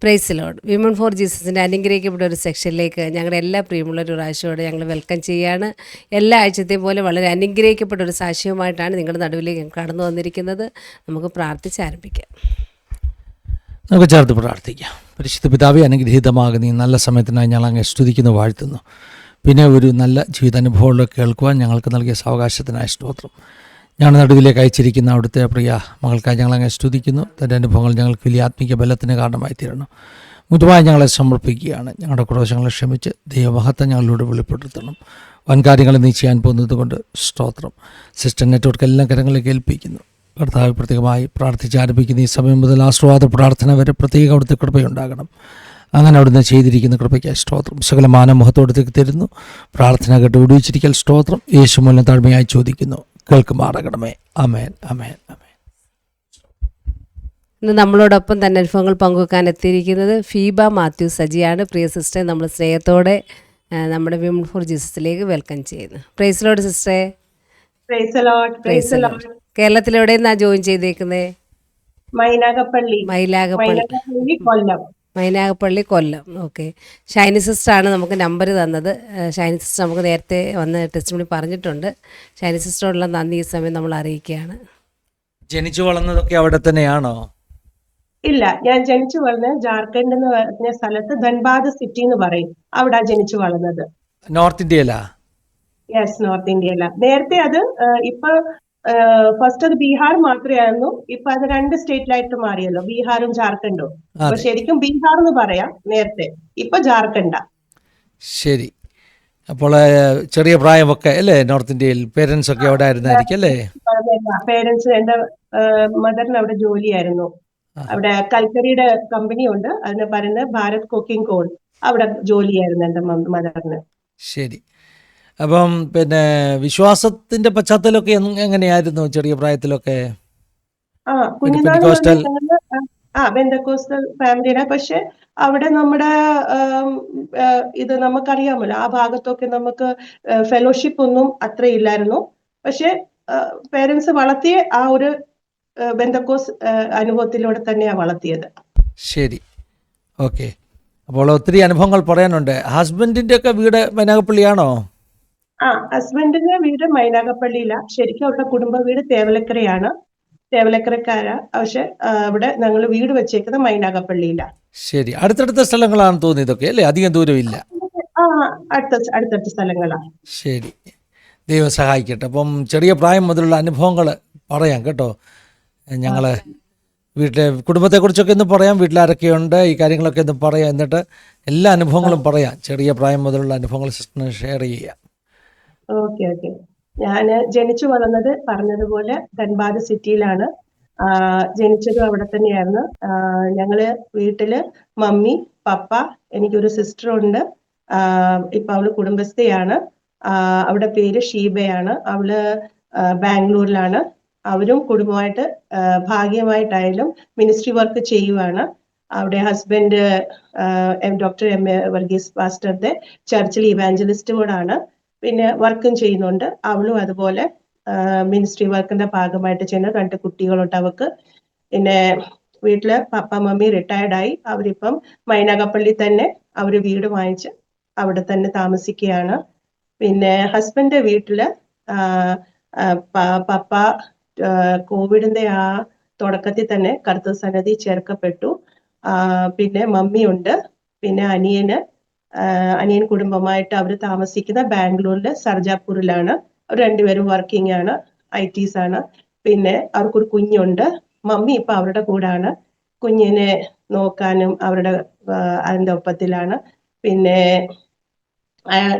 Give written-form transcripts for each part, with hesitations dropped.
Price Lord. Women for ജീസസിൻ്റെ അനുഗ്രഹിക്കപ്പെട്ട ഒരു സെക്ഷനിലേക്ക് ഞങ്ങളുടെ എല്ലാ പ്രിയമുള്ള ഒരു പ്രാവശ്യമോടെ ഞങ്ങൾ വെൽക്കം ചെയ്യാണ്. എല്ലാ ആഴ്ചത്തെയും പോലെ വളരെ അനുഗ്രഹിക്കപ്പെട്ട ഒരു സാക്ഷ്യവുമായിട്ടാണ് നിങ്ങളുടെ നടുവിലേക്ക് കടന്നു വന്നിരിക്കുന്നത്. നമുക്ക് പ്രാർത്ഥിച്ച് ആരംഭിക്കാം. നമുക്ക് ചേർത്ത് പ്രാർത്ഥിക്കാം. പരിശുദ്ധ പിതാവേ, അനുഗ്രഹീതമാകുന്ന ഈ നല്ല സമയത്തിനായി ഞങ്ങൾ അങ്ങ് സ്തുതിക്കുന്നു, വാഴ്ത്തുന്നു. പിന്നെ ഒരു നല്ല ജീവിതാനുഭവങ്ങൾ കേൾക്കുവാൻ ഞങ്ങൾക്ക് നൽകിയ സാവകാശത്തിനായി സ്തോത്രം. ഞങ്ങളുടെ നടുവിലേക്ക് അയച്ചിരിക്കുന്ന അവിടുത്തെ പ്രിയ മകൾക്കായി ഞങ്ങളങ്ങ് സ്തുതിക്കുന്നു. തൻ്റെ അനുഭവങ്ങൾ ഞങ്ങൾക്ക് വലിയ ആത്മീയ ബലത്തിന് കാരണമായി തീരണം. മുതുവായി ഞങ്ങളെ സമർപ്പിക്കുകയാണ്. ഞങ്ങളുടെ കുറവശങ്ങളെ ക്ഷമിച്ച് ദൈവമഹത്വം ഞങ്ങളിലൂടെ വെളിപ്പെടുത്തണം. വൻകാര്യങ്ങൾ നീ ചെയ്യാൻ പോകുന്നത് കൊണ്ട് സ്തോത്രം. സിസ്റ്റർ നെറ്റ്വർക്ക് എല്ലാ കരങ്ങളിലേക്ക് ഏൽപ്പിക്കുന്നു. കർത്താവ് പ്രത്യേകമായി പ്രാർത്ഥിച്ച് ആരംഭിക്കുന്ന ഈ സമയം മുതൽ ആശ്വാദ പ്രാർത്ഥന വരെ പ്രത്യേക അവിടുത്തെ കൃപയുണ്ടാകണം. അങ്ങനെ അവിടുന്ന് ചെയ്തിരിക്കുന്ന കൃപയ്ക്ക് സ്തോത്രം. സകലമാന മുഖത്തോടത്തേക്ക് തരുന്നു. പ്രാർത്ഥന കേട്ട് വിടുവിച്ചിരിക്കൽ സ്തോത്രം. യേശു മൂലം താഴ്മയായി ചോദിക്കുന്നു, കേൾക്കുമാറാകണമേ. ആമേൻ, ആമേൻ, ആമേൻ. ഇന്ന് നമ്മളോടൊപ്പം തന്നെ അനുഭവങ്ങൾ പങ്കുവെക്കാൻ എത്തിയിരിക്കുന്നത് ഫീബ മാത്യു സജിയാണ്. പ്രിയ സിസ്റ്ററെ നമ്മൾ സ്നേഹത്തോടെ നമ്മുടെ വിമൺ ഫോർ ജീസസിലേക്ക് വെൽക്കം ചെയ്യുന്നു. പ്രൈസ് ലോർഡ് സിസ്റ്ററെ. കേരളത്തിലെവിടെ നിന്നാ ജോയിൻ ചെയ്തേക്കുന്നത്? മൈനാഗപ്പള്ളി, കൊല്ലം. ഓക്കെ. ഷൈനി സിസ്റ്ററാണ് നമുക്ക് നമ്പർ തന്നത്. ഷൈനി സിസ്റ്റർ നമുക്ക് നേരത്തെ വന്ന് ടെസ്റ്റിമണി പറഞ്ഞിട്ടുണ്ട്. ഷൈനി സിസ്റ്ററോടുള്ള നന്ദി ഈ സമയം നമ്മൾ അറിയിക്കുകയാണ്. ജനിച്ചു വളർന്നതൊക്കെ അവിടെ തന്നെയാണോ? ഇല്ല, ഞാൻ ജനിച്ചു വളർന്നത് ജാർഖണ്ഡ് എന്ന് പറഞ്ഞ സ്ഥലത്ത് ധൻബാദ് സിറ്റി എന്ന് പറയും. അവിടെ ജനിച്ചു വളർന്നത്. നോർത്ത് ഇന്ത്യയിലാ? യെസ്, നോർത്ത് ഇന്ത്യയില. നേരത്തെ അത് ഇപ്പൊ ഫസ്റ്റ് അത് ബീഹാർ മാത്രമായിരുന്നു. ഇപ്പൊ അത് 2 സ്റ്റേറ്റിലായിട്ട് മാറിയല്ലോ, ബീഹാറും ജാർഖണ്ഡും. അപ്പൊ ശരിക്കും ബീഹാർ എന്ന് പറയാം നേരത്തെ, ഇപ്പൊ ജാർഖണ്ഡാ. ശരി. അപ്പോൾ ചെറിയ പ്രായമൊക്കെ അല്ലേ നോർത്ത് ഇന്ത്യയിൽ? പേരൻസ് ഒക്കെ അവിടെ ആയിരുന്നായിരിക്കും അല്ലേ? പേരൻസ്, എന്റെ മദറിന് അവിടെ ജോലിയായിരുന്നു. അവിടെ കൽക്കരിയുടെ കമ്പനി ഉണ്ട്, അതിന് പറയുന്നത് ഭാരത് കുക്കിംഗ് കോൾ. അവിടെ ജോലിയായിരുന്നു എന്റെ മദറിന്. ശരി. അപ്പം പിന്നെ വിശ്വാസത്തിന്റെ പശ്ചാത്തലമൊക്കെ എങ്ങനെയായിരുന്നു ചെറിയ പ്രായത്തിലൊക്കെ? ബെന്തക്കോസ്റ്റൽ ഫാമിലിയുടെ. പക്ഷെ അവിടെ നമ്മുടെ ഇത് നമുക്കറിയാമല്ലോ, ആ ഭാഗത്തൊക്കെ നമുക്ക് ഫെലോഷിപ്പ് ഒന്നും അത്ര ഇല്ലായിരുന്നു. പക്ഷെ പേരൻസ് വളർത്തിയ ആ ഒരു ബെന്തക്കോസ് അനുഭവത്തിലൂടെ തന്നെയാണ് വളർത്തിയത്. ശരി, ഓക്കെ. അപ്പോൾ ഒത്തിരി അനുഭവങ്ങൾ പറയാനുണ്ട്. ഹസ്ബൻഡിന്റെ ഒക്കെ വീട് മൈനാഗപ്പള്ളിയാണോ? ഹസ്ബൻഡിന്റെ വീട് മൈനാഗപ്പള്ളിയില. ശരിക്കും അവരുടെ കുടുംബ വീട് തേവലക്കരയാണ്, തേവലക്കരക്കാരാ. പക്ഷെ അവിടെ ഞങ്ങൾ വീട് വെച്ചേക്കുന്നത് മൈനാഗപ്പള്ളിയില. ശരി, അടുത്തടുത്ത സ്ഥലങ്ങളാണെന്ന് തോന്നി ഇതൊക്കെ അല്ലേ? അധികം ദൂരമില്ല. അടുത്തടുത്ത സ്ഥലങ്ങളാണ്. ശരി, ദൈവം സഹായിക്കട്ടെ. അപ്പം ചെറിയ പ്രായം മുതലുള്ള അനുഭവങ്ങൾ പറയാം കേട്ടോ. ഞങ്ങള് വീട്ടിലെ കുടുംബത്തെക്കുറിച്ചൊക്കെ ഒന്ന് പറയാം, വീട്ടിലാരൊക്കെയുണ്ട്, ഈ കാര്യങ്ങളൊക്കെ ഒന്ന് പറയാം. എന്നിട്ട് എല്ലാ അനുഭവങ്ങളും പറയാം. ചെറിയ പ്രായം മുതലുള്ള അനുഭവങ്ങൾ സിസ്റ്ററിന് ഷെയർ ചെയ്യാം. ഓക്കെ. ഞാന് ജനിച്ചു വളർന്നത് പറഞ്ഞതുപോലെ ധൻബാദ് സിറ്റിയിലാണ്. ജനിച്ചതും അവിടെ തന്നെയായിരുന്നു. ഞങ്ങള് വീട്ടില് മമ്മി, പപ്പ, എനിക്കൊരു സിസ്റ്റർ ഉണ്ട്. ഇപ്പൊ അവള് കുടുംബസ്ഥയാണ്. അവിടെ പേര് ഷീബയാണ്. അവള് ബാംഗ്ലൂരിലാണ്. അവരും കുടുംബമായിട്ട് ഭാഗ്യമായിട്ടായാലും മിനിസ്ട്രി വർക്ക് ചെയ്യുവാണ്. അവിടെ ഹസ്ബൻഡ് ഡോക്ടർ M.A. വർഗീസ് പാസ്റ്ററുടെ ചർച്ചിൽ ഇവാഞ്ചലിസ്റ്റ് കൂടാണ്. പിന്നെ വർക്കും ചെയ്യുന്നുണ്ട്. അവളും അതുപോലെ മിനിസ്ട്രി വർക്കിന്റെ ഭാഗമായിട്ട് ചെയ്യുന്ന 2 കുട്ടികളുണ്ട് അവർക്ക്. പിന്നെ വീട്ടില് പപ്പ മമ്മി റിട്ടയർഡായി. അവരിപ്പം മൈനാഗപ്പള്ളി തന്നെ അവര് വീട് വാങ്ങിച്ച് അവിടെ തന്നെ താമസിക്കുകയാണ്. പിന്നെ ഹസ്ബൻഡിന്റെ വീട്ടില് പപ്പ കോവിഡിന്റെ ആ തുടക്കത്തിൽ തന്നെ കർത്തൃ സന്നിധി ചേർക്കപ്പെട്ടു. പിന്നെ മമ്മിയുണ്ട്. പിന്നെ അനിയൻ കുടുംബമായിട്ട് അവർ താമസിക്കുന്ന ബാംഗ്ലൂരിലെ സർജാപൂരിലാണ്. അവർ 2 പേരും വർക്കിംഗ് ആണ്, ITs ആണ്. പിന്നെ അവർക്കൊരു കുഞ്ഞുണ്ട്. മമ്മി ഇപ്പൊ അവരുടെ കൂടാണ്, കുഞ്ഞിനെ നോക്കാനും അതിന്റെ ഒപ്പത്തിലാണ്. പിന്നെ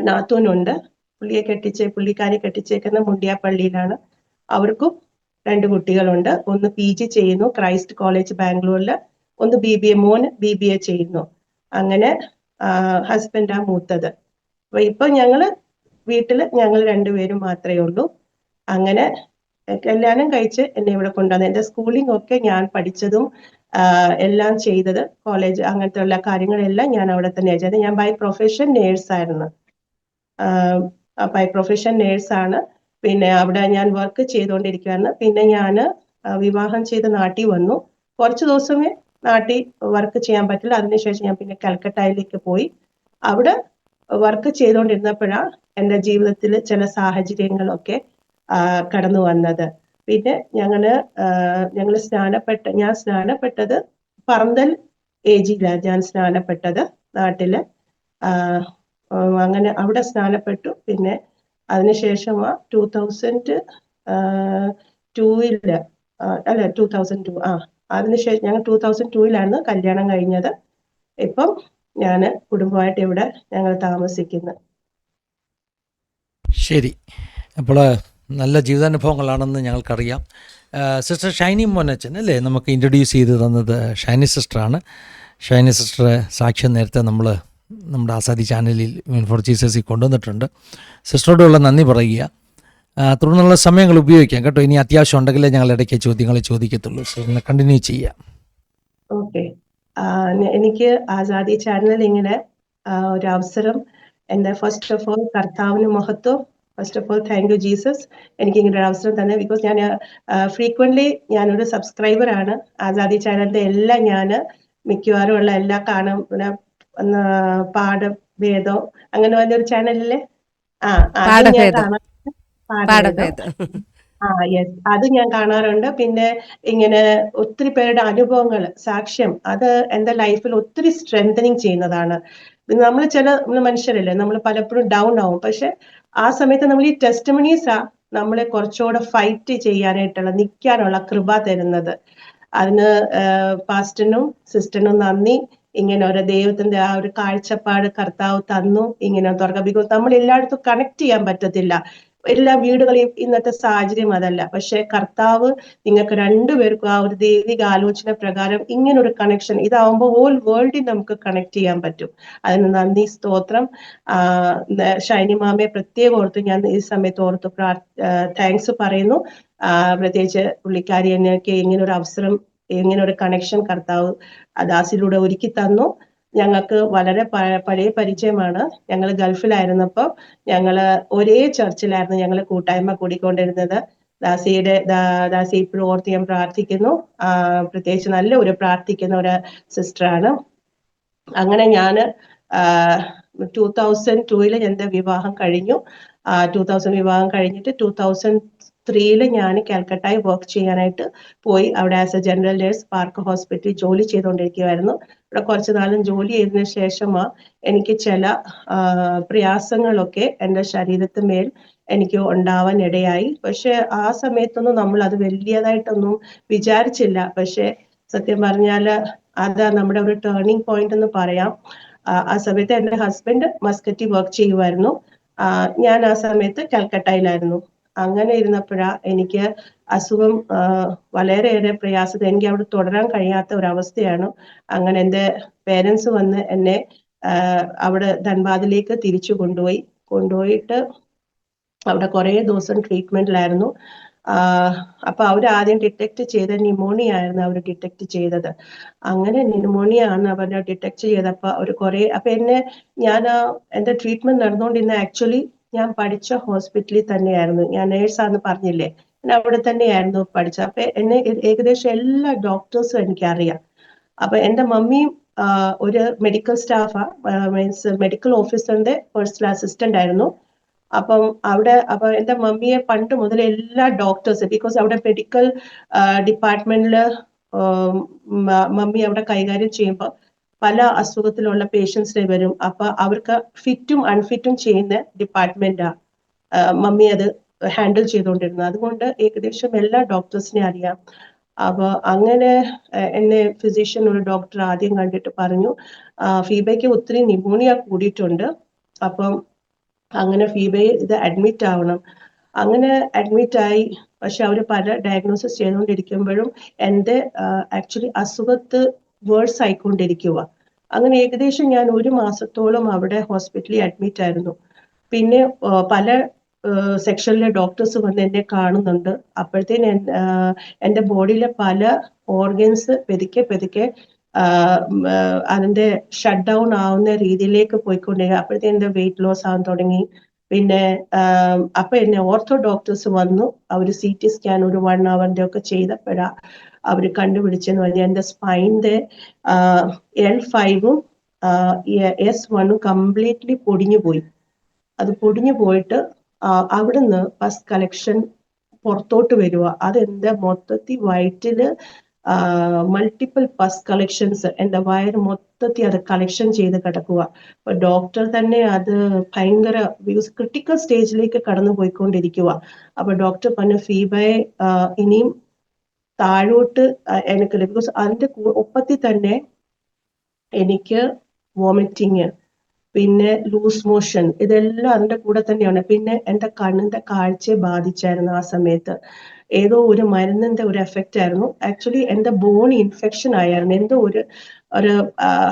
നാത്തൂനുണ്ട്. പുള്ളിക്കാരി കെട്ടിച്ചേക്കുന്ന മുണ്ടിയാപ്പള്ളിയിലാണ്. അവർക്കും 2 കുട്ടികളുണ്ട്. ഒന്ന് PG ചെയ്യുന്നു ക്രൈസ്റ്റ് കോളേജ് ബാംഗ്ലൂരിൽ. ഒന്ന് മോൻ BBA ചെയ്യുന്നു. അങ്ങനെ ഹസ്ബൻഡാ മൂത്തത്. അപ്പൊ ഇപ്പൊ വീട്ടില് ഞങ്ങൾ 2 പേരും മാത്രമേ ഉള്ളൂ. അങ്ങനെ കല്യാണം കഴിച്ച് എന്നെ ഇവിടെ കൊണ്ടുവന്നു. എന്റെ സ്കൂളിംഗ് ഒക്കെ ഞാൻ പഠിച്ചതും എല്ലാം ചെയ്തത്, കോളേജ് അങ്ങനത്തെ ഉള്ള കാര്യങ്ങളെല്ലാം ഞാൻ അവിടെ തന്നെയാണ് ചെയ്തത്. ഞാൻ ബൈ പ്രൊഫഷൻ നേഴ്സായിരുന്നു. പിന്നെ അവിടെ ഞാൻ വർക്ക് ചെയ്തുകൊണ്ടിരിക്കുകയാണ്. പിന്നെ ഞാൻ വിവാഹം ചെയ്ത് നാട്ടിൽ വന്നു. കുറച്ച് ദിവസമേ നാട്ടിൽ വർക്ക് ചെയ്യാൻ പറ്റില്ല. അതിനുശേഷം ഞാൻ പിന്നെ കൽക്കട്ടയിലേക്ക് പോയി. അവിടെ വർക്ക് ചെയ്തുകൊണ്ടിരുന്നപ്പോഴാണ് എൻ്റെ ജീവിതത്തിൽ ചില സാഹചര്യങ്ങളൊക്കെ കടന്നു വന്നത്. പിന്നെ ഞാൻ സ്നാനപ്പെട്ടത് പറന്തൽ ഏജിയിലാണ് ഞാൻ സ്നാനപ്പെട്ടത് നാട്ടില്. അങ്ങനെ അവിടെ സ്നാനപ്പെട്ടു. പിന്നെ അതിനുശേഷം 2002 അല്ല 2002 അതിനുശേഷം ഞങ്ങൾ 2002 കല്യാണം കഴിഞ്ഞത്. ഇപ്പം ഞാൻ കുടുംബമായിട്ട് ഇവിടെ ഞങ്ങൾ താമസിക്കുന്നു. ശരി. അപ്പോൾ നല്ല ജീവിതാനുഭവങ്ങളാണെന്ന് ഞങ്ങൾക്കറിയാം. സിസ്റ്റർ ഷൈനി മോനച്ചൻ അല്ലേ നമുക്ക് ഇൻട്രൊഡ്യൂസ് ചെയ്ത് തന്നത്? ഷൈനി സിസ്റ്ററാണ്. ഷൈനി സിസ്റ്ററെ സാക്ഷ്യം നേരത്തെ നമ്മുടെ ആസാദി ചാനലിൽ വിൻ ഫോർ ജീസസിൽ കൊണ്ടുവന്നിട്ടുണ്ട്. സിസ്റ്ററോടുള്ള നന്ദി പറയുക. തുടർന്നുള്ള സമയങ്ങൾ ഉപയോഗിക്കാം കേട്ടോ. ഇനി അത്യാവശ്യം ഉണ്ടെങ്കിലേ ഞങ്ങൾ ഇടയ്ക്ക് ചോദ്യങ്ങൾ ചോദിക്കത്തുള്ളൂ. സിസ്റ്ററിനെ കണ്ടിന്യൂ ചെയ്യാം. ഓക്കെ. എനിക്ക് ആസാദി ചാനലിൽ ഇങ്ങനെ ഒരു അവസരം, എൻ്റെ ഫസ്റ്റ് ഓഫ് ഓൾ കർത്താവിന് മഹത്വം. First of all thank you Jesus, എനിക്ക് ഇങ്ങനെ ഒരു അവസരം തന്നെ. ബിക്കോസ് ഞാൻ ഫ്രീക്വൻ്റ്ലി ഞാനൊരു സബ്സ്ക്രൈബറാണ്. ആസാദി ചാനലിൻ്റെ എല്ലാം ഞാൻ മിക്കവാറും ഉള്ള എല്ലാം കാണും. പിന്നെ പാഠഭേദം അങ്ങനെ വലിയൊരു ചാനലിലെ അത് ഞാൻ കാണാറുണ്ട്. യെസ്, അത് ഞാൻ കാണാറുണ്ട്. പിന്നെ ഇങ്ങനെ ഒത്തിരി പേരുടെ അനുഭവങ്ങൾ, സാക്ഷ്യം, അത് എൻ്റെ ലൈഫിൽ ഒത്തിരി സ്ട്രെങ്തനിങ് ചെയ്യുന്നതാണ്. നമ്മൾ മനുഷ്യരല്ലേ, നമ്മൾ പലപ്പോഴും ഡൗൺ ആവും. പക്ഷെ ആ സമയത്ത് നമ്മൾ ഈ ടെസ്റ്റിമണീസാ നമ്മളെ കുറച്ചുകൂടെ ഫൈറ്റ് ചെയ്യാനായിട്ടുള്ള, നിൽക്കാനുള്ള കൃപ തരുന്നത്. അതിന് പാസ്റ്ററിനും സിസ്റ്ററിനും നന്ദി. ഇങ്ങനെ ഒരു ദൈവത്തിന്റെ ആ ഒരു കാഴ്ചപ്പാട് കർത്താവ് തന്നു, ഇങ്ങനെ തുറക്കാം. ബിക്കോസ് നമ്മൾ എല്ലായിടത്തും കണക്ട് ചെയ്യാൻ പറ്റത്തില്ല. എല്ലാ വീടുകളെയും ഇന്നത്തെ സാഹചര്യം അതല്ല. പക്ഷെ കർത്താവ് നിങ്ങൾക്ക് രണ്ടുപേർക്കും ആ ഒരു ദൈവിക ആലോചന പ്രകാരം ഇങ്ങനെ ഒരു കണക്ഷൻ, ഇതാവുമ്പോൾ ഹോൾ വേൾഡിൽ നമുക്ക് കണക്ട് ചെയ്യാൻ പറ്റും. അതിന് നന്ദി, സ്തോത്രം. ഷൈനി മാമയെ പ്രത്യേകം ഓർത്ത് ഞാൻ ഈ സമയത്ത് ഓർത്ത് താങ്ക്സ് പറയുന്നു. പ്രത്യേകിച്ച് പുള്ളിക്കാരി എനിക്ക് ഇങ്ങനെ ഒരു അവസരം, ഇങ്ങനെ ഒരു കണക്ഷൻ കർത്താവ് ദാസിലൂടെ ഒരുക്കി തന്നു. ഞങ്ങൾക്ക് വളരെ പഴയ പരിചയമാണ്. ഞങ്ങൾ ഗൾഫിലായിരുന്നപ്പോൾ ഞങ്ങള് ഒരേ ചർച്ചിലായിരുന്നു ഞങ്ങൾ കൂട്ടായ്മ കൂടിക്കൊണ്ടിരുന്നത്. ദാസി ഇപ്പോഴും ഓർത്ത് ഞാൻ പ്രാർത്ഥിക്കുന്നു. പ്രത്യേകിച്ച് നല്ല ഒരു പ്രാർത്ഥിക്കുന്ന ഒരു സിസ്റ്ററാണ്. അങ്ങനെ ഞാന് 2002 എന്റെ വിവാഹം കഴിഞ്ഞു. 2000 വിവാഹം കഴിഞ്ഞിട്ട് 2003 ഞാൻ കാൽക്കട്ടയിൽ വർക്ക് ചെയ്യാനായിട്ട് പോയി. അവിടെ as A general nurse park ഹോസ്പിറ്റലിൽ ജോലി ചെയ്തുകൊണ്ടിരിക്കുകയായിരുന്നു. ഇവിടെ കുറച്ചു നാളും ജോലി ചെയ്തതിനു ശേഷമാണ് എനിക്ക് ചില പ്രയാസങ്ങളൊക്കെ എൻ്റെ ശരീരത്തിന്മേൽ എനിക്ക് ഉണ്ടാവാൻ ഇടയായി. പക്ഷെ ആ സമയത്തൊന്നും നമ്മൾ അത് വലിയതായിട്ടൊന്നും വിചാരിച്ചില്ല. പക്ഷെ സത്യം പറഞ്ഞാല് അത് നമ്മുടെ ഒരു ടേണിംഗ് പോയിന്റ് എന്ന് പറയാം. ആ സമയത്ത് എൻ്റെ ഹസ്ബൻഡ് മസ്കറ്റിൽ വർക്ക് ചെയ്യുമായിരുന്നു. ഞാൻ ആ സമയത്ത് കൽക്കട്ടയിലായിരുന്നു. അങ്ങനെ ഇരുന്നപ്പോഴാ എനിക്ക് അസുഖം വളരെയേറെ പ്രയാസത്തിൽ എനിക്ക് അവിടെ തുടരാൻ കഴിയാത്ത ഒരവസ്ഥയാണ്. അങ്ങനെ എൻ്റെ പേരൻസ് വന്ന് എന്നെ അവിടെ ധൻബാദിലേക്ക് തിരിച്ചു കൊണ്ടുപോയിട്ട് അവിടെ കുറേ ദിവസം ട്രീറ്റ്മെന്റിലായിരുന്നു. അപ്പൊ അവർ ആദ്യം ഡിറ്റക്ട് ചെയ്ത ന്യൂമോണിയ ആയിരുന്നു അവർ ഡിറ്റക്ട് ചെയ്തത്. അങ്ങനെ ന്യൂമോണിയ ആണ് അവർ ഡിറ്റക്ട് ചെയ്തപ്പോ അവർ അപ്പൊ എന്റെ ട്രീറ്റ്മെന്റ് നടന്നുകൊണ്ടിരുന്ന ആക്ച്വലി ഞാൻ പഠിച്ച ഹോസ്പിറ്റലിൽ തന്നെയായിരുന്നു. ഞാൻ നേഴ്സാന്ന് പറഞ്ഞില്ലേ, ഞാൻ അവിടെ തന്നെയായിരുന്നു പഠിച്ചത്. അപ്പൊ എന്നെ ഏകദേശം എല്ലാ ഡോക്ടേഴ്സും എനിക്കറിയാം. അപ്പൊ എന്റെ മമ്മിയും ഒരു മെഡിക്കൽ സ്റ്റാഫാ, മീൻസ് മെഡിക്കൽ ഓഫീസറിന്റെ പേഴ്സണൽ അസിസ്റ്റന്റ് ആയിരുന്നു. അപ്പൊ എന്റെ മമ്മിയെ പണ്ട് മുതൽ എല്ലാ ഡോക്ടേഴ്സ്, ബിക്കോസ് അവിടെ മെഡിക്കൽ ഡിപ്പാർട്ട്മെന്റില് മമ്മി അവിടെ കൈകാര്യം ചെയ്യുമ്പോൾ പല അസുഖത്തിലുള്ള പേഷ്യൻസിനെ വരും. അപ്പൊ അവർക്ക് ഫിറ്റും അൺഫിറ്റും ചെയ്യുന്ന ഡിപ്പാർട്ട്മെന്റാ മമ്മി അത് ഹാൻഡിൽ ചെയ്തുകൊണ്ടിരുന്നത്. അതുകൊണ്ട് ഏകദേശം എല്ലാ ഡോക്ടേഴ്സിനെ അറിയാം. അപ്പൊ അങ്ങനെ എന്നെ ഫിസിഷ്യൻ ഒരു ഡോക്ടർ ആദ്യം കണ്ടിട്ട് പറഞ്ഞു, ഫീബയ്ക്ക് ഒത്തിരി ന്യൂമോണിയ കൂടിയിട്ടുണ്ട്. അപ്പം അങ്ങനെ ഫീബയെ ഇത് അഡ്മിറ്റ് ആവണം. അങ്ങനെ അഡ്മിറ്റ് ആയി. പക്ഷെ അവർ പല ഡയഗ്നോസിസ് ചെയ്തുകൊണ്ടിരിക്കുമ്പോഴും എൻ്റെ ആക്ച്വലി അസുഖത്ത് വേഴ്സ് ആയിക്കൊണ്ടിരിക്കുക. അങ്ങനെ ഏകദേശം ഞാൻ 1 മാസത്തോളം അവിടെ ഹോസ്പിറ്റലിൽ അഡ്മിറ്റ് ആയിരുന്നു. പിന്നെ പല സെക്ഷനിലെ ഡോക്ടേഴ്സ് വന്ന് എന്നെ കാണുന്നുണ്ട്. അപ്പോഴത്തേന് എൻ്റെ ബോഡിയിലെ പല ഓർഗൻസ് പെതുക്കെ അതിന്റെ ഷട്ട് ഡൗൺ ആവുന്ന രീതിയിലേക്ക് പോയിക്കൊണ്ടിരിക്കുക. അപ്പോഴത്തേന് എൻ്റെ വെയിറ്റ് ലോസ് ആവാൻ തുടങ്ങി. പിന്നെ അപ്പൊ എന്നെ ഓർത്തോ ഡോക്ടേഴ്സ് വന്നു. അവർ CT സ്കാൻ ഒരു 1 hour ഒക്കെ ചെയ്തപ്പോഴാ അവർ കണ്ടുപിടിച്ചെന്ന് പറഞ്ഞാൽ എൻ്റെ സ്പൈനിൻ്റെ L5-ഉം S1-ഉം കംപ്ലീറ്റ്ലി പൊടിഞ്ഞു പോയി. അത് പൊടിഞ്ഞു പോയിട്ട് അവിടുന്ന് പസ് കളക്ഷൻ പുറത്തോട്ട് വരിക. അതെന്റെ മൊത്തത്തിൽ വയറ്റില് മൾട്ടിപ്പിൾ പസ് കളക്ഷൻസ്, എൻ്റെ വയറ് മൊത്തത്തിൽ അത് കളക്ഷൻ ചെയ്ത് കിടക്കുക. അപ്പൊ ഡോക്ടർ തന്നെ അത് ഭയങ്കര ക്രിട്ടിക്കൽ സ്റ്റേജിലേക്ക് കടന്നു പോയിക്കൊണ്ടിരിക്കുക. അപ്പൊ ഡോക്ടർ പറഞ്ഞു ഫീബയെ ഇനിയും താഴോട്ട് എനിക്ക്, ബിക്കോസ് അതിന്റെ ഒപ്പത്തിൽ തന്നെ എനിക്ക് വോമിറ്റിങ്, പിന്നെ ലൂസ് മോഷൻ, ഇതെല്ലാം അതിന്റെ കൂടെ തന്നെയാണ്. പിന്നെ എൻ്റെ കണ്ണിന്റെ കാഴ്ചയെ ബാധിച്ചായിരുന്നു ആ സമയത്ത്. ഏതോ ഒരു മരുന്നിന്റെ ഒരു എഫക്റ്റ് ആയിരുന്നു. ആക്ച്വലി എൻ്റെ ബോൺ ഇൻഫെക്ഷൻ ആയിരുന്നു. എന്തോ ഒരു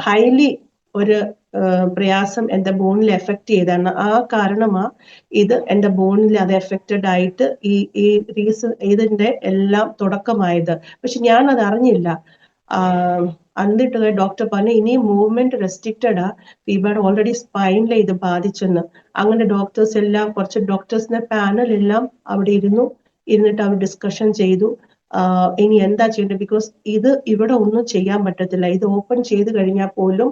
ഹൈലി ഒരു പ്രയാസം എൻ്റെ ബോണിൽ എഫക്റ്റ് ചെയ്താണ്. ആ കാരണമാ ഇത് എൻ്റെ ബോണിൽ അത് എഫക്റ്റഡ് ആയിട്ട് ഈ റീസൺ ഇതിന്റെ എല്ലാം തുടക്കമായത്. പക്ഷെ ഞാൻ അത് അറിഞ്ഞില്ല. എന്നിട്ട് ഡോക്ടർ പറഞ്ഞു ഇനി മൂവ്മെന്റ് റെസ്ട്രിക്റ്റഡാ, ഫീബയുടെ ഓൾറെഡി സ്പൈനിലെ ഇത് ബാധിച്ചെന്ന്. അങ്ങനെ ഡോക്ടേഴ്സ് എല്ലാം, കുറച്ച് ഡോക്ടേഴ്സിന്റെ പാനൽ എല്ലാം അവിടെ ഇരുന്നിട്ട് അവർ ഡിസ്കഷൻ ചെയ്തു ഇനി എന്താ ചെയ്യേണ്ടത്. ബിക്കോസ് ഇത് ഇവിടെ ഒന്നും ചെയ്യാൻ പറ്റത്തില്ല. ഇത് ഓപ്പൺ ചെയ്ത് കഴിഞ്ഞാൽ പോലും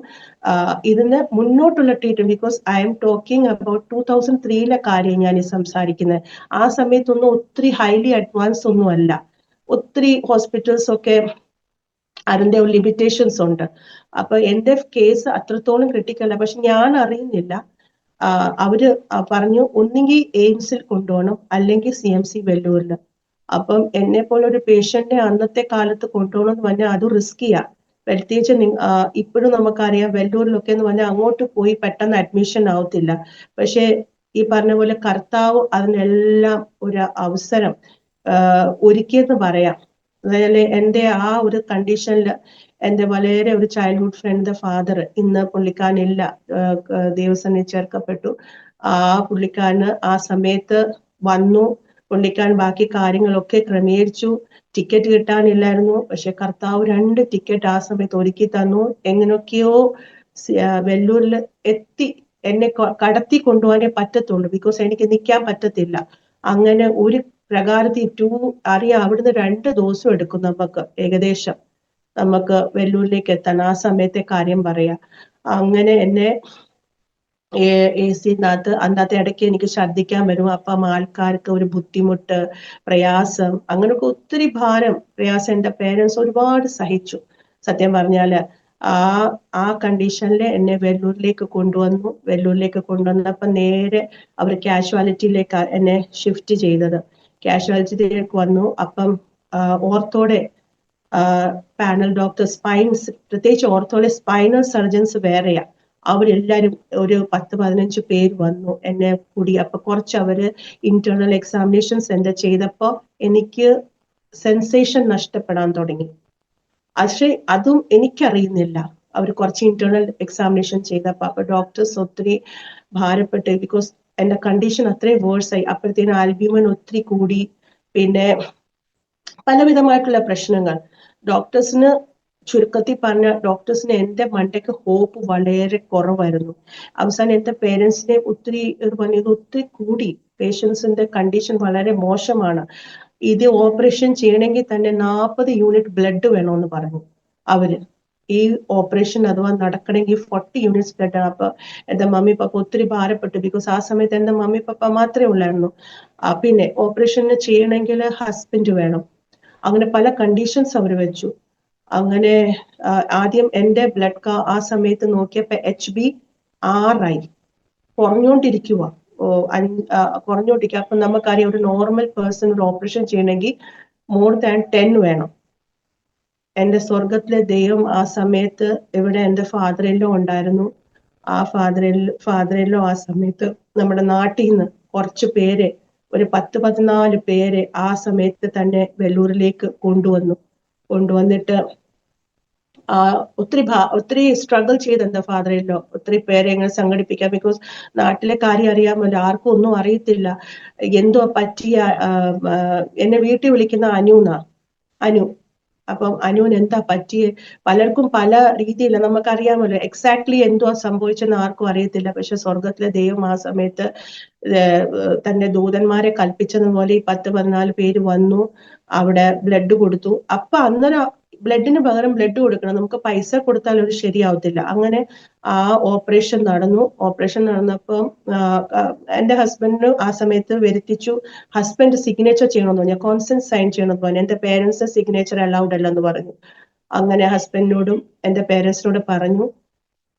ഇതിന് മുന്നോട്ടുള്ള treatment, because I am talking about 2003 കാര്യം ഞാൻ സംസാരിക്കുന്നത്. ആ സമയത്തൊന്നും ഒത്തിരി ഹൈലി അഡ്വാൻസ് ഒന്നും അല്ല. ഒത്തിരി ഹോസ്പിറ്റൽസ് ഒക്കെ അതിന്റെ ലിമിറ്റേഷൻസ് ഉണ്ട്. അപ്പൊ എന്റെ കേസ് അത്രത്തോളം ക്രിട്ടിക്കൽ. പക്ഷെ ഞാൻ അറിയുന്നില്ല. അവര് പറഞ്ഞു ഒന്നെങ്കിൽ എയിംസിൽ കൊണ്ടുപോകണം, അല്ലെങ്കിൽ CMC വെല്ലൂരിൽ. അപ്പം എന്നെ പോലെ ഒരു പേഷ്യന്റിനെ അന്നത്തെ കാലത്ത് കൊണ്ടുപോകണം എന്ന് പറഞ്ഞാൽ അത് റിസ്കിയാ. പ്രത്യേകിച്ച് ഇപ്പോഴും നമുക്കറിയാം വെല്ലൂരിലൊക്കെ എന്ന് പറഞ്ഞാൽ അങ്ങോട്ട് പോയി പെട്ടെന്ന് അഡ്മിഷൻ ആവത്തില്ല. പക്ഷെ ഈ പറഞ്ഞ പോലെ കർത്താവ് അതിനെല്ലാം ഒരു അവസരം ഒരുക്കിയെന്ന് പറയാം. അതായത് എൻ്റെ ആ ഒരു കണ്ടീഷനിൽ എൻ്റെ വളരെ ഒരു ചൈൽഡ്ഹുഡ് ഫ്രണ്ട് ഫാദർ ഇന്ന് പുള്ളിക്കാരനില്ല, ദേവസേനയിൽ ചേർക്കപ്പെട്ടു. ആ പുള്ളിക്കാരന് ആ സമയത്ത് വന്നു. പുള്ളിക്കാരൻ ബാക്കി കാര്യങ്ങളൊക്കെ ക്രമീകരിച്ചു. ടിക്കറ്റ് കിട്ടാനില്ലായിരുന്നു. പക്ഷെ കർത്താവ് 2 ടിക്കറ്റ് ആ സമയത്ത് ഒരുക്കി തന്നു. എങ്ങനെയൊക്കെയോ വെല്ലൂരിൽ എത്തി. എന്നെ കടത്തി കൊണ്ടുപോകാനേ പറ്റത്തുള്ളൂ, ബിക്കോസ് എനിക്ക് നിൽക്കാൻ പറ്റത്തില്ല. അങ്ങനെ ഒരു പ്രകാരത്തിൽ അറിയാം അവിടുന്ന് 2 ദിവസം എടുക്കും നമുക്ക് ഏകദേശം നമുക്ക് വെല്ലൂരിലേക്ക് എത്താൻ. ആ സമയത്തെ കാര്യം പറയാം. അങ്ങനെ എന്നെ AC-നകത്ത് അന്നത്തെ ഇടയ്ക്ക് എനിക്ക് ഛർദ്ദിക്കാൻ വരും. അപ്പം ആൾക്കാർക്ക് ഒരു ബുദ്ധിമുട്ട്, പ്രയാസം, അങ്ങനെയൊക്കെ ഒത്തിരി പ്രയാസം എൻ്റെ പേരൻസ് ഒരുപാട് സഹിച്ചു. സത്യം പറഞ്ഞാല് ആ കണ്ടീഷനിൽ എന്നെ വെല്ലൂരിലേക്ക് കൊണ്ടുവന്നു. വെല്ലൂരിലേക്ക് കൊണ്ടുവന്നപ്പോൾ നേരെ അവർ കാഷ്വാലിറ്റിയിലേക്ക് എന്നെ ഷിഫ്റ്റ് ചെയ്തത്. കാഷ്വാലിറ്റിയിലേക്ക് വന്നു. അപ്പം ഓർത്തോടെ പാനൽ ഡോക്ടർ, പ്രത്യേകിച്ച് ഓർത്തോടെ സ്പൈനൽ സർജൻസ് വേറെയാ. അവരെല്ലാരും ഒരു 10-15 പേര് വന്നു എന്നെ കൂടി. അപ്പൊ കുറച്ച് അവര് ഇന്റേണൽ എക്സാമിനേഷൻസ് എന്റെ ചെയ്തപ്പോ എനിക്ക് സെൻസേഷൻ നഷ്ടപ്പെടാൻ തുടങ്ങി. പക്ഷെ അതും എനിക്കറിയുന്നില്ല. അവർ കുറച്ച് ഇന്റേണൽ എക്സാമിനേഷൻ ചെയ്തപ്പോ അപ്പൊ ഡോക്ടേഴ്സ് ഒത്തിരി ഭാരപ്പെട്ടു. ബിക്കോസ് എന്റെ കണ്ടീഷൻ അത്രയും വേഴ്സ് ആയി. അപ്പോഴത്തേനും ആൽബ്യൂമിൻ ഒത്തിരി കൂടി. പിന്നെ പലവിധമായിട്ടുള്ള പ്രശ്നങ്ങൾ. ഡോക്ടേഴ്സിന്, ചുരുക്കത്തിൽ പറഞ്ഞ ഡോക്ടേഴ്സിന് എന്റെ മണ്ടയ്ക്ക് ഹോപ്പ് വളരെ കുറവായിരുന്നു. അവസാനം എന്റെ പേരൻസിനെ ഒത്തിരി ഇത് ഒത്തിരി കൂടി. പേഷ്യൻസിന്റെ കണ്ടീഷൻ വളരെ മോശമാണ്. ഇത് ഓപ്പറേഷൻ ചെയ്യണമെങ്കിൽ തന്നെ 40 യൂണിറ്റ് ബ്ലഡ് വേണമെന്ന് പറഞ്ഞു അവര്. ഈ ഓപ്പറേഷൻ അഥവാ നടക്കണമെങ്കിൽ 40 യൂണിറ്റ്സ് ബ്ലഡ്. അപ്പൊ എന്റെ മമ്മി പപ്പ ഒത്തിരി ഭാരപ്പെട്ടു. ബിക്കോസ് ആ സമയത്ത് എന്റെ മമ്മി പപ്പ മാത്രമേ ഉള്ളായിരുന്നു. പിന്നെ ഓപ്പറേഷന് ചെയ്യണമെങ്കിൽ ഹസ്ബൻഡ് വേണം. അങ്ങനെ പല കണ്ടീഷൻസ് അവർ വെച്ചു. അങ്ങനെ ആദ്യം എന്റെ ബ്ലഡ് ആ സമയത്ത് നോക്കിയപ്പോ HB 6 കുറഞ്ഞോണ്ടിരിക്കുക. കുറഞ്ഞോണ്ടിരിക്കുക. അപ്പൊ നമുക്കറിയാം ഒരു നോർമൽ പേഴ്സൺ ഒരു ഓപ്പറേഷൻ ചെയ്യണമെങ്കിൽ more than 10 വേണം. എന്റെ സ്വർഗത്തിലെ ദൈവം ആ സമയത്ത് ഇവിടെ എന്റെ ഫാദറിലോ ഉണ്ടായിരുന്നു. ആ ഫാദറിലോ ആ സമയത്ത് നമ്മുടെ നാട്ടിൽ നിന്ന് കുറച്ച് പേരെ, ഒരു 10-14 പേരെ ആ സമയത്ത് തന്നെ വെല്ലൂരിലേക്ക് കൊണ്ടുവന്നിട്ട് ഒത്തിരി സ്ട്രഗിൾ ചെയ്ത് എന്താ ഫാദറിലോ ഒത്തിരി പേരെ എങ്ങനെ സംഘടിപ്പിക്കാം. ബിക്കോസ് നാട്ടിലെ കാര്യം അറിയാമല്ലോ, ആർക്കും ഒന്നും അറിയത്തില്ല. എന്തോ പറ്റിയ എന്നെ വീട്ടിൽ വിളിക്കുന്ന അനു. അപ്പം അനുവിന് എന്താ പറ്റിയേ, പലർക്കും പല രീതിയില്ല, നമുക്കറിയാമല്ലോ എക്സാക്ട്ലി എന്തുവാ സംഭവിച്ചെന്ന് ആർക്കും അറിയത്തില്ല. പക്ഷെ സ്വർഗത്തിലെ ദൈവം ആ സമയത്ത് തന്റെ ദൂതന്മാരെ കൽപ്പിച്ചതുപോലെ ഈ 10-14 പേര് വന്നു, അവിടെ ബ്ലഡ് കൊടുത്തു. അപ്പൊ അന്നേരം ബ്ലഡിന് പകരം ബ്ലഡ് കൊടുക്കണം, നമുക്ക് പൈസ കൊടുത്താൽ അത് ശരിയാവത്തില്ല. അങ്ങനെ ആ ഓപ്പറേഷൻ നടന്നു. ഓപ്പറേഷൻ നടന്നപ്പം എന്റെ ഹസ്ബൻഡിന് ആ സമയത്ത് വരുത്തിച്ചു, ഹസ്ബൻഡ് സിഗ്നേച്ചർ ചെയ്യണമെന്ന് പറഞ്ഞു, കോൺസെന്റ് സൈൻ ചെയ്യണമെന്ന് പറഞ്ഞു. എന്റെ പേരൻസ് സിഗ്നേച്ചർ അലൗഡ് അല്ലെന്ന് പറഞ്ഞു. അങ്ങനെ ഹസ്ബൻഡിനോടും എന്റെ പേരൻസിനോട് പറഞ്ഞു,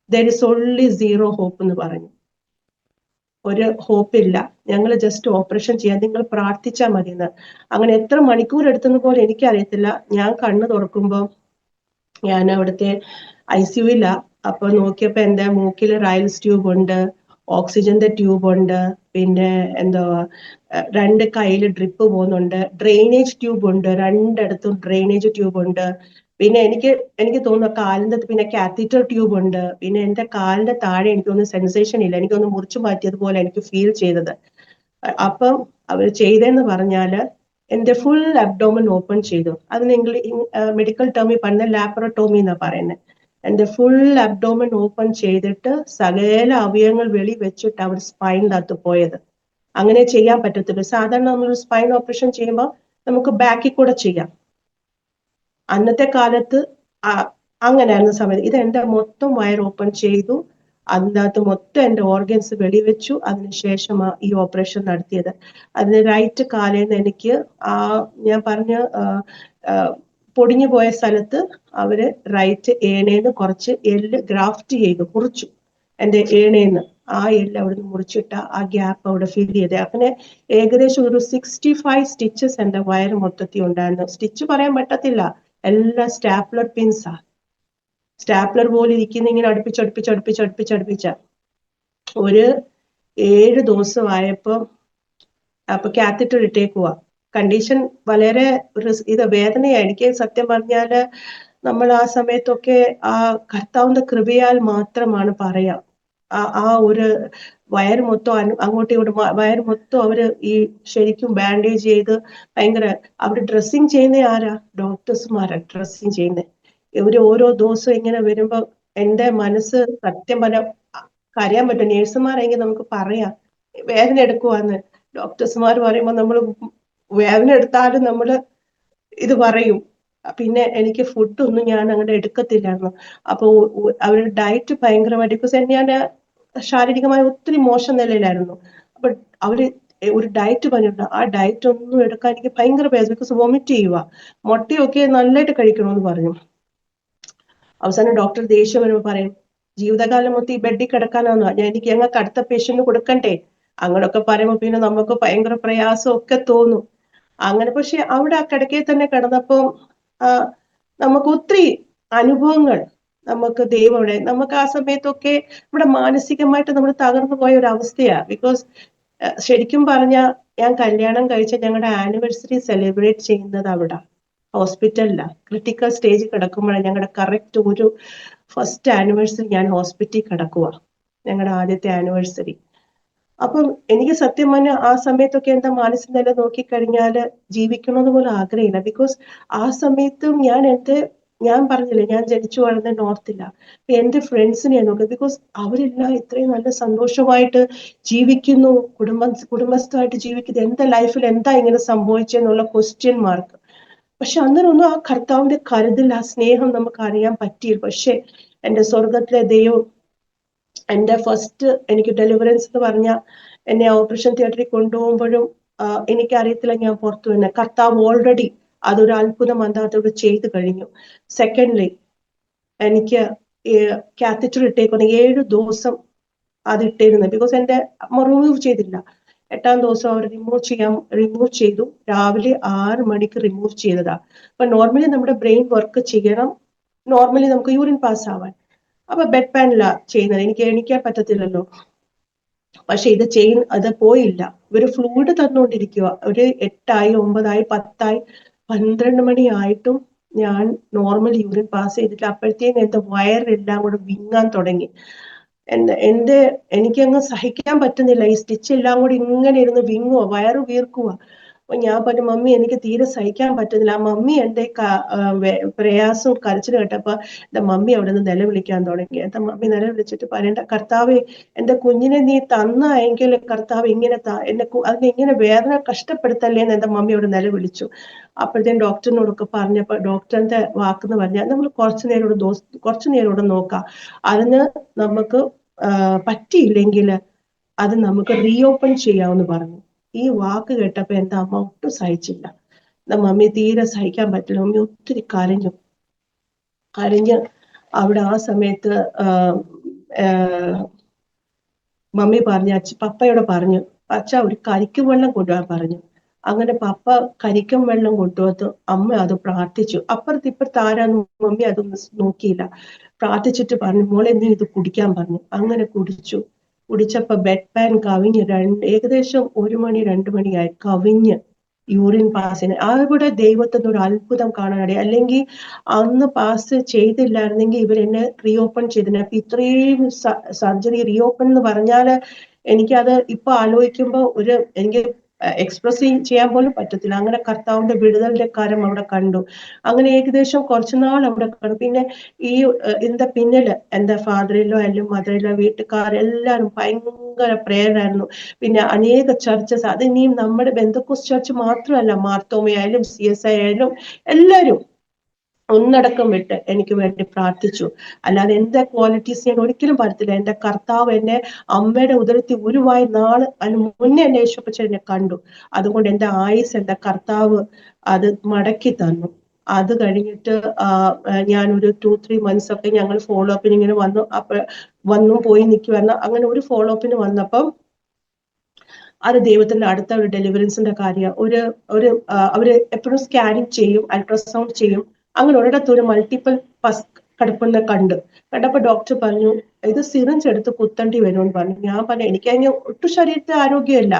there is only zero hope എന്ന് പറഞ്ഞു. ഒരു ഹോപ്പില്ല, ഞങ്ങൾ ജസ്റ്റ് ഓപ്പറേഷൻ ചെയ്യാൻ, നിങ്ങൾ പ്രാർത്ഥിച്ചാൽ മതി എന്ന്. അങ്ങനെ എത്ര മണിക്കൂർ എടുത്തെന്ന് പോലെ എനിക്കറിയത്തില്ല. ഞാൻ കണ്ണ് തുറക്കുമ്പോൾ ഞാൻ അവിടുത്തെ ICU-ലാ. അപ്പൊ നോക്കിയപ്പോ എന്റെ മൂക്കിൽ റൈൽസ് ട്യൂബ് ഉണ്ട്, ഓക്സിജന്റെ ട്യൂബ് ഉണ്ട്, പിന്നെ എന്താ 2 കയ്യിൽ ഡ്രിപ്പ് പോകുന്നുണ്ട്, ഡ്രെയിനേജ് ട്യൂബ് ഉണ്ട്, 2 ഡ്രെയിനേജ് ട്യൂബ് ഉണ്ട്. പിന്നെ എനിക്ക് തോന്നുന്നു കാലിന്റെ പിന്നെ കാത്തീറ്റർ ട്യൂബ് ഉണ്ട്. പിന്നെ എന്റെ കാലിന്റെ താഴെ എനിക്കൊന്നും സെൻസേഷൻ ഇല്ല, എനിക്കൊന്ന് മുറിച്ചു മാറ്റിയതുപോലെ എനിക്ക് ഫീൽ ചെയ്തത്. അപ്പം അവർ ചെയ്തെന്ന് പറഞ്ഞാല് എന്റെ ഫുൾ അബ്ഡോമൻ ഓപ്പൺ ചെയ്തു. അതിന് മെഡിക്കൽ ടേമിൽ പറഞ്ഞ ലാപ്പറോട്ടോമി എന്നാ പറയുന്നത്. എന്റെ ഫുൾ അബ്ഡോമൻ ഓപ്പൺ ചെയ്തിട്ട് സകല അവയവങ്ങൾ വെളി വെച്ചിട്ട് അവർ സ്പൈനിനകത്ത് പോയത്. അങ്ങനെ ചെയ്യാൻ പറ്റത്തില്ല. സാധാരണ നമ്മൾ സ്പൈൻ ഓപ്പറേഷൻ ചെയ്യുമ്പോൾ നമുക്ക് ബാക്കിൽ കൂടെ ചെയ്യാം. അന്നത്തെ കാലത്ത് അങ്ങനെയായിരുന്ന സമയത്ത് ഇത് എന്റെ മൊത്തം വയർ ഓപ്പൺ ചെയ്തു, അതിനകത്ത് മൊത്തം എന്റെ ഓർഗൻസ് വെടിവെച്ചു. അതിനുശേഷമാണ് ഈ ഓപ്പറേഷൻ നടത്തിയത്. അതിന് റൈറ്റ് കാലിൽ നിന്ന് എനിക്ക് ഞാൻ പറഞ്ഞ പൊടിഞ്ഞു പോയ സ്ഥലത്ത് അവര് റൈറ്റ് ഏണേന്ന് കുറച്ച് എല്ല് ഗ്രാഫ്റ്റ് ചെയ്തു, മുറിച്ചു. എന്റെ ഏണേന്ന് ആ എല്ല് അവിടുന്ന് മുറിച്ചിട്ട ആ ഗ്യാപ്പ് അവിടെ ഫിൽ ചെയ്ത്. അങ്ങനെ ഏകദേശം ഒരു 65 സ്റ്റിച്ചസ് എന്റെ വയറ് മൊത്തത്തിൽ ഉണ്ടായിരുന്നു. സ്റ്റിച്ച് പറയാൻ പറ്റത്തില്ല, എല്ലാം സ്റ്റാപ്ലർ പിൻസാ. സ്റ്റാപ്ലർ പോലെ ഇരിക്കുന്ന, ഇങ്ങനെ അടുപ്പിച്ച ഒരു 7 ദിവസമായപ്പോ അപ്പൊ കാത്തറ്റർ ഇട്ടേക്കുവാ. കണ്ടീഷൻ വളരെ വേദനയാ. എനിക്ക് സത്യം പറഞ്ഞാല് നമ്മൾ ആ സമയത്തൊക്കെ ആ കർത്താവിന്റെ കൃപയാൽ മാത്രമാണ് പറയാം. ആ ഒരു വയറ് മൊത്തം അങ്ങോട്ടും ഇങ്ങോട്ടും വയറ് മൊത്തം അവര് ഈ ശരിക്കും ബാൻഡേജ് ചെയ്ത് ഭയങ്കര. അവര് ഡ്രസ്സിങ് ചെയ്യുന്ന ആരാ? ഡോക്ടേഴ്സുമാരാ ഡ്രസ്സിങ് ചെയ്യുന്നത്. ഇവര് ഓരോ ദിവസവും ഇങ്ങനെ വരുമ്പോ എന്റെ മനസ്സ് സത്യം പറഞ്ഞ കരയാൻ പറ്റും. നേഴ്സുമാരെങ്കിൽ നമുക്ക് പറയാം വേദന എടുക്കുവാന്ന്, ഡോക്ടേഴ്സുമാർ പറയുമ്പോൾ നമ്മൾ വേദന എടുത്താലും നമ്മള് ഇത് പറയും. പിന്നെ എനിക്ക് ഫുഡൊന്നും ഞാൻ അങ്ങനെ എടുക്കത്തില്ലായിരുന്നു. അപ്പൊ അവരുടെ ഡയറ്റ് ഭയങ്കരമായിട്ട്, ബിക്കോസ് ഞാൻ ശാരീരികമായി ഒത്തിരി മോശം നിലയിലായിരുന്നു. അപ്പൊ അവര് ഒരു ഡയറ്റ് പറഞ്ഞിട്ടുണ്ട്, ആ ഡയറ്റ് ഒന്നും എടുക്കാൻ എനിക്ക് ഭയങ്കര പേസ്, ബിക്കോസ് വൊമിറ്റ് ചെയ്യുക. മുട്ടയൊക്കെ നന്നായിട്ട് കഴിക്കണമെന്ന് പറഞ്ഞു. അവസാനം ഡോക്ടർ ദേഷ്യം വരുമ്പോൾ പറയും, ജീവിതകാലം മൊത്തം ഈ ബെഡിൽ കിടക്കാനാന്ന്, എനിക്ക് ഞങ്ങൾക്ക് അടുത്ത പേഷ്യന്റ് കൊടുക്കണ്ടേ. അങ്ങനൊക്കെ പറയുമ്പോൾ പിന്നെ നമുക്ക് ഭയങ്കര പ്രയാസം ഒക്കെ തോന്നും. അങ്ങനെ പക്ഷെ അവിടെ ആ കിടക്കയിൽ തന്നെ കിടന്നപ്പോ നമുക്ക് ഒത്തിരി അനുഭവങ്ങൾ, നമുക്ക് ദൈവം നമുക്ക് ആ സമയത്തൊക്കെ ഇവിടെ മാനസികമായിട്ട് നമ്മൾ തകർന്നു പോയ ഒരു അവസ്ഥയാ. ബിക്കോസ് ശരിക്കും പറഞ്ഞ ഞാൻ കല്യാണം കഴിച്ച ഞങ്ങളുടെ ആനിവേഴ്സറി സെലിബ്രേറ്റ് ചെയ്യുന്നത് അവിടെ ഹോസ്പിറ്റലില്ല. ക്രിട്ടിക്കൽ സ്റ്റേജ് കിടക്കുമ്പോഴാണ് ഞങ്ങളുടെ കറക്റ്റ് ഒരു ഫസ്റ്റ് ആനിവേഴ്സറി ഞാൻ ഹോസ്പിറ്റലിൽ കിടക്കുക, ഞങ്ങളുടെ ആദ്യത്തെ ആനിവേഴ്സറി. അപ്പം എനിക്ക് സത്യം പറഞ്ഞാൽ ആ സമയത്തൊക്കെ എന്താ മാനസിക നില നോക്കിക്കഴിഞ്ഞാല് ജീവിക്കണമെന്ന് പോലും ആഗ്രഹമില്ല. ബിക്കോസ് ആ സമയത്തും ഞാൻ പറഞ്ഞില്ലേ, ഞാൻ ജനിച്ചു വളർന്ന നോർത്തില്ല. എന്റെ ഫ്രണ്ട്സിനെ നോക്കുക, ബിക്കോസ് അവരെല്ലാം ഇത്രയും നല്ല സന്തോഷമായിട്ട് ജീവിക്കുന്നു, കുടുംബസ്ഥമായിട്ട് ജീവിക്കുന്നത്. എന്താ ലൈഫിൽ എന്താ ഇങ്ങനെ സംഭവിച്ചെന്നുള്ള ക്വസ്റ്റ്യൻ മാർക്ക്. പക്ഷെ അന്നേരം ഒന്നും ആ കർത്താവിന്റെ കരുതൽ, ആ സ്നേഹം നമുക്ക് അറിയാൻ പറ്റിയില്ല. പക്ഷെ എന്റെ സ്വർഗത്തിലെ ദൈവം, എന്റെ ഫസ്റ്റ് എനിക്ക് ഡെലിവറൻസ് എന്ന് പറഞ്ഞ എന്നെ ഓപ്പറേഷൻ തിയേറ്ററിൽ കൊണ്ടുപോകുമ്പോഴും എനിക്കറിയത്തില്ല ഞാൻ പുറത്തു വന്നെ. കർത്താവ് ഓൾറെഡി അതൊരു അത്ഭുതം അതിനകത്തോട് ചെയ്തു കഴിഞ്ഞു. സെക്കൻഡ്ലി എനിക്ക് കാത്തറ്റർ ഇട്ടേക്കുന്ന 7 ദിവസം അത് ഇട്ടിരുന്നു, ബിക്കോസ് എന്റെ റിമൂവ് ചെയ്തില്ല. 8ാം ദിവസം അവർ റിമൂവ് ചെയ്തു. രാവിലെ 6 മണിക്ക് റിമൂവ് ചെയ്തതാ. അപ്പൊ നോർമലി നമ്മുടെ ബ്രെയിൻ വർക്ക് ചെയ്യണം, നോർമലി നമുക്ക് യൂറിൻ പാസ് ആവാൻ. അപ്പൊ ബെഡ് പാനിലാ ചെയ്യുന്നത്, എനിക്ക് എണീക്കാൻ പറ്റത്തില്ലല്ലോ. പക്ഷെ അത് പോയില്ല. ഇവര് ഫ്ലൂയിഡ് തന്നുകൊണ്ടിരിക്കുക. ഒരു 8ആയി, 9ആയി, 10ആയി, 12 മണി ആയിട്ടും ഞാൻ നോർമൽ യൂറിൻ പാസ് ചെയ്തിട്ടില്ല. അപ്പോഴത്തേക്കും എന്റെ വയറെല്ലാം കൂടെ വിങ്ങാൻ തുടങ്ങി. എനിക്കങ്ങ് സഹിക്കാൻ പറ്റുന്നില്ല. ഈ സ്റ്റിച്ച് എല്ലാം കൂടി ഇങ്ങനെ ഇരുന്ന് വിങ്ങുക, വയറ് വീർക്കുക. അപ്പൊ ഞാൻ പറഞ്ഞു, മമ്മി എനിക്ക് തീരെ സഹിക്കാൻ പറ്റുന്നില്ല. ആ മമ്മി എന്റെ പ്രയാസവും കരച്ചിലും കേട്ടപ്പോ എന്റെ മമ്മി അവിടെ നിന്ന് നിലവിളിക്കാൻ തുടങ്ങി. എന്റെ മമ്മി നിലവിളിച്ചിട്ട് പറയണ്ട, കർത്താവേ എന്റെ കുഞ്ഞിനെ നീ തന്നെങ്കിൽ കർത്താവ് ഇങ്ങനെ അതിനെ ഇങ്ങനെ വേദന കഷ്ടപ്പെടുത്തല്ലേ എന്ന് എന്റെ മമ്മി അവിടെ നിലവിളിച്ചു. അപ്പോഴത്തേക്കും ഡോക്ടറിനോടൊക്കെ പറഞ്ഞപ്പോ ഡോക്ടറിന്റെ വാക്കെന്ന് പറഞ്ഞാൽ നമ്മൾ കുറച്ചു നേരം ഇവിടെ നോക്കാം, അതിന് നമുക്ക് പറ്റിയില്ലെങ്കിൽ അത് നമുക്ക് റീഓപ്പൺ ചെയ്യാമെന്ന് പറഞ്ഞു. ഈ വാക്ക് കേട്ടപ്പോ എന്റെ അമ്മ ഒട്ടും സഹിച്ചില്ല. മമ്മി തീരെ സഹിക്കാൻ പറ്റില്ല. മമ്മി ഒത്തിരി കരഞ്ഞ് അവിടെ ആ സമയത്ത് മമ്മി പറഞ്ഞു, പപ്പയോട് പറഞ്ഞു, അച്ഛ ഒരു കരിക്കും വെള്ളം കൊണ്ടുപോകാൻ പറഞ്ഞു. അങ്ങനെ പപ്പ കരിക്കും വെള്ളം കൊണ്ടുവന്ന് അമ്മ അത് പ്രാർത്ഥിച്ചു. ഇപ്പുറത്ത് ആരാന്ന് മമ്മി അതൊന്നും നോക്കിയില്ല. പ്രാർത്ഥിച്ചിട്ട് പറഞ്ഞു, മോളെ നീ ഇത് കുടിക്കാൻ പറഞ്ഞു. അങ്ങനെ കുടിച്ചപ്പോ ബെഡ് പാൻ കവിഞ്ഞ് ഏകദേശം 1 മണി 2 മണിയായി കവിഞ്ഞ് യൂറിൻ പാസിന്. അവിടെ ദൈവത്തിന്റെ ഒരു അത്ഭുതം കാണാനിടയായി. അല്ലെങ്കിൽ അന്ന് പാസ് ചെയ്തില്ലായിരുന്നെങ്കിൽ ഇവരെന്നെ റീഓപ്പൺ ചെയ്തിന്. അപ്പൊ ഇത്രയും സർജറി റീഓപ്പൺ എന്ന് പറഞ്ഞാല് എനിക്കത് ഇപ്പൊ ആലോചിക്കുമ്പോ എനിക്ക് എക്സ്പ്രസ് ചെയ്യാൻ പോലും പറ്റത്തില്ല. അങ്ങനെ കർത്താവിന്റെ വിടുതലിന്റെ കാര്യം അവിടെ കണ്ടു. അങ്ങനെ ഏകദേശം കുറച്ചുനാൾ അവിടെ കണ്ടു. പിന്നെ ഇതിന്റെ പിന്നില് എന്റെ ഫാദറിലോ അല്ലെങ്കിൽ മദറിലോ വീട്ടുകാരെല്ലാരും ഭയങ്കര പ്രേയറായിരുന്നു. പിന്നെ അനേക ചർച്ചസ്, അത് ഇനിയും നമ്മുടെ ബെന്തക്കോസ്റ്റ് ചർച്ച് മാത്രമല്ല, മാർത്തോമയായാലും CSI ആയാലും എല്ലാരും ഒന്നടക്കം വിട്ട് എനിക്ക് വേണ്ടി പ്രാർത്ഥിച്ചു. അല്ലാതെ എന്റെ ക്വാളിറ്റീസ് ഞാൻ ഒരിക്കലും പറയത്തില്ല. എന്റെ കർത്താവ് എന്നെ അമ്മയുടെ ഉദരത്തിൽ ഉരുവായി അതിന് മുന്നേ എന്നെ യേശുപ്പച്ചൻ എന്നെ കണ്ടു. അതുകൊണ്ട് എന്റെ ആയുസ് എന്റെ കർത്താവ് അത് മടക്കി തന്നു. അത് കഴിഞ്ഞിട്ട് ഞാനൊരു 2-3 months ഒക്കെ ഞങ്ങൾ ഫോളോ അപ്പിന് ഇങ്ങനെ വന്നും പോയി നിൽക്കുവായിരുന്നു. അങ്ങനെ ഒരു ഫോളോ അപ്പിന് വന്നപ്പം അത് ദൈവത്തിന്റെ അടുത്ത ഒരു ഡെലിവറൻസിന്റെ കാര്യം. അവര് എപ്പോഴും സ്കാനിങ് ചെയ്യും, അൾട്രാസൗണ്ട് ചെയ്യും. അങ്ങനെ ഒരിടത്ത് ഒരു മൾട്ടിപ്പിൾ പസ് കിടപ്പുന്ന കണ്ടപ്പോ ഡോക്ടർ പറഞ്ഞു, ഇത് സിറിഞ്ച് എടുത്ത് കുത്തേണ്ടി വരുമെന്ന് പറഞ്ഞു. ഞാൻ പറഞ്ഞു, എനിക്ക് അതിന് ഒട്ടും ശരീരത്തെ ആരോഗ്യമില്ല.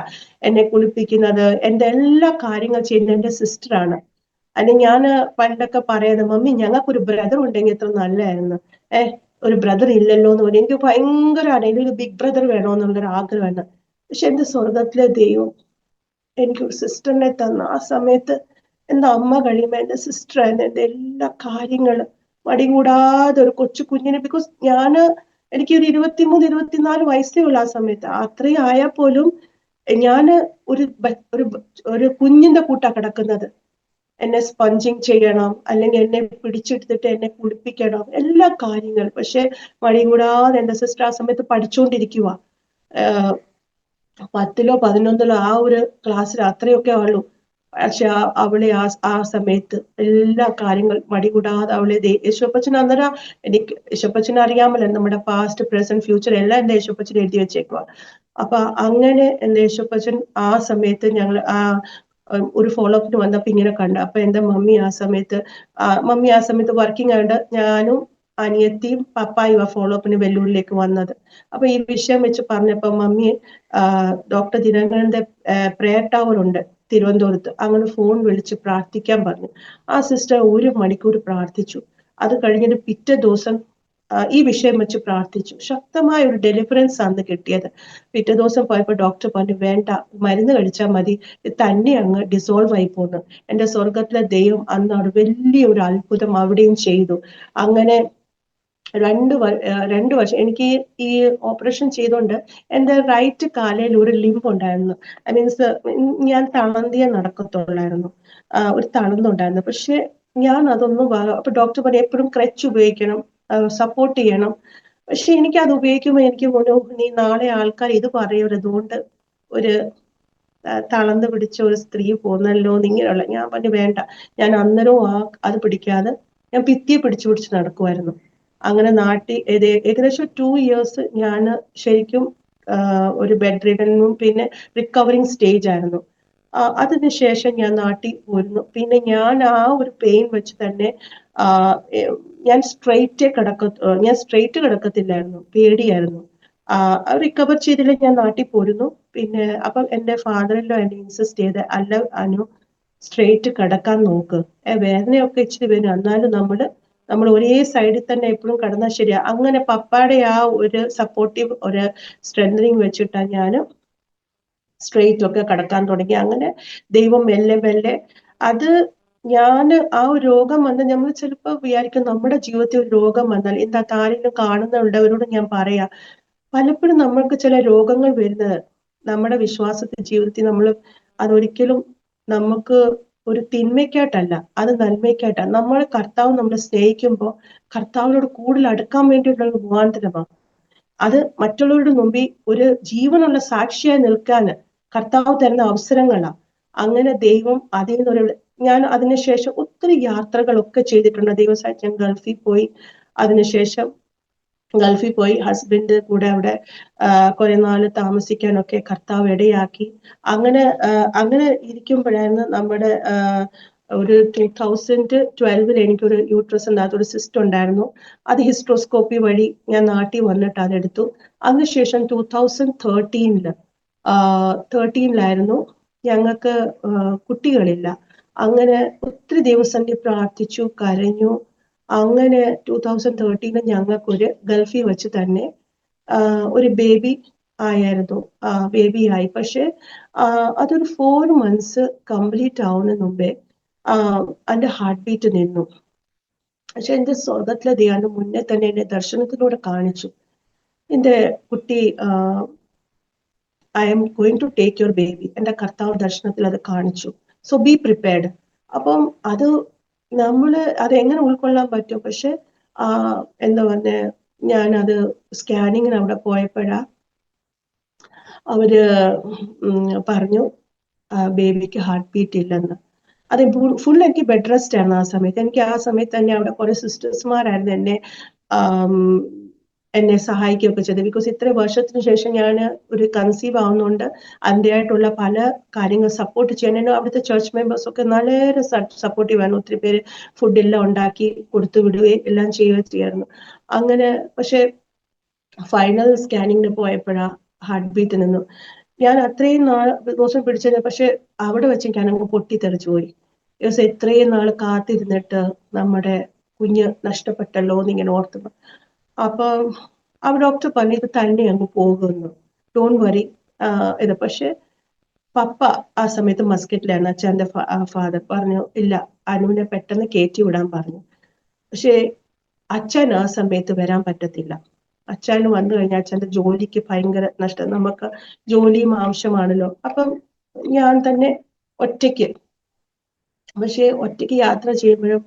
എന്നെ കുളിപ്പിക്കുന്നത്, എന്റെ എല്ലാ കാര്യങ്ങൾ ചെയ്യുന്നത് എന്റെ സിസ്റ്ററാണ്. അല്ലെങ്കിൽ ഞാൻ പണ്ടൊക്കെ പറയുന്നത്, മമ്മി ഞങ്ങൾക്കൊരു ബ്രദർ ഉണ്ടെങ്കിൽ എത്ര നല്ലതായിരുന്നു. ഒരു ബ്രദർ ഇല്ലല്ലോ എന്ന് പറഞ്ഞു. എനിക്ക് ഭയങ്കരമാണ്, എനിക്കൊരു ബിഗ് ബ്രദർ വേണമെന്നുള്ളൊരു ആഗ്രഹമാണ്. പക്ഷെ എന്റെ സ്വർഗത്തിലെ ദൈവം എനിക്കൊരു സിസ്റ്ററിനെ തന്നു. ആ സമയത്ത് എന്റെ അമ്മ കഴിയുമ്പോ എന്റെ സിസ്റ്റർ ആയിരുന്നു എന്റെ എല്ലാ കാര്യങ്ങളും. മടികൂടാതെ ഒരു കൊച്ചു കുഞ്ഞിനെ, ബിക്കോസ് എനിക്കൊരു 23-24 വയസ്സേ ഉള്ളു ആ സമയത്ത്. അത്രയും ആയാൽ പോലും ഞാന് ഒരു കുഞ്ഞിന്റെ കൂട്ടാ കിടക്കുന്നത്. എന്നെ സ്പഞ്ചിങ് ചെയ്യണം, അല്ലെങ്കിൽ എന്നെ പിടിച്ചെടുത്തിട്ട് എന്നെ കുളിപ്പിക്കണം, എല്ലാ കാര്യങ്ങളും. പക്ഷെ മടികൂടാതെ എന്റെ സിസ്റ്റർ ആ സമയത്ത് പഠിച്ചുകൊണ്ടിരിക്കുക. 10-ലോ 11-ലോ ആ ഒരു ക്ലാസ്സിൽ അത്രയൊക്കെ ഉള്ളൂ. പക്ഷെ അവളെ ആ സമയത്ത് എല്ലാ കാര്യങ്ങൾ മടികൂടാതെ അവളെ യേശുപ്പച്ചൻ അന്നേരം യേശുപ്പച്ചനെ അറിയാമല്ലോ, നമ്മുടെ പാസ്റ്റ് പ്രസന്റ് ഫ്യൂച്ചർ എല്ലാം എന്റെ യേശുപ്പച്ചൻ എഴുതി വെച്ചേക്കുക. അപ്പൊ അങ്ങനെ എന്റെ യേശുപ്പച്ചൻ ആ സമയത്ത് ഞങ്ങൾ ഒരു ഫോളോ അപ്പിന് വന്നപ്പോ ഇങ്ങനെ കണ്ടു. അപ്പൊ എന്റെ മമ്മി ആ സമയത്ത് വർക്കിംഗ് ആയിട്ട് ഞാനും അനിയത്തിയും പപ്പായും ആ ഫോളോ അപ്പിന് വെല്ലൂരിലേക്ക് വന്നത്. അപ്പൊ ഈ വിഷയം വെച്ച് പറഞ്ഞപ്പോ മമ്മി ഡോക്ടർ ദിനകരന്റെ പ്രേയർ ടവർ ഉണ്ട് തിരുവനന്തപുരത്ത്, അങ്ങനെ ഫോൺ വിളിച്ച് പ്രാർത്ഥിക്കാൻ പറഞ്ഞു. ആ സിസ്റ്റർ 1 മണിക്കൂർ പ്രാർത്ഥിച്ചു. അത് കഴിഞ്ഞിട്ട് പിറ്റേ ദിവസം ഈ വിഷയം വെച്ച് പ്രാർത്ഥിച്ചു. ശക്തമായ ഒരു ഡെലിവറൻസ് ആണ് കിട്ടിയത്. പിറ്റേ ദിവസം പോയപ്പോ ഡോക്ടർ പറഞ്ഞു, വേണ്ട, മരുന്ന് കഴിച്ചാൽ മതി, തന്നെ അങ്ങ് ഡിസോൾവ് ആയി പോകുന്നു. എന്റെ സ്വർഗത്തിലെ ദൈവം അന്നാണ് വലിയൊരു അത്ഭുതം അവിടെയും ചെയ്തു. അങ്ങനെ 2 വർഷം എനിക്ക് ഈ ഓപ്പറേഷൻ ചെയ്തോണ്ട് എന്റെ റൈറ്റ് കാലിൽ ഒരു ലിംബ് ഉണ്ടായിരുന്നു. മീൻസ് ഞാൻ തളന്തിയെ നടക്കത്തുള്ളായിരുന്നു, ഒരു തളന്നുണ്ടായിരുന്നു. പക്ഷെ ഞാൻ അതൊന്നും അപ്പൊ ഡോക്ടർ പറഞ്ഞു എപ്പോഴും ക്രച്ച് ഉപയോഗിക്കണം, സപ്പോർട്ട് ചെയ്യണം. പക്ഷെ എനിക്ക് അത് ഉപയോഗിക്കുമ്പോൾ എനിക്ക് നീ നാളെ ആൾക്കാർ ഇത് പറയരുത്, അതുകൊണ്ട് ഒരു തളർന്ന് പിടിച്ച ഒരു സ്ത്രീ പോന്നല്ലോ എന്നിങ്ങനെയുള്ള. ഞാൻ പറഞ്ഞു വേണ്ട. ഞാൻ അന്നേരവും അത് പിടിക്കാതെ ഞാൻ ഭിത്തിയെ പിടിച്ചു നടക്കുമായിരുന്നു. അങ്ങനെ ഏകദേശം 2 years ഞാൻ ശരിക്കും ഒരു ബെഡ് റിഡനും പിന്നെ റിക്കവറിങ് സ്റ്റേജ് ആയിരുന്നു. അതിനുശേഷം ഞാൻ നാട്ടിൽ പോയിരുന്നു. പിന്നെ ഞാൻ ആ ഒരു പെയിൻ വെച്ച് തന്നെ ഞാൻ സ്ട്രെയിറ്റ് കിടക്കത്തില്ലായിരുന്നു, പേടിയായിരുന്നു. റിക്കവർ ചെയ്തില്ല, ഞാൻ നാട്ടിൽ പോരുന്നു. പിന്നെ അപ്പം എന്റെ ഫാദറിലോ എന്നെ ഇൻസിസ്റ്റ് ചെയ്ത്, അല്ല അനു, സ്ട്രെയിറ്റ് കിടക്കാൻ നോക്ക്, വേദനയൊക്കെ ഇച്ചിരി വരും, എന്നാലും നമ്മൾ ഒരേ സൈഡിൽ തന്നെ എപ്പോഴും കിടന്നാൽ ശരിയാ. അങ്ങനെ പപ്പായുടെ ആ ഒരു സപ്പോർട്ടീവ് ഒരു സ്ട്രെങ്തനിങ് വെച്ചിട്ടാണ് ഞാൻ സ്ട്രെയിറ്റ് ഒക്കെ കടക്കാൻ തുടങ്ങി. അങ്ങനെ ദൈവം മെല്ലെ മെല്ലെ അത് ആ ഒരു രോഗം വന്ന് നമ്മൾ ചിലപ്പോൾ വിചാരിക്കും നമ്മുടെ ജീവിതത്തിൽ ഒരു രോഗം വന്നാൽ എന്താ ആരെങ്കിലും കാണുന്നുള്ളവരോട് ഞാൻ പറയാം, പലപ്പോഴും നമ്മൾക്ക് ചില രോഗങ്ങൾ വരുന്നത് നമ്മുടെ വിശ്വാസത്തിൽ ജീവിതത്തിൽ നമ്മൾ അതൊരിക്കലും നമുക്ക് ഒരു തിന്മയ്ക്കായിട്ടല്ല, അത് നന്മയ്ക്കായിട്ടാണ്. നമ്മൾ കർത്താവ് നമ്മളെ സ്നേഹിക്കുമ്പോൾ കർത്താവിനോട് കൂടുതൽ അടുക്കാൻ വേണ്ടിയിട്ടുള്ള ഒരു മുഖാന്തരമാണ്. അത് മറ്റുള്ളവരുടെ മുമ്പിൽ ഒരു ജീവനുള്ള സാക്ഷിയായി നിൽക്കാൻ കർത്താവ് തരുന്ന അവസരങ്ങളാണ്. അങ്ങനെ ദൈവം അതിൽ നിന്നൊരു ഞാൻ അതിനുശേഷം ഒത്തിരി യാത്രകളൊക്കെ ചെയ്തിട്ടുണ്ട്. ദൈവസാക്ഷി ഞാൻ ഗൾഫിൽ പോയി ഹസ്ബൻഡ് കൂടെ അവിടെ കുറെ നാള് താമസിക്കാനൊക്കെ കർത്താവ് ഇടയാക്കി. അങ്ങനെ ഇരിക്കുമ്പോഴായിരുന്നു നമ്മുടെ ഒരു 2012 എനിക്കൊരു യൂട്രസിനകത്ത് ഒരു സിസ്റ്റ് ഉണ്ടായിരുന്നു. അത് ഹിസ്ട്രോസ്കോപ്പി വഴി ഞാൻ നാട്ടിൽ വന്നിട്ട് അതെടുത്തു. അതിനുശേഷം 2013 ഞങ്ങൾക്ക് കുട്ടികളില്ല. അങ്ങനെ ഒത്തിരി ദിവസം പ്രാർത്ഥിച്ചു, കരഞ്ഞു. അങ്ങനെ 2013 ഞങ്ങൾക്കൊരു ഗൾഫിൽ വെച്ച് തന്നെ ഒരു ബേബി ആയി. പക്ഷെ അതൊരു 4 months കംപ്ലീറ്റ് ആവുന്ന മുമ്പേ എൻ്റെ ഹാർട്ട് ബീറ്റ് നിന്നു. പക്ഷെ എന്റെ സ്വർഗത്തിലെ ദൈവം മുന്നേ തന്നെ എന്നെ ദർശനത്തിലൂടെ കാണിച്ചു, എന്റെ കുട്ടി I am going to take your baby. എന്റെ കർത്താവ് ദർശനത്തിൽ അത് കാണിച്ചു. So be prepared. അപ്പം അത് എങ്ങനെ ഉൾക്കൊള്ളാൻ പറ്റും? പക്ഷെ എന്താ പറഞ്ഞ ഞാനത് സ്കാനിങ്ങിന് അവിടെ പോയപ്പോഴാ അവര് പറഞ്ഞു ബേബിക്ക് ഹാർട്ട് ബീറ്റ് ഇല്ലെന്ന്. അത് ഫുൾ എനിക്ക് ബെഡ് റെസ്റ്റ് ആയിരുന്നു ആ സമയത്ത്. എനിക്ക് ആ സമയത്ത് തന്നെ അവിടെ കുറെ സിസ്റ്റേഴ്സ്മാരായിരുന്നു എന്നെ സഹായിക്കുകയൊക്കെ ചെയ്തത്. ബിക്കോസ് ഇത്ര വർഷത്തിന് ശേഷം ഞാൻ ഒരു കൺസീവ് ആവുന്നതുകൊണ്ട് അതിൻ്റെതായിട്ടുള്ള പല കാര്യങ്ങൾ സപ്പോർട്ട് ചെയ്യാൻ അവിടുത്തെ ചർച്ച് മെമ്പേഴ്സ് ഒക്കെ വളരെ സപ്പോർട്ടീവ് ആയിരുന്നു. ഒത്തിരി പേര് ഫുഡെല്ലാം ഉണ്ടാക്കി കൊടുത്തു വിടുകയും എല്ലാം ചെയ്യുകയായിരുന്നു. അങ്ങനെ പക്ഷെ ഫൈനൽ സ്കാനിങ്ങിന് പോയപ്പോഴാ ഹാർട്ട് ബീറ്റ് നിന്നു. ഞാൻ അത്രയും ദിവസം പിടിച്ചത്, പക്ഷെ അവിടെ വെച്ച് ഞാനങ്ങ് പൊട്ടിത്തെറിച്ചു പോയി. ഇത്രയും നാൾ കാത്തിരുന്നിട്ട് നമ്മുടെ കുഞ്ഞ് നഷ്ടപ്പെട്ടല്ലോ എന്നിങ്ങനെ ഓർത്തപ്പോൾ അപ്പം ഡോക്ടർ പറഞ്ഞു ഇത് തന്നെ അങ്ങ് പോകുന്നു, ഡോണ്ട് വറി. പക്ഷെ പപ്പ ആ സമയത്ത് മസ്കറ്റിലായിരുന്നു, അച്ഛൻ്റെ ഫാദർ പറഞ്ഞു ഇല്ല, അനുവിനെ പെട്ടെന്ന് കയറ്റി വിടാൻ പറഞ്ഞു. പക്ഷെ അച്ഛൻ ആ സമയത്ത് വരാൻ പറ്റത്തില്ല. അച്ഛന് വന്നു കഴിഞ്ഞാൽ അച്ഛൻ്റെ ജോലിക്ക് ഭയങ്കര നഷ്ടം, നമുക്ക് ജോലിയും ആവശ്യമാണല്ലോ. അപ്പം ഞാൻ തന്നെ ഒറ്റയ്ക്ക് യാത്ര ചെയ്യുമ്പോഴും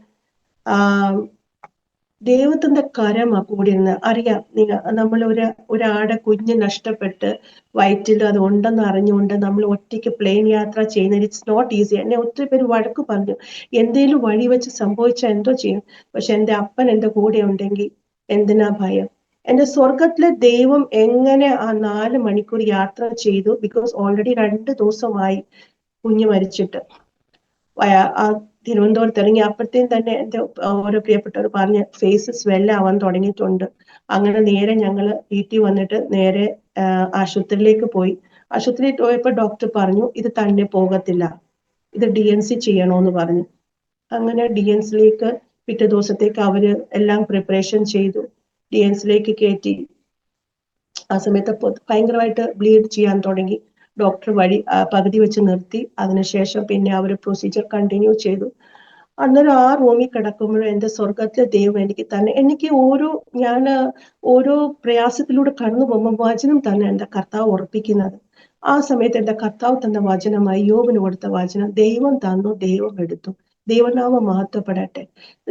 ദൈവത്തിന്റെ കരം കൂടി ഇരുന്ന് അറിയാം. നമ്മൾ ഒരാടെ കുഞ്ഞ് നഷ്ടപ്പെട്ട് വയറ്റിൽ അത് ഉണ്ടെന്ന് അറിഞ്ഞുകൊണ്ട് നമ്മൾ ഒറ്റയ്ക്ക് പ്ലെയിൻ യാത്ര ചെയ്യുന്നത് ഇറ്റ്സ് നോട്ട് ഈസി. എന്നെ ഒത്തിരി പേര് വഴക്ക് പറഞ്ഞു, എന്തേലും വഴി വെച്ച് സംഭവിച്ചാൽ എന്തോ ചെയ്യും. പക്ഷെ എൻ്റെ അപ്പൻ എൻ്റെ കൂടെ ഉണ്ടെങ്കിൽ എന്തിനാ ഭയം? എൻ്റെ സ്വർഗത്തിലെ ദൈവം എങ്ങനെ ആ 4 മണിക്കൂർ യാത്ര ചെയ്തു. ബിക്കോസ് ഓൾറെഡി 2 ദിവസമായി കുഞ്ഞ് മരിച്ചിട്ട്. തിരുവനന്തപുരത്ത് ഇറങ്ങി അപ്പോഴത്തേക്കും തന്നെ എൻ്റെ ഓരോ പ്രിയപ്പെട്ടവർ പറഞ്ഞ് ഫേസ് സ്വെല്ല് ആവാൻ തുടങ്ങിയിട്ടുണ്ട്. അങ്ങനെ നേരെ ഞങ്ങൾ വീട്ടിൽ വന്നിട്ട് നേരെ ആശുപത്രിയിലേക്ക് പോയി. ആശുപത്രിയിൽ പോയപ്പോൾ ഡോക്ടർ പറഞ്ഞു ഇത് തന്നെ പോകത്തില്ല, ഇത് DNC ചെയ്യണമെന്ന് പറഞ്ഞു. അങ്ങനെ DNCയിലേക്ക് പിറ്റേ ദിവസത്തേക്ക് അവര് എല്ലാം പ്രിപ്പറേഷൻ ചെയ്തു. DNCയിലേക്ക് കയറ്റി. ആ സമയത്ത് ഭയങ്കരമായിട്ട് ബ്ലീഡ് ചെയ്യാൻ തുടങ്ങി. ഡോക്ടർ പകുതി വെച്ച് നിർത്തി. അതിനുശേഷം പിന്നെ അവർ പ്രൊസീജിയർ കണ്ടിന്യൂ ചെയ്തു. അന്നേരം ആ റൂമിൽ കിടക്കുമ്പോഴും എൻ്റെ സ്വർഗത്തിലെ ദൈവം എനിക്ക് ഞാൻ ഓരോ പ്രയാസത്തിലൂടെ കടന്നു പോകുമ്പോൾ വചനം തന്നെ എൻ്റെ കർത്താവ് ഉറപ്പിക്കുന്നത്. ആ സമയത്ത് എൻ്റെ കർത്താവ് തന്ന വചനമായി യോബിന് കൊടുത്ത വചനം, ദൈവം തന്നു ദൈവം എടുത്തു, ദൈവനാമം മഹത്വപ്പെടട്ടെ.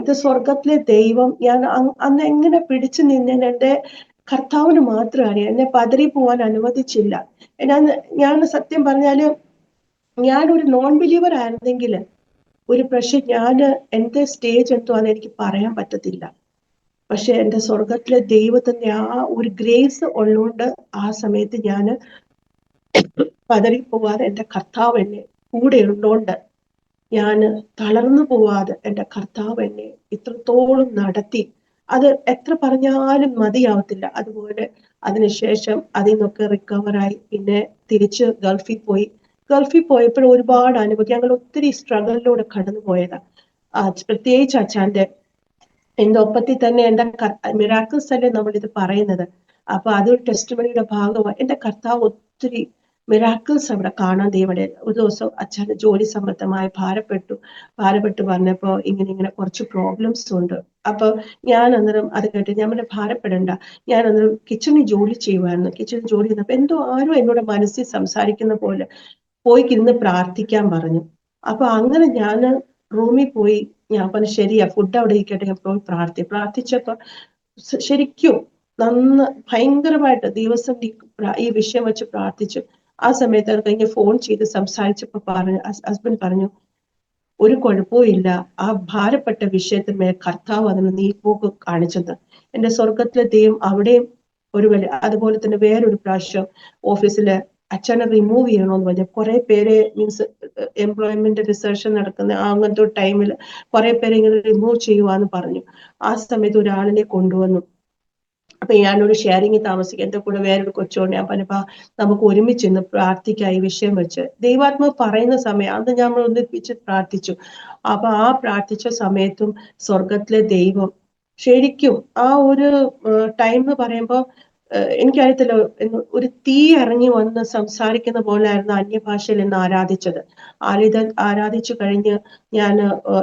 ഇത് സ്വർഗത്തിലെ ദൈവം ഞാൻ അന്ന് എങ്ങനെ പിടിച്ചു നിന്നേന് എൻ്റെ കർത്താവിന് മാത്രം അറിയാം. എന്നെ പതറി പോവാൻ അനുവദിച്ചില്ല. ഞാൻ സത്യം പറഞ്ഞാല് ഞാനൊരു നോൺ ബിലീവർ ആയിരുന്നെങ്കിൽ പക്ഷെ എന്റെ സ്റ്റേജ് എന്തോന്ന് എനിക്ക് പറയാൻ പറ്റത്തില്ല. പക്ഷെ എൻ്റെ സ്വർഗത്തിലെ ദൈവത്തിന്റെ ആ ഒരു ഗ്രേസ് ഉള്ളതുകൊണ്ട് ആ സമയത്ത് ഞാൻ പതറിപ്പോവാതെ എൻ്റെ കർത്താവ് എന്നെ കൂടെ ഉള്ളതുകൊണ്ട് ഞാൻ തളർന്നു പോവാതെ എൻ്റെ കർത്താവ് എന്നെ ഇത്രത്തോളം നടത്തി. അത് എത്ര പറഞ്ഞാലും മതിയാവത്തില്ല. അതുപോലെ അതിനുശേഷം അതിൽ നിന്നൊക്കെ റിക്കവറായി പിന്നെ തിരിച്ച് ഗൾഫിൽ പോയപ്പോൾ ഒരുപാട് അനുഭവം, ഞങ്ങൾ ഒത്തിരി സ്ട്രഗിളിലൂടെ കടന്നു പോയതാണ്. പ്രത്യേകിച്ച് അച്ഛൻ്റെ എൻ്റെ ഒപ്പത്തിൽ തന്നെ എൻ്റെ മിറാക്കിൾസ് അല്ലേ നമ്മൾ ഇത് പറയുന്നത്. അപ്പൊ അതൊരു ടെസ്റ്റിമണിയുടെ ഭാഗമായി എൻ്റെ കർത്താവ് ഒത്തിരി മിറാക്കിൾസ് അവിടെ കാണാൻ ദൈവടെ. ഒരു ദിവസം അച്ഛന് ജോലി സംബന്ധമായി ഭാരപ്പെട്ട് പറഞ്ഞപ്പോ ഇങ്ങനെ കുറച്ച് പ്രോബ്ലംസ് ഉണ്ട്. അപ്പൊ ഞാൻ അന്നേരം അത് കേട്ട് ഞാൻ പിന്നെ ഭാരപ്പെടണ്ട, ഞാൻ അന്നേരം കിച്ചണിൽ ജോലി ചെയ്യുമായിരുന്നു. കിച്ചണിൽ ജോലി ചെയ്യുന്നപ്പോ എന്തോ ആരും എന്നോട് മനസ്സിൽ സംസാരിക്കുന്ന പോലെ പോയിക്കിരുന്ന് പ്രാർത്ഥിക്കാൻ പറഞ്ഞു. അപ്പൊ അങ്ങനെ ഞാൻ റൂമിൽ പോയി. ഞാൻ പറഞ്ഞു ശരിയാ, ഫുഡ് അവിടെ ഇരിക്കട്ടെ, ഞാൻ പോയി പ്രാർത്ഥിച്ചപ്പോ ശരിക്കും ഭയങ്കരമായിട്ട് ദിവസം ഈ വിഷയം വെച്ച് പ്രാർത്ഥിച്ചു. ആ സമയത്ത് അത് കഴിഞ്ഞ് ഫോൺ ചെയ്ത് സംസാരിച്ചപ്പോ ഹസ്ബൻഡ് പറഞ്ഞു, ഒരു കുഴപ്പവും ഇല്ല, ആ ഭാരപ്പെട്ട വിഷയത്തിന്മേൽ കർത്താവ് അതിന് നീക്കുപോക്ക് കാണിച്ചത്. എന്റെ സ്വർഗത്തിലെ ദൈവം അവിടെയും അതുപോലെ തന്നെ വേറൊരു പ്രാവശ്യം ഓഫീസില് അച്ഛനെ റിമൂവ് ചെയ്യണമെന്ന് പറഞ്ഞു. കുറെ പേരെ മീൻസ് എംപ്ലോയ്മെന്റ് റിസർച്ച് നടക്കുന്ന അങ്ങനത്തെ ടൈമിൽ കുറെ പേരെ ഇങ്ങനെ റിമൂവ് ചെയ്യുവാന്ന് പറഞ്ഞു. ആ സമയത്ത് ഒരാളിനെ കൊണ്ടുവന്നു. അപ്പൊ ഞാനൊരു ഷെയറിംഗ് താമസിക്കും, എന്റെ കൂടെ വേറൊരു കൊച്ചുകൊണ്ട്. ഞാൻ പറഞ്ഞപ്പോ നമുക്ക് ഒരുമിച്ച് ഇന്ന് പ്രാർത്ഥിക്കാം ഈ വിഷയം വെച്ച്. ദൈവാത്മാവ് പറയുന്ന സമയം അന്ന് നമ്മൾ ഒന്നിപ്പിച്ച് പ്രാർത്ഥിച്ചു. അപ്പൊ ആ പ്രാർത്ഥിച്ച സമയത്തും സ്വർഗത്തിലെ ദൈവം ശരിക്കും ആ ഒരു ടൈം എന്ന് പറയുമ്പോ എനിക്കറിയത്തില്ല, ഒരു തീ ഇറങ്ങി വന്ന് സംസാരിക്കുന്ന പോലെയായിരുന്നു അന്യഭാഷയിൽ ഇന്ന് ആരാധിച്ചത്. ആരാധിച്ചു കഴിഞ്ഞ് ഞാൻ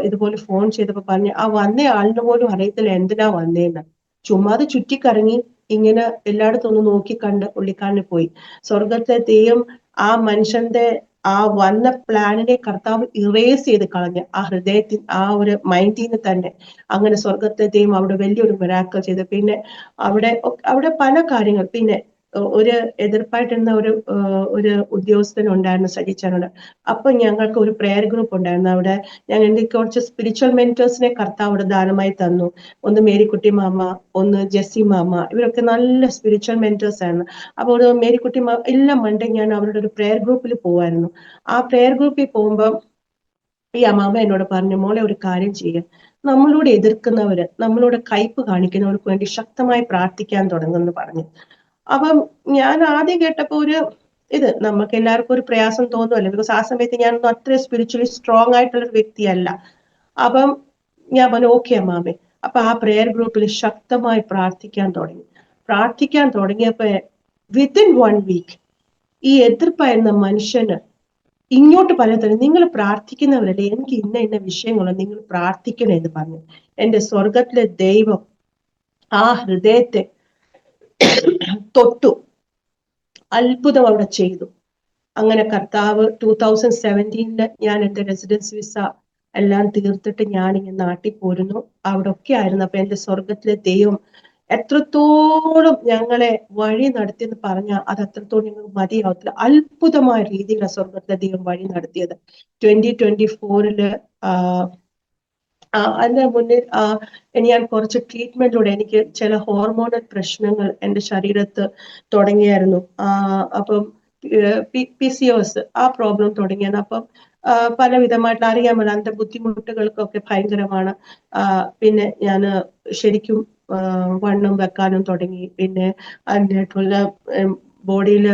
ഇതുപോലെ ഫോൺ ചെയ്തപ്പോ പറഞ്ഞു, ആ വന്ന ആളിന് പോലും അറിയത്തില്ല എന്തിനാ വന്നേന്ന്. ചുമ്മാതെ ചുറ്റിക്കറങ്ങി ഇങ്ങനെ എല്ലായിടത്തും ഒന്ന് നോക്കിക്കണ്ട് പുള്ളിക്കാരന് പോയി. സ്വർഗത്തെ ദൈവം ആ മനുഷ്യന്റെ ആ വന്ന പ്ലാനിനെ കർത്താവ് ഇറേസ് ചെയ്ത് കളഞ്ഞ് ആ ഹൃദയത്തിൽ ആ ഒരു മൈൻഡിന് തന്നെ. അങ്ങനെ സ്വർഗത്തെ ദൈവം അവിടെ വലിയൊരു മിറാക്കിൾ ചെയ്തു. പിന്നെ അവിടെ പല കാര്യങ്ങൾ, പിന്നെ ഒരു എതിർപ്പായിട്ടിരുന്ന ഒരു ഉദ്യോഗസ്ഥൻ ഉണ്ടായിരുന്നു, സജിച്ചനോട്. അപ്പൊ ഞങ്ങൾക്ക് ഒരു പ്രെയർ ഗ്രൂപ്പ് ഉണ്ടായിരുന്നു അവിടെ. എനിക്ക് കുറച്ച് സ്പിരിച്വൽ മെന്റേഴ്സിനെ കർത്താവ് അവിടെ ദാനമായി തന്നു. ഒന്ന് മേരിക്കുട്ടി മാമ, ഒന്ന് ജെസ്സി മാമ, ഇവരൊക്കെ നല്ല സ്പിരിച്വൽ മെന്റേഴ്സ് ആയിരുന്നു. അപ്പൊ ഒരു മേരിക്കുട്ടി മാമ എല്ലാം മണ്ടേ ഞാൻ അവരുടെ ഒരു പ്രെയർ ഗ്രൂപ്പിൽ പോവായിരുന്നു. ആ പ്രെയർ ഗ്രൂപ്പിൽ പോകുമ്പോൾ ഈ അമ്മാമ എന്നോട് പറഞ്ഞു, മോളെ ഒരു കാര്യം ചെയ്യുക, നമ്മളോട് എതിർക്കുന്നവര്, നമ്മളോട് കയ്പ് കാണിക്കുന്നവർക്ക് വേണ്ടി ശക്തമായി പ്രാർത്ഥിക്കാൻ തുടങ്ങുമെന്ന് പറഞ്ഞു. അപ്പം ഞാൻ ആദ്യം കേട്ടപ്പോ നമുക്ക് എല്ലാവർക്കും ഒരു പ്രയാസം തോന്നുമല്ലോ, ബിക്കോസ് ആ സമയത്ത് ഞാനൊന്നും അത്ര സ്പിരിച്വലി സ്ട്രോങ് ആയിട്ടുള്ള ഒരു വ്യക്തിയല്ല. അപ്പം ഞാൻ പറഞ്ഞു ഓക്കെ അമ്മാമേ. അപ്പൊ ആ പ്രെയർ ഗ്രൂപ്പിൽ ശക്തമായി പ്രാർത്ഥിക്കാൻ തുടങ്ങിയപ്പോ വിത്തിൻ 1 വീക്ക് ഈ എതിർപ്പായിരുന്ന മനുഷ്യന് ഇങ്ങോട്ട് പറയാൻ, നിങ്ങൾ പ്രാർത്ഥിക്കുന്നവരല്ലേ, എനിക്ക് ഇന്ന വിഷയങ്ങളോ, നിങ്ങൾ പ്രാർത്ഥിക്കണം എന്ന് പറഞ്ഞു. എന്റെ സ്വർഗത്തിലെ ദൈവം ആ ഹൃദയത്തെ തൊട്ടു, അത്ഭുതം അവിടെ ചെയ്തു. അങ്ങനെ കർത്താവ് 2017 ഞാൻ എന്റെ റെസിഡൻസ് വിസ എല്ലാം തീർത്തിട്ട് ഞാനിങ്ങനെ നാട്ടിൽ പോരുന്നു. അവിടെ ഒക്കെ ആയിരുന്നു. അപ്പൊ എന്റെ സ്വർഗത്തിലെ ദൈവം എത്രത്തോളം ഞങ്ങളെ വഴി നടത്തിയെന്ന് പറഞ്ഞാൽ അത് അത്രത്തോളം ഞങ്ങൾക്ക് മതിയാവത്തില്ല. അത്ഭുതമായ രീതിയിലാണ് സ്വർഗത്തിലെ ദൈവം വഴി നടത്തിയത്. 2024 അതിന് മുന്നിൽ ഞാൻ കുറച്ച് ട്രീറ്റ്മെന്റിലൂടെ എനിക്ക് ചില ഹോർമോണൽ പ്രശ്നങ്ങൾ എന്റെ ശരീരത്ത് തുടങ്ങിയായിരുന്നു. അപ്പം PCOS ആ പ്രോബ്ലം തുടങ്ങിയത്. അപ്പം പല വിധമായിട്ട് അറിയാമല്ലോ, അതിന്റെ ബുദ്ധിമുട്ടുകൾക്കൊക്കെ ഭയങ്കരമാണ്. പിന്നെ ഞാൻ ശരിക്കും വണ്ണം വെക്കാനും തുടങ്ങി. പിന്നെ അതിനായിട്ടുള്ള ബോഡിയിൽ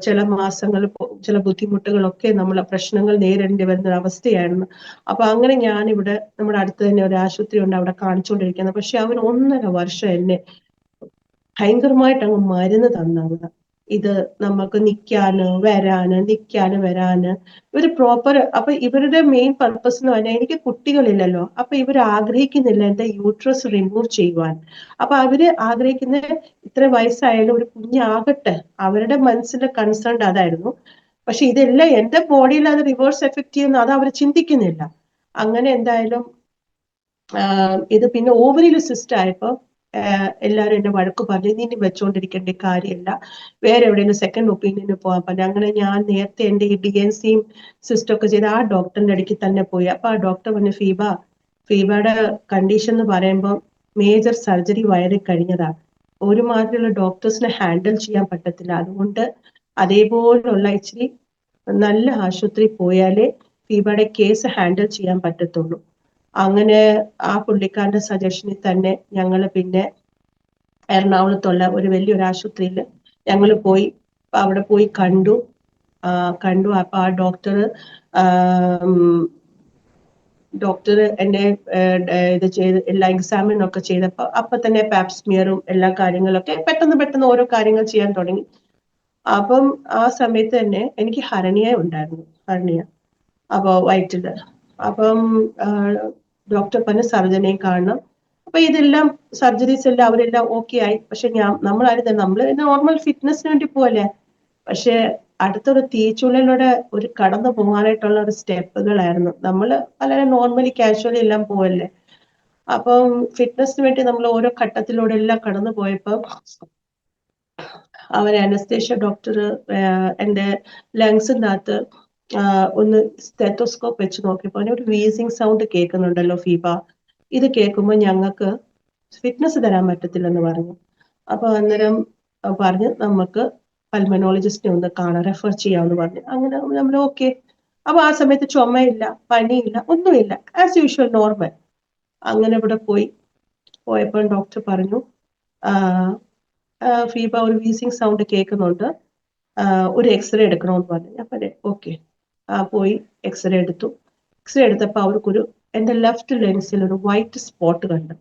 ചില മാസങ്ങൾ ചില ബുദ്ധിമുട്ടുകളൊക്കെ നമ്മളെ പ്രശ്നങ്ങൾ നേരിടേണ്ടി വരുന്ന ഒരു അവസ്ഥയായിരുന്നു. അപ്പൊ അങ്ങനെ ഞാൻ ഇവിടെ നമ്മുടെ അടുത്ത് തന്നെ ഒരു ആശുപത്രി ഉണ്ട്, അവിടെ കാണിച്ചുകൊണ്ടിരിക്കുന്നത്. പക്ഷെ അവർ 1.5 വർഷം എന്നെ ഭയങ്കരമായിട്ട് അങ്ങ് മരുന്ന് തന്നവർ. ഇത് നമുക്ക് നിൽക്കാന് വരാന് ഒരു പ്രോപ്പർ. അപ്പൊ ഇവരുടെ മെയിൻ പർപ്പസ് എന്ന് പറഞ്ഞാൽ, എനിക്ക് കുട്ടികളില്ലല്ലോ, അപ്പൊ ഇവർ ആഗ്രഹിക്കുന്നില്ല എന്റെ യൂട്രസ് റിമൂവ് ചെയ്യുവാൻ. അപ്പൊ അവര് ആഗ്രഹിക്കുന്ന ഇത്ര വയസ്സായാലും ഒരു കുഞ്ഞാകട്ടെ, അവരുടെ മനസ്സിന്റെ കൺസേൺ അതായിരുന്നു. പക്ഷെ ഇതെല്ലാം എന്റെ ബോഡിയിൽ അത് റിവേഴ്സ് എഫക്ട് ചെയ്യുന്ന അത് അവർ ചിന്തിക്കുന്നില്ല. അങ്ങനെ എന്തായാലും ഇത് പിന്നെ ഓവറിയിൽ സിസ്റ്റ് ആയപ്പോ എല്ലാവരും എന്നെ വഴക്ക് പറഞ്ഞു, ഇനി വെച്ചോണ്ടിരിക്കേണ്ട കാര്യമില്ല, വേറെ എവിടെയെങ്കിലും സെക്കൻഡ് ഒപ്പീനിയന് പോകാൻ പറഞ്ഞു. അങ്ങനെ ഞാൻ നേരത്തെ എന്റെ ഈ DNCയും സിസ്റ്റം ഒക്കെ ചെയ്ത് ആ ഡോക്ടറിന്റെ അടുക്കി തന്നെ പോയി. അപ്പൊ ആ ഡോക്ടർ പറഞ്ഞു, ഫീബയുടെ കണ്ടീഷൻ എന്ന് പറയുമ്പോൾ മേജർ സർജറി വയറി കഴിഞ്ഞതാണ്, ഒരുമാതിരിയുള്ള ഡോക്ടേഴ്സിനെ ഹാൻഡിൽ ചെയ്യാൻ പറ്റത്തില്ല, അതുകൊണ്ട് അതേപോലുള്ള ഇച്ചിരി നല്ല ആശുപത്രി പോയാലേ ഫീബയുടെ കേസ് ഹാൻഡിൽ ചെയ്യാൻ പറ്റത്തുള്ളൂ. അങ്ങനെ ആ പുള്ളിക്കാരന്റെ സജഷനിൽ തന്നെ ഞങ്ങൾ പിന്നെ എറണാകുളത്തുള്ള ഒരു വലിയൊരു ആശുപത്രിയിൽ ഞങ്ങൾ പോയി. അവിടെ പോയി കണ്ടു. അപ്പൊ ആ ഡോക്ടർ എന്നെ ഇത് ചെയ്ത് എല്ലാ എക്സാമിനൊക്കെ ചെയ്തപ്പോ അപ്പൊ തന്നെ പാപ്സ്മിയറും എല്ലാ കാര്യങ്ങളൊക്കെ പെട്ടെന്ന് ഓരോ കാര്യങ്ങൾ ചെയ്യാൻ തുടങ്ങി. അപ്പം ആ സമയത്ത് തന്നെ എനിക്ക് ഹരണിയ ഉണ്ടായിരുന്നു, ഹരണിയ. അപ്പൊ വയറ്റില്. അപ്പം ഡോക്ടർ പറഞ്ഞ സർജനെ കാണണം. അപ്പൊ ഇതെല്ലാം സർജറീസ് എല്ലാം അവരെല്ലാം ഓക്കെ ആയി. പക്ഷെ നമ്മളായിരുന്നു നമ്മള് നോർമൽ ഫിറ്റ്നസിന് വേണ്ടി പോവല്ലേ. പക്ഷെ അടുത്തൊരു തീച്ചുള്ളിലൂടെ ഒരു കടന്നു പോകാനായിട്ടുള്ള ഒരു സ്റ്റെപ്പുകളായിരുന്നു. നമ്മള് വളരെ നോർമലി കാഷ്വലി എല്ലാം പോവല്ലേ. അപ്പം ഫിറ്റ്നസിന് വേണ്ടി നമ്മൾ ഓരോ ഘട്ടത്തിലൂടെ എല്ലാം കടന്നു പോയപ്പോ അവരെ അനസ്തേഷ്യ ഡോക്ടർ എന്റെ ലങ്സിനകത്ത് ഒന്ന് സ്റ്റെത്തോസ്കോപ്പ് വെച്ച് നോക്കിയപ്പോ ഒരു വീസിങ് സൗണ്ട് കേൾക്കുന്നുണ്ടല്ലോ ഫീബ, ഇത് കേൾക്കുമ്പോൾ ഞങ്ങൾക്ക് ഫിറ്റ്നസ് തരാൻ പറ്റത്തില്ലെന്ന് പറഞ്ഞു. അപ്പൊ അന്നേരം പറഞ്ഞ് നമുക്ക് പൾമനോളജിസ്റ്റിനെ ഒന്ന് കാണാൻ റെഫർ ചെയ്യാമെന്ന് പറഞ്ഞു. അങ്ങനെ നമ്മൾ ഓക്കെ. അപ്പൊ ആ സമയത്ത് ചുമയില്ല, പനിയില്ല, ഒന്നുമില്ല, ആസ് യൂഷ്വൽ നോർമൽ. അങ്ങനെ ഇവിടെ പോയപ്പോൾ ഡോക്ടർ പറഞ്ഞു ഫീബ ഒരു വീസിങ് സൗണ്ട് കേൾക്കുന്നുണ്ട്, ഒരു എക്സ്റേ എടുക്കണമെന്ന് പറഞ്ഞു. ഞാൻ പറഞ്ഞു ഓക്കെ. പോയി എക്സ്റേ എടുത്തു. എക്സ്റേ എടുത്തപ്പോൾ അവർക്കൊരു എന്റെ ലെഫ്റ്റ് ലെൻസിൽ ഒരു വൈറ്റ് സ്പോട്ട് കണ്ടു.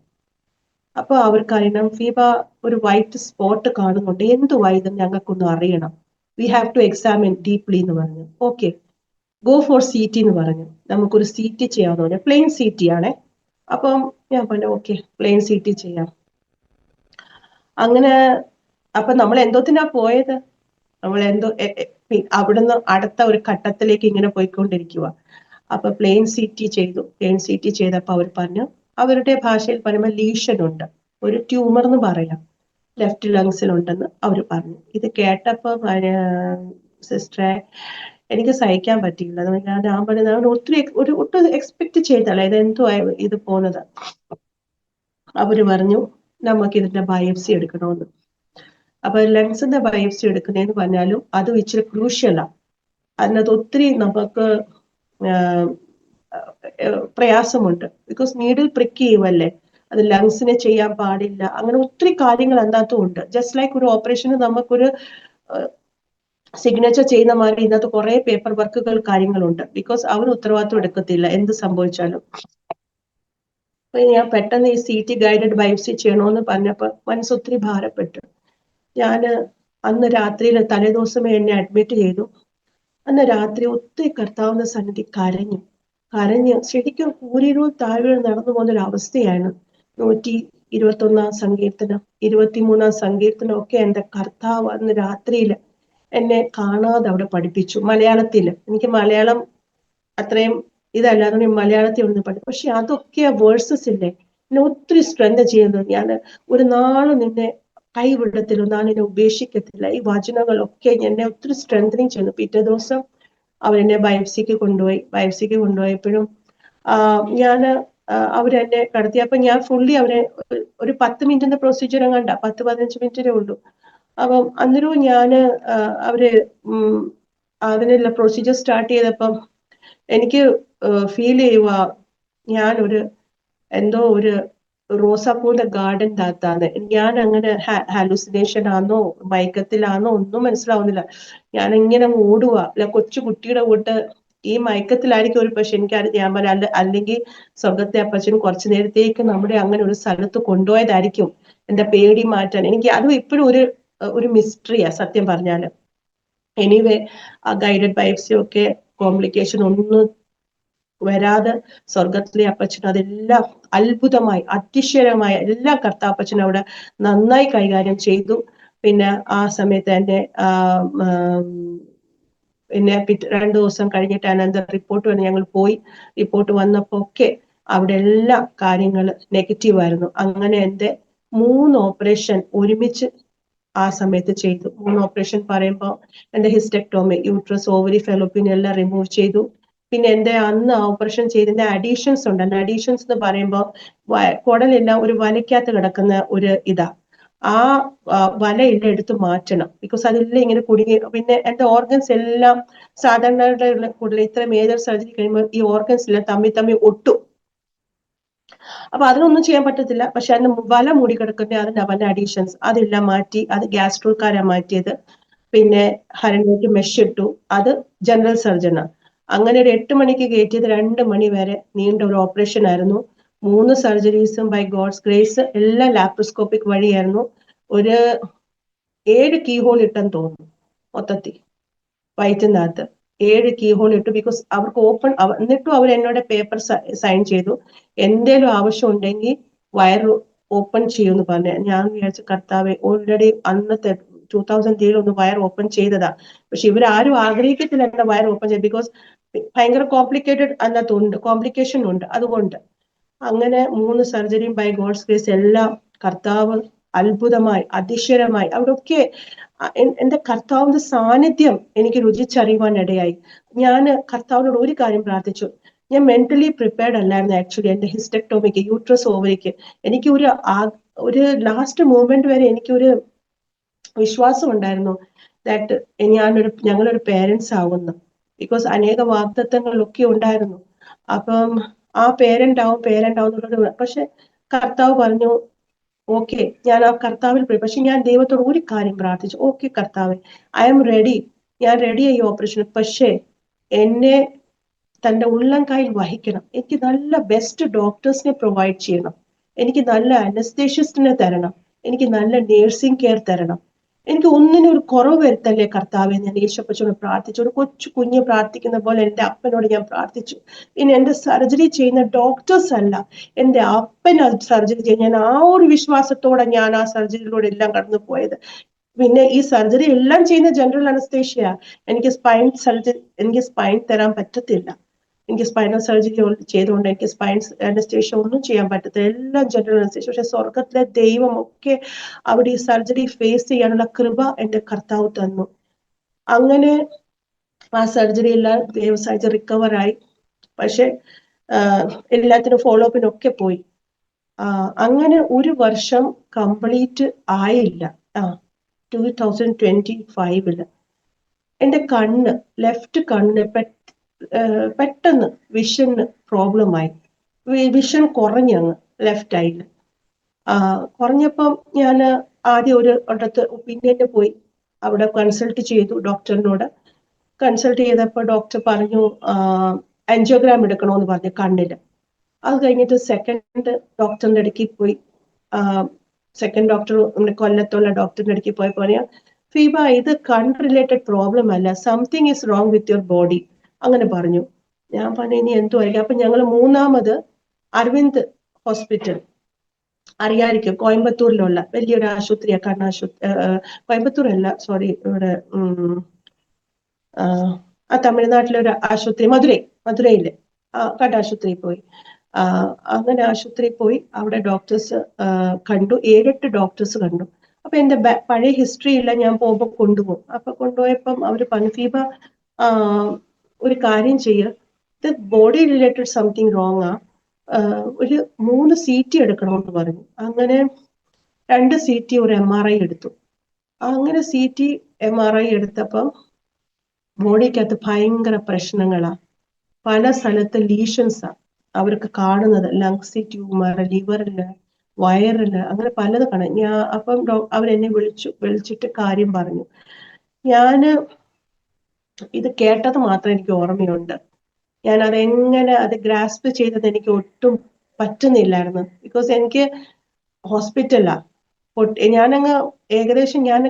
അപ്പൊ അവർക്കറിയണം ഫീബ ഒരു വൈറ്റ് സ്പോട്ട് കാണുന്നുണ്ട്, എന്തുവാ ഇത് ഞങ്ങൾക്കൊന്ന് അറിയണം, we have to examine deeply എന്ന് പറഞ്ഞു. Okay, go for C T എന്ന് പറഞ്ഞു. നമുക്കൊരു സി ടി ചെയ്യാമെന്ന് പറഞ്ഞു. പ്ലെയിൻ സി ടി ആണേ. അപ്പം ഞാൻ പറഞ്ഞു ഓക്കെ, പ്ലെയിൻ സി ടി ചെയ്യാം. അങ്ങനെ അപ്പൊ നമ്മൾ എന്തോത്തിനാ പോയത്, നമ്മൾ എന്തോ അവിടുന്ന് അടുത്ത ഒരു ഘട്ടത്തിലേക്ക് ഇങ്ങനെ പോയിക്കൊണ്ടിരിക്കുക. അപ്പൊ പ്ലെയിൻ സി ടി ചെയ്തു. പ്ലെയിൻ സി ടി ചെയ്തപ്പോ അവർ പറഞ്ഞു, അവരുടെ ഭാഷയിൽ പറയുമ്പോൾ ലീഷൻ ഉണ്ട്, ഒരു ട്യൂമർ എന്ന് പറയാം, ലെഫ്റ്റ് ലങ്സിലുണ്ടെന്ന് അവർ പറഞ്ഞു. ഇത് കേട്ടപ്പോ സിസ്റ്ററെ എനിക്ക് സഹിക്കാൻ പറ്റിയില്ല. ഞാൻ പറഞ്ഞത് ഒട്ടും എക്സ്പെക്ട് ചെയ്തല്ല ഇത് എന്തുവാ ഇത് പോകുന്നത്. അവര് പറഞ്ഞു നമുക്ക് ഇതിന്റെ ബയോപ്സി എടുക്കണമെന്ന്. അപ്പൊ ലങ്സിന്റെ ബയോപ്സി എടുക്കുന്നതെന്ന് പറഞ്ഞാലും അത് ഇച്ചിരി ക്രൂഷ്യലാണ്. അതിനകത്ത് ഒത്തിരി നമുക്ക് പ്രയാസമുണ്ട്. ബിക്കോസ് നീഡിൽ പ്രിക്ക് ചെയ്യുമല്ലേ, അത് ലങ്സിനെ ചെയ്യാൻ പാടില്ല, അങ്ങനെ ഒത്തിരി കാര്യങ്ങൾ അതിനകത്തും ഉണ്ട്. ജസ്റ്റ് ലൈക്ക് ഒരു ഓപ്പറേഷന് നമുക്കൊരു സിഗ്നേച്ചർ ചെയ്യുന്ന മാതിരി ഇതിനകത്ത് കുറെ പേപ്പർ വർക്കുകൾ കാര്യങ്ങളുണ്ട്. ബിക്കോസ് അവർ ഉത്തരവാദിത്വം എടുക്കത്തില്ല എന്ത് സംഭവിച്ചാലും. അപ്പൊ ഞാൻ പെട്ടെന്ന് ഈ സി ടി ഗൈഡഡ് ബയോപ്സി ചെയ്യണമെന്ന് പറഞ്ഞപ്പോ മനസ്സൊത്തിരി ഭാരപ്പെട്ടു. ഞാന് അന്ന് രാത്രിയിൽ തലേദിവസമേ എന്നെ അഡ്മിറ്റ് ചെയ്തു. അന്ന് രാത്രി ഒത്തിരി കർത്താവിന്റെ സന്നിധി കരഞ്ഞ് ശരിക്കും ഊരിരൂൽ താഴ്വര നടന്നു പോകുന്ന ഒരു അവസ്ഥയാണ്. 121 സങ്കീർത്തനം, 23 സങ്കീർത്തനം ഒക്കെ എന്റെ കർത്താവ് അന്ന് രാത്രിയിൽ എന്നെ കാണാതെ അവിടെ പഠിപ്പിച്ചു. മലയാളത്തില് എനിക്ക് മലയാളം അത്രയും ഇതല്ല, അതുകൊണ്ട് മലയാളത്തിൽ ഒന്ന് പഠിച്ചു. പക്ഷെ അതൊക്കെ വേഴ്സസ് ഇല്ലേ എന്നെ ഒത്തിരി സ്ട്രെങ്ത് ചെയ്യുന്നത്. ഞാൻ ഒരു നാളും നിന്നെ കൈവിടത്തില്ല, ഞാൻ എന്നെ ഉപേക്ഷിക്കത്തില്ല. ഈ വചനങ്ങളൊക്കെ എന്നെ ഒത്തിരി സ്ട്രെങ്തനിങ് ചെയ്യുന്നു. പിറ്റേ ദിവസം അവരെന്നെ ബയോപ്സിക്ക് കൊണ്ടുപോയപ്പോഴും ഞാന് അവരെന്നെ കടത്തിയപ്പോ ഞാൻ ഫുള്ളി അവരെ ഒരു 10 മിനിറ്റിന്റെ പ്രൊസീജിയർ കണ്ട 10-15 മിനിറ്റിനേ ഉള്ളൂ. അപ്പം അന്നേരവും ഞാന് അവര് അതിനുള്ള പ്രൊസീജിയർ സ്റ്റാർട്ട് ചെയ്തപ്പം എനിക്ക് ഫീൽ ചെയ്യുക ഞാനൊരു എന്തോ ഒരു റോസാപ്പൂവിന്റെ ഗാർഡൻ്റെ അകത്താണ്. ഞാൻ അങ്ങനെ ഹാലൂസിനേഷൻ ആണോ മയക്കത്തിലാണോ ഒന്നും മനസ്സിലാവുന്നില്ല. ഞാൻ ഇങ്ങനെ ഓടുക, അല്ല കൊച്ചു കുട്ടിയുടെ കൂട്ട് ഈ മയക്കത്തിലായിരിക്കും ഒരു പക്ഷെ ഞാൻ പറയാം, അല്ലെങ്കിൽ സ്വർഗത്തെ അപ്പച്ചനും കുറച്ചു നേരത്തേക്ക് നമ്മുടെ അങ്ങനെ ഒരു സ്ഥലത്ത് കൊണ്ടുപോയതായിരിക്കും എന്റെ പേടി മാറ്റാൻ. എനിക്ക് അതും ഇപ്പോഴും ഒരു മിസ്റ്ററിയാ സത്യം പറഞ്ഞാല്. എനിവേ ആ ഗൈഡഡ് ബയോപ്സി ഒക്കെ കോംപ്ലിക്കേഷൻ ഒന്നും വരാതെ സ്വർഗത്തിലെ അപ്പച്ചൻ അതെല്ലാം അത്ഭുതമായി അതിശയമായ എല്ലാ കർത്താപ്പച്ചൻ അവിടെ നന്നായി കൈകാര്യം ചെയ്തു. പിന്നെ ആ സമയത്ത് എന്നെ പിന്നെ 2 ദിവസം കഴിഞ്ഞിട്ട് അനന്തര റിപ്പോർട്ട് വന്ന് ഞങ്ങൾ പോയി. റിപ്പോർട്ട് വന്നപ്പോ ഒക്കെ അവിടെ എല്ലാ കാര്യങ്ങൾ നെഗറ്റീവ് ആയിരുന്നു. അങ്ങനെ എന്റെ 3 ഓപ്പറേഷൻ ഒരുമിച്ച് ആ സമയത്ത് ചെയ്തു. 3 ഓപ്പറേഷൻ പറയുമ്പോൾ എന്റെ ഹിസ്റ്റെക്ടോമി, യൂട്രസ്, ഓവറി, ഫെലോപ്പിൻ എല്ലാം റിമൂവ് ചെയ്തു. പിന്നെ എന്റെ അന്ന് ഓപ്പറേഷൻ ചെയ്തതിന്റെ അഡീഷൻസ് ഉണ്ട്. അഡീഷൻസ് എന്ന് പറയുമ്പോൾ കുടലെല്ലാം ഒരു വലയ്ക്കകത്ത് കിടക്കുന്ന ഒരു ഇതാ. ആ വലയെല്ലാം എടുത്ത് മാറ്റണം. ബിക്കോസ് അതെല്ലാം ഇങ്ങനെ കുടുങ്ങി. പിന്നെ എന്റെ ഓർഗൻസ് എല്ലാം സാധാരണ കൂടുതൽ ഇത്ര മേജർ സർജറി കഴിയുമ്പോൾ ഈ ഓർഗൻസ് എല്ലാം തമ്മി ഒട്ടും. അപ്പൊ അതിനൊന്നും ചെയ്യാൻ പറ്റത്തില്ല. പക്ഷെ അതിന് വല മൂടി കിടക്കുന്ന അതിന്റെ അഡീഷൻസ് അതെല്ലാം മാറ്റി. അത് ഗ്യാസ്ട്രോക്കാരാ മാറ്റിയത്. പിന്നെ ഹരണിക്ക് മെഷ് ഇട്ടു. അത് ജനറൽ സർജനാ. അങ്ങനെ ഒരു 8 മണിക്ക് കയറ്റിയത് 2 മണി വരെ നീണ്ട ഒരു ഓപ്പറേഷൻ ആയിരുന്നു. 3 സർജറീസും ബൈ ഗോഡ്സ് ഗ്രേസ് എല്ലാം ലാപ്രോസ്കോപ്പിക് വഴിയായിരുന്നു. ഒരു 7 കീ ഹോൾ ഇട്ടെന്ന് തോന്നുന്നു. മൊത്തത്തിൽ വയറ്റിനകത്ത് 7 കീ ഹോൾ ഇട്ടു. ബിക്കോസ് അവർക്ക് എന്നിട്ടും അവർ എന്നോട് പേപ്പർ സൈൻ ചെയ്തു. എന്തേലും ആവശ്യം ഉണ്ടെങ്കിൽ വയർ ഓപ്പൺ ചെയ്യുമെന്ന് പറഞ്ഞു. ഞാൻ വിചാരിച്ച കർത്താവെ, ഓൾറെഡി അന്നത്തെ 2003 ഒന്ന് വയർ ഓപ്പൺ ചെയ്തതാ. പക്ഷെ ഇവരാരും ആഗ്രഹിക്കത്തില്ല എന്റെ വയർ ഓപ്പൺ ചെയ്ത്. ബിക്കോസ് ഭയങ്കര കോംപ്ലിക്കേഷൻ ഉണ്ട്. അതുകൊണ്ട് അങ്ങനെ 3 സർജറിയും ബൈ ഗോഡ്സ് ഗ്രേസ് എല്ലാം കർത്താവ് അത്ഭുതമായി, അതിശയമായി, അവിടെയൊക്കെ എന്റെ കർത്താവിന്റെ സാന്നിധ്യം എനിക്ക് രുചിച്ചറിയുവാൻ ഇടയായി. ഞാൻ കർത്താവിനോട് ഒരു കാര്യം പ്രാർത്ഥിച്ചു. ഞാൻ മെന്റലി പ്രിപ്പയർഡ് അല്ലായിരുന്നു ആക്ച്വലി എന്റെ ഹിസ്റ്റക്ടോമിക്ക്, യൂട്രസ് ഓവറിക്ക്. എനിക്ക് ഒരു ലാസ്റ്റ് മൂമെന്റ് വരെ എനിക്കൊരു വിശ്വാസം ഉണ്ടായിരുന്നു ദാറ്റ് ഞങ്ങളൊരു പേരൻസ് ആവുന്നു. ബിക്കോസ് അനേക വാഗ്ദത്തങ്ങളൊക്കെ ഉണ്ടായിരുന്നു. അപ്പം ആ പേരന്റ് ആവും എന്നുള്ളത്. പക്ഷെ കർത്താവ് പറഞ്ഞു ഓക്കെ, ഞാൻ ആ കർത്താവിൽ പോയി. പക്ഷെ ഞാൻ ദൈവത്തോട് ഒരു കാര്യം പ്രാർത്ഥിച്ചു. ഓക്കെ കർത്താവ്, ഐ ആം റെഡി, ഞാൻ റെഡിയായി ഓപ്പറേഷൻ. പക്ഷേ എന്നെ തന്റെ ഉള്ളം കയ്യിൽ വഹിക്കണം. എനിക്ക് നല്ല ബെസ്റ്റ് ഡോക്ടേഴ്സിനെ പ്രൊവൈഡ് ചെയ്യണം. എനിക്ക് നല്ല അനസ്തേഷ്യസ്റ്റിനെ തരണം. എനിക്ക് നല്ല നേഴ്സിംഗ് കെയർ തരണം. എനിക്ക് ഒന്നിനും ഒരു കുറവ് വരുത്തല്ലേ കർത്താവെ. ഞാൻ യേശുപ്പച്ചോട് പ്രാർത്ഥിച്ചു. ഒരു കൊച്ചു കുഞ്ഞ് പ്രാർത്ഥിക്കുന്ന പോലെ എന്റെ അപ്പനോട് ഞാൻ പ്രാർത്ഥിച്ചു. ഇനി എന്റെ സർജറി ചെയ്യുന്ന ഡോക്ടേഴ്സ് അല്ല, എന്റെ അപ്പൻ സർജറി ചെയ്യും. ഞാൻ ആ ഒരു വിശ്വാസത്തോടെ ഞാൻ ആ സർജറിയിലൂടെ എല്ലാം കടന്നു പോയത്. പിന്നെ ഈ സർജറി എല്ലാം ചെയ്യുന്ന ജനറൽ അനസ്തേഷ്യ. എനിക്ക് സ്പൈൻ തരാൻ പറ്റത്തില്ല. എനിക്ക് സ്പൈനൽ സർജറി ചെയ്തുകൊണ്ട് എനിക്ക് സ്പൈൻ അനസ്തേഷ്യ ഒന്നും ചെയ്യാൻ പറ്റത്തില്ല. എല്ലാം ജനറൽ അനസ്തേഷ്യ. പക്ഷെ സ്വർഗത്തിലെ ദൈവം ഒക്കെ അവിടെ ഈ സർജറി ഫേസ് ചെയ്യാനുള്ള കൃപ എന്റെ കർത്താവ് തന്നു. അങ്ങനെ ആ സർജറി എല്ലാം ദൈവം സർജറി റിക്കവർ ആയി. പക്ഷെ എല്ലാത്തിനും ഫോളോ അപ്പിനൊക്കെ പോയി. അങ്ങനെ ഒരു വർഷം കംപ്ലീറ്റ് ആയില്ല. 2025 എന്റെ ലെഫ്റ്റ് കണ്ണ് പെട്ടെന്ന് വിഷന് പ്രോബ്ലമായി. വിഷൻ കുറഞ്ഞങ്ങ് ലെഫ്റ്റ് ആയിട്ട്. കുറഞ്ഞപ്പം ഞാൻ ആദ്യം ഒരിടത്ത് ഒപ്പീനിയന് പോയി. അവിടെ കൺസൾട്ട് ചെയ്തു ഡോക്ടറിനോട്. കൺസൾട്ട് ചെയ്തപ്പോൾ ഡോക്ടർ പറഞ്ഞു ആൻജിയോഗ്രാം എടുക്കണമെന്ന് പറഞ്ഞു കണ്ണില്. അത് കഴിഞ്ഞിട്ട് സെക്കൻഡ് ഡോക്ടറിന്റെ അടുക്കി പോയി. സെക്കൻഡ് ഡോക്ടർ നമ്മുടെ കൊല്ലത്തുള്ള ഡോക്ടറിന്റെ അടുക്കി പോയപ്പോൾ പറയാ, ഫീബ, ഇത് കൺ റിലേറ്റഡ് പ്രോബ്ലം അല്ല, something is wrong with your body, അങ്ങനെ പറഞ്ഞു. ഞാൻ പറഞ്ഞു ഇനി എന്തോ ആയിരിക്കും. അപ്പൊ ഞങ്ങൾ മൂന്നാമത് അരവിന്ദ് ഹോസ്പിറ്റൽ അറിയാതിരിക്കും, കോയമ്പത്തൂരിലുള്ള വലിയൊരു ആശുപത്രിയാണ്, കണ്ണാശുപത്രി. കോയമ്പത്തൂർ അല്ല, സോറി, ഇവിടെ തമിഴ്നാട്ടിലെ ഒരു ആശുപത്രി, മധുരയില് കണ്ണാശുപത്രിയിൽ പോയി. അങ്ങനെ ആശുപത്രിയിൽ പോയി. അവിടെ ഡോക്ടേഴ്സ് കണ്ടു, 7-8 ഡോക്ടേഴ്സ് കണ്ടു. അപ്പൊ എന്റെ പഴയ ഹിസ്റ്ററി ഇല്ല, ഞാൻ പോകുമ്പോൾ കൊണ്ടുപോകും. അപ്പൊ കൊണ്ടുപോയപ്പം അവര് പറഞ്ഞു, ഫീബ, ഒരു കാര്യം ചെയ്യുക, ഇത് ബോഡി റിലേറ്റഡ് സംതിങ് റോങ് ആ, ഒരു 3 CT എടുക്കണമെന്ന് പറഞ്ഞു. അങ്ങനെ 2 CT, ഒരു MRI എടുത്തു. അങ്ങനെ CT MRI എടുത്തപ്പം ബോഡിക്കകത്ത് ഭയങ്കര പ്രശ്നങ്ങളാ. പല സ്ഥലത്ത് ലീഷൻസാ അവർക്ക് കാണുന്നത്. ലങ്സ് ട്യൂമർ, ലിവറില്, വയറില്, അങ്ങനെ പലത് കാണും. അപ്പം അവരെന്നെ വിളിച്ചിട്ട് കാര്യം പറഞ്ഞു. ഞാന് ഇത് കേട്ടത് മാത്രം എനിക്ക് ഓർമ്മയുണ്ട്. ഞാൻ അത് ഗ്രാസ്പ് ചെയ്തത് എനിക്ക് ഒട്ടും പറ്റുന്നില്ലായിരുന്നു. ബിക്കോസ് എനിക്ക് ഹോസ്പിറ്റലാ. ഞാനങ്ങ് ഏകദേശം ഞാൻ